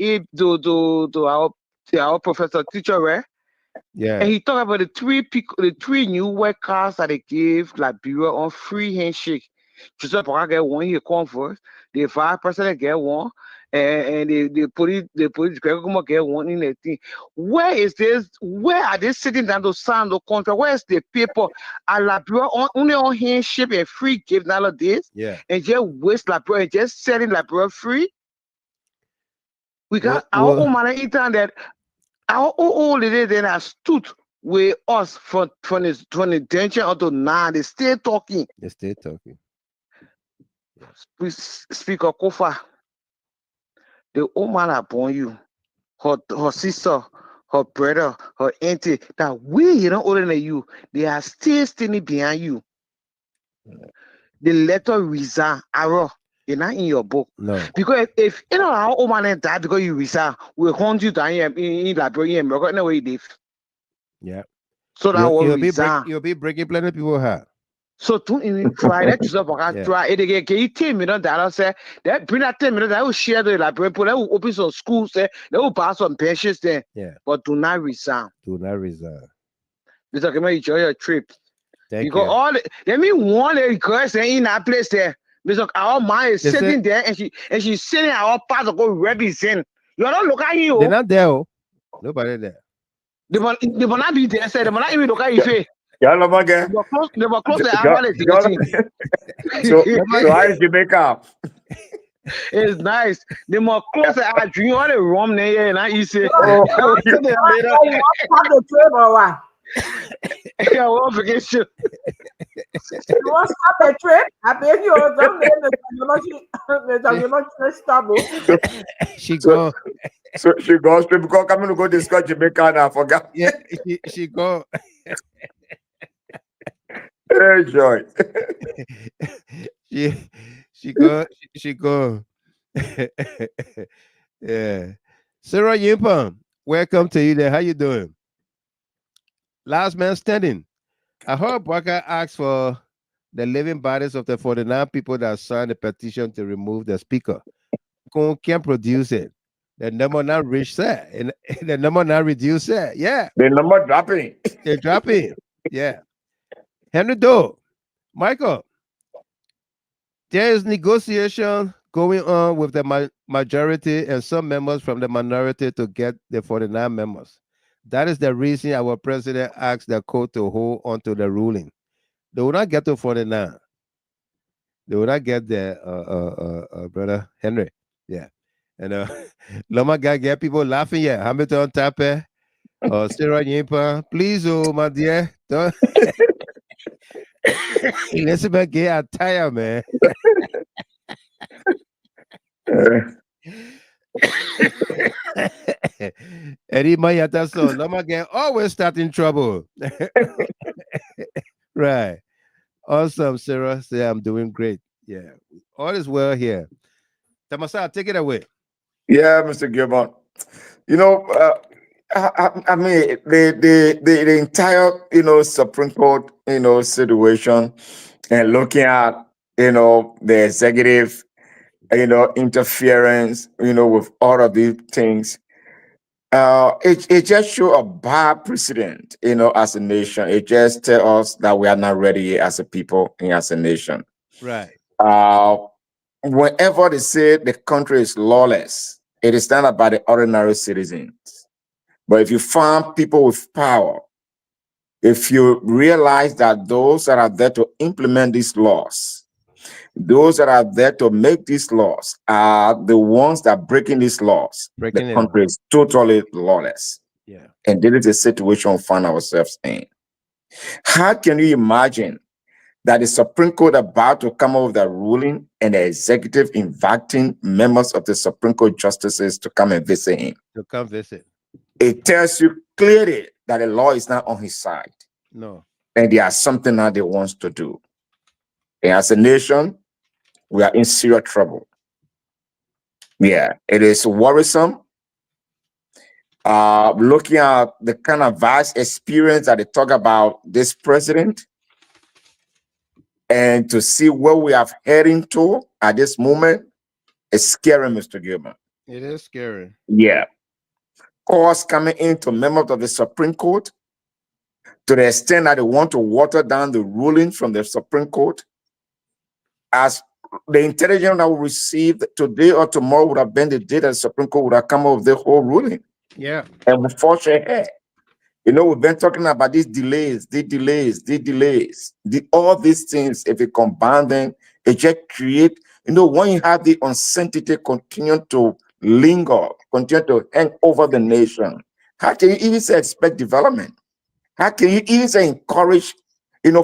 our professor teacher, right? Yeah. And he talked about the 3 new workers that they gave Liberia on free handshake. Joseph Boakai get one, he come first. The vice president get one. And the police get one in the thing. Where is this? Where are they sitting down to sign the contract? Where is the paper? Are Liberia only on handshake and free give nowadays? Yeah. And just waste Liberia and just selling Liberia free? We got our own money that our old lady then has stood with us from the detention until now. They still talking. They still talking. Speaker Kofa, the woman that born you, her sister, her brother, her auntie, that you don't older than you, they are still standing behind you. The letter resign, arrow, it's not in your book. No. Because if you know how old man died because you resign, we'll hunt you down here in Liberia and we're where you live. Yeah. So that will resign. You'll be breaking plenty of people heart. So to try that yourself, try it again. Can you 10 minutes that say that bring that 10 minutes that will share the Liberia people, that will open some schools there, they will pass some pensions there. Yeah. But do not resign. Do not resign. We're talking about enjoy your trip. Thank because you. all let me one request in that place there. Because our mom is sitting there and she's sitting our part to go represent. You don't look at you. They're not there. Nobody there. They will not be there. They will not even look at you. Yeah, no more again. They were close to our So how is Jamaica? It's nice. They more close to our dream. All the rum there and I eat it. Yeah, well, vacation. You want to stop a trip? I beg you, don't She go. So she goes straight because coming to go discuss Jamaica and I forgot. Yeah, she go. Hey, joy. she go. Yeah. Sarah Yimpam, welcome to you there. How you doing? Last man standing. I heard Barker asked for the living bodies of the 49 people that signed the petition to remove the speaker. Can't produce it. The number not reached that. And the number not reduced that. Yeah. The number dropping. They're dropping. Yeah. Henry Doe. Michael. There is negotiation going on with the majority and some members from the minority to get the 49 members. That is the reason our president asked the court to hold on to the ruling. They will not get to 49. They will not get there, brother Henry. Yeah. And Loma guy get people laughing. Yeah. Hamilton Tarplah, Sarah Yimpa. Please, oh my dear. Don't Elizabeth get tired, man. Eddie Mayata so Loma get always starting trouble. Right. Awesome, Sarah. Say I'm doing great. Yeah. All is well here. Tamasa, take it away. Yeah, Mr. Gilbert. You know, I mean the entire Supreme Court situation and looking at the executive interference with all of these things. It just show a bad precedent, as a nation. It just tells us that we are not ready as a people and as a nation. Right. Whenever they say the country is lawless, it is not about the ordinary citizens. But if you find people with power, if you realize that those that are there to implement these laws, those that are there to make these laws are the ones that are breaking these laws. The country is totally lawless. Yeah. And this is the situation we find ourselves in. How can you imagine that the Supreme Court about to come up with a ruling and the executive inviting members of the Supreme Court justices to come and visit him? To come visit. It tells you clearly that the law is not on his side. No. And there is something that they want to do. And as a nation, we are in serious trouble. Yeah, it is worrisome. Looking at the kind of vast experience that they talk about this president, and to see where we are heading to at this moment, it's scary, Mr. Gilman. It is scary. Yeah. Calls coming into members of the Supreme Court to the extent that they want to water down the ruling from the Supreme Court, as the intelligence that we received today or tomorrow would have been the day that the Supreme Court would have come up with the whole ruling. Yeah. And we forge ahead. We've been talking about these delays, all these things. If you combine them, it just create, when you have the uncertainty continue to linger, continue to hang over the nation, how can you even say expect development? How can you even say encourage,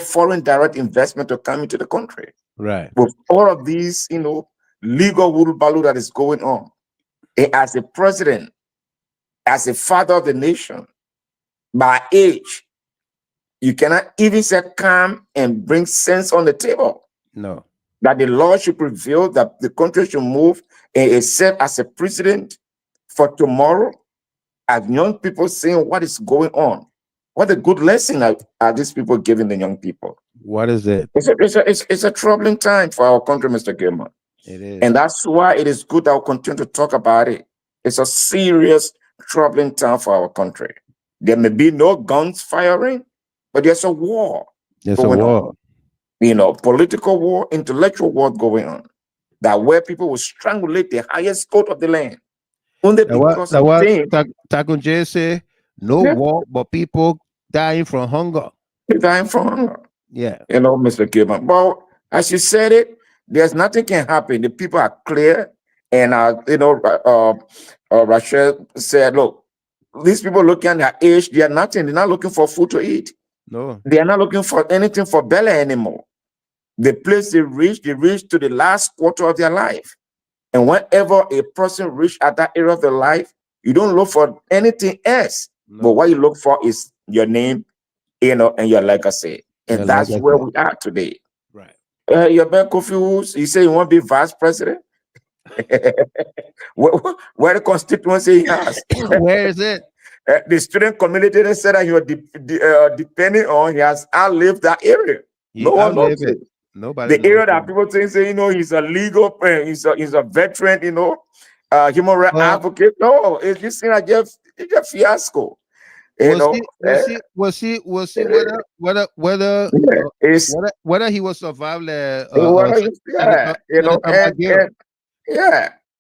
foreign direct investment to come into the country? Right. With all of these, legal woodbaloo that is going on, and as a president, as a father of the nation, by age, you cannot even say calm and bring sense on the table. No. That the law should prevail, that the country should move and serve as a precedent for tomorrow, as young people saying what is going on. What a good lesson are these people giving the young people? What is it? It's a troubling time for our country, Mr. Gilman. It is. And that's why it is good that we'll continue to talk about it. It's a serious, troubling time for our country. There may be no guns firing, but there's a war going on. Political war, intellectual war going on. That where people will strangulate the highest court of the land. Only because of things. Takunje say, no war, but people dying from hunger. They're dying from hunger. Yeah. Mr. Gilman. But as you said it, there's nothing can happen. The people are clear. And, Rachel said, look, these people looking at their age, they are nothing. They're not looking for food to eat. No. They are not looking for anything for belly anymore. The place they reach to the last quarter of their life. And whenever a person reach at that area of their life, you don't look for anything else. No. But what you look for is your name, and your legacy. And that's where we are today. Right. Your man Kofi Woods, you say you want to be vice president? where the constituency he has? Where is it? The student community, they said that you're depending on, he has outlived that area. No one knows it. Nobody. The area that people think, say, he's a legal, he's a veteran, human rights advocate. No, it's just it's a fiasco. We'll see whether he will survive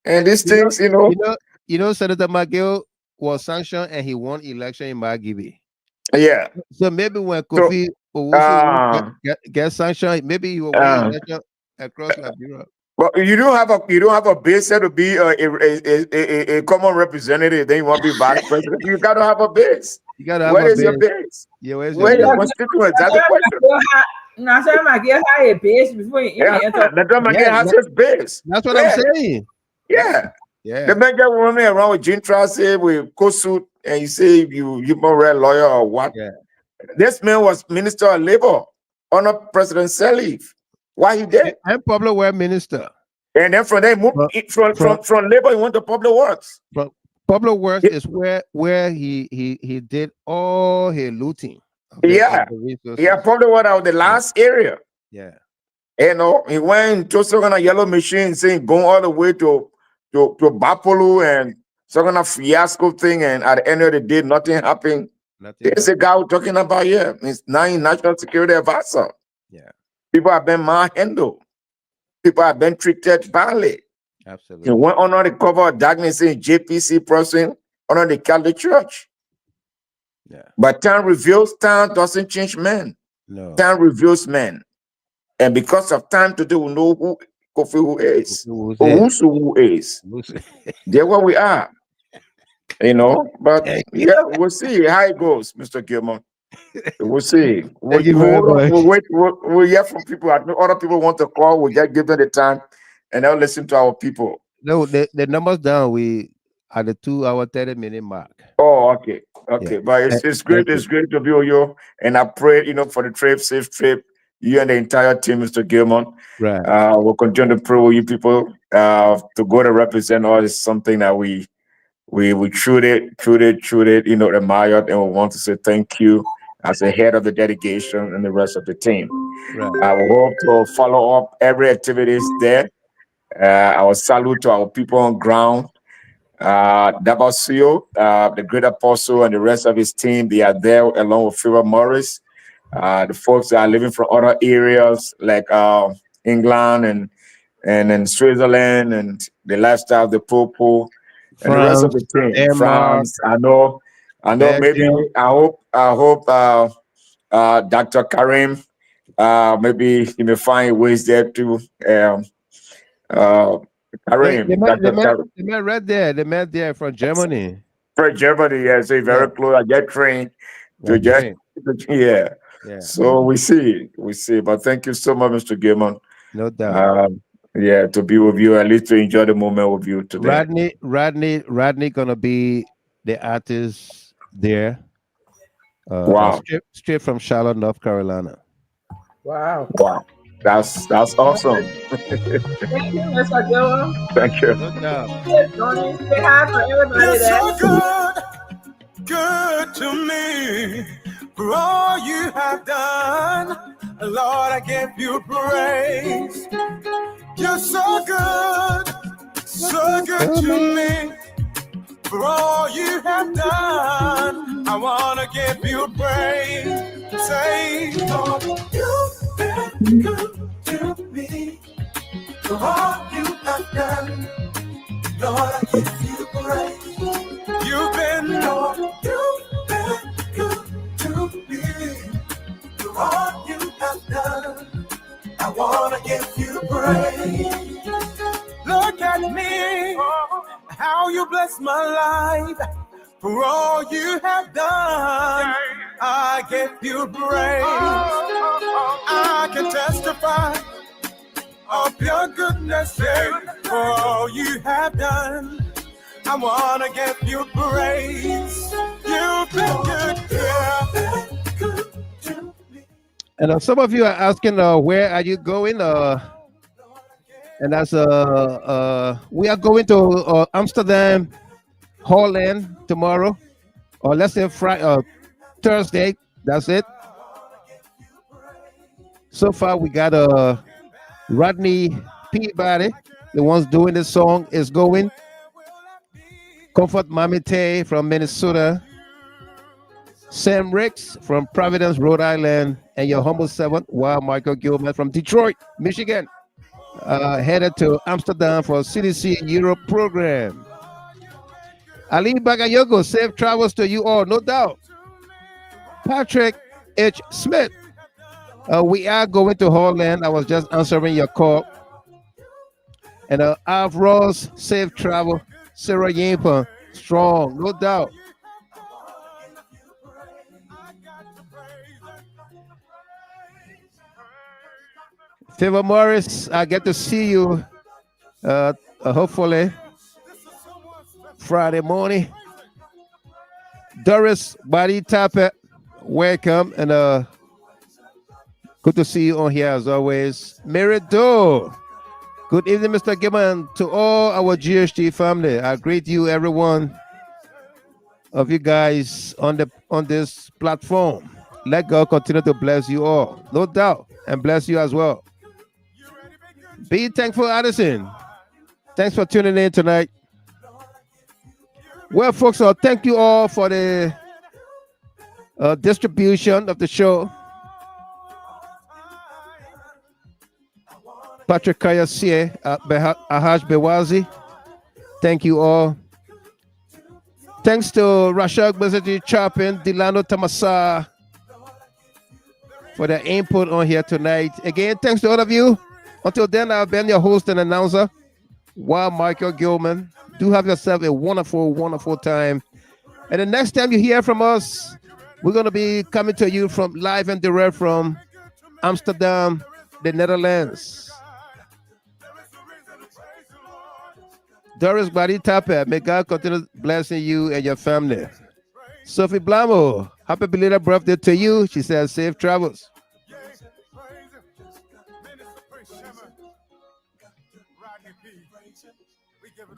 and these things, Senator McGill was sanctioned and he won election in Margibi. Yeah. So maybe when Kofi get sanctioned, maybe he will win election across Liberia. But you don't have a base to be a common representative. Then you want to be vice president. You got to have a base. You got to have Where is your base? Yeah, where's your constituents? That's the question. A base before you enter. Has his base. That's what I'm saying. Yeah. The man get running around with Jean Tracy with Kosu, and you say you more red lawyer or what? Yeah. This man was Minister of Labor under President Sirleaf. Why he did? And public work minister. And then from there, from labor, he went to public works. Public works is where he did all his looting. Public work out the last area. Yeah. He went to some kind of yellow machine, saying going all the way to Bapolu and some kind of fiasco thing, and at the end of the day, nothing happened. There's a guy we're talking about here. He's now national security advisor. Yeah. People have been manhandled. People have been treated badly. Absolutely. He went under the cover of darkness in JPC person under the Catholic Church. Yeah. But time doesn't change men. No. Time reveals men. And because of time today, we know who Kofi who is. Who is. There where we are. But we'll see how it goes, Mr. Gilman. We'll see. We'll hear from people. Other people want to call. We'll just give them the time and they'll listen to our people. No, the numbers down. We at the 2 hour 30-minute mark. Oh, okay. Yeah. But it's great. It's great to be with you. And I pray, for the trip, safe trip. You and the entire team, Mr. Gilman. Right. We'll continue to pray with you people to go to represent us is something that we truly, admired, and we want to say thank you as the head of the delegation and the rest of the team. Right. I will hope to follow up every activities there. Our salute to our people on ground. Dabasio, the great apostle, and the rest of his team, they are there along with Philip Morris. The folks that are living from other areas like England and Switzerland, and the lifestyle of the Popo. And the rest of the team, France, I know. Maybe I hope Dr. Karim, maybe he may find ways there to Karim. They met right there. They met there from Germany. From Germany, yeah. So very close. I get trained to just yeah. So we see. But thank you so much, Mr. Gilman. No doubt. Yeah, to be with you, at least to enjoy the moment with you today. Rodney gonna be the artist there. Wow. Straight from Charlotte, North Carolina. Wow. Wow. That's awesome. Thank you, Mr. Gillen. Thank you. No doubt. Yes, Johnny. Say hi for everybody You're there. so good to me for all you have done. Lord, I give you praise. You're so good to me for all you have done. I want to give you praise. Say, Lord, you've been good to me for all you have done. Lord, I give you praise. You've been good to me for all you have done. I want to give you praise. Look at me, how you bless my life for all you have done. I give you praise. I can testify of your goodness, for all you have done. I want to give you praise. You've been good, And some of you are asking, where are you going? And that's we are going to Amsterdam, Holland tomorrow, or let's say Thursday. That's it. So far, we got Rodney Peabody, the ones doing this song, is going. Comfort Mamite from Minnesota. Sam Ricks from Providence, Rhode Island, and your humble servant, Michael Gilman from Detroit, Michigan, headed to Amsterdam for CDC Europe program. Ali Bagayogo, safe travels to you all, no doubt. Patrick H. Smith, we are going to Holland. I was just answering your call. And Av Ross, safe travel. Sarah Yimpa, strong, no doubt. Favor Morris, I get to see you hopefully Friday morning. Doris Body Tapet, welcome, and good to see you on here as always. Mary Doe, good evening, Mr. Gibbon, to all our GHT family. I greet you, everyone of you guys on this platform. Let God continue to bless you all, no doubt, and bless you as well. Be thankful, Addison. Thanks for tuning in tonight. Well, folks, thank you all for the distribution of the show. Patrick Kayasie, Ahaj Bewazi, thank you all. Thanks to Rashad Bezati Chapin, Delano Tamasa for their input on here tonight. Again, thanks to all of you. Until then, I've been your host and announcer, Michael Gilman. Do have yourself a wonderful, wonderful time. And the next time you hear from us, we're going to be coming to you from live and direct from Amsterdam, the Netherlands. Doris Badi Tapper, may God continue blessing you and your family. Sophie Blamo, happy belated birthday to you. She says safe travels.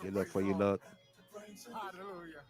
Good luck for you, Lord. Hallelujah.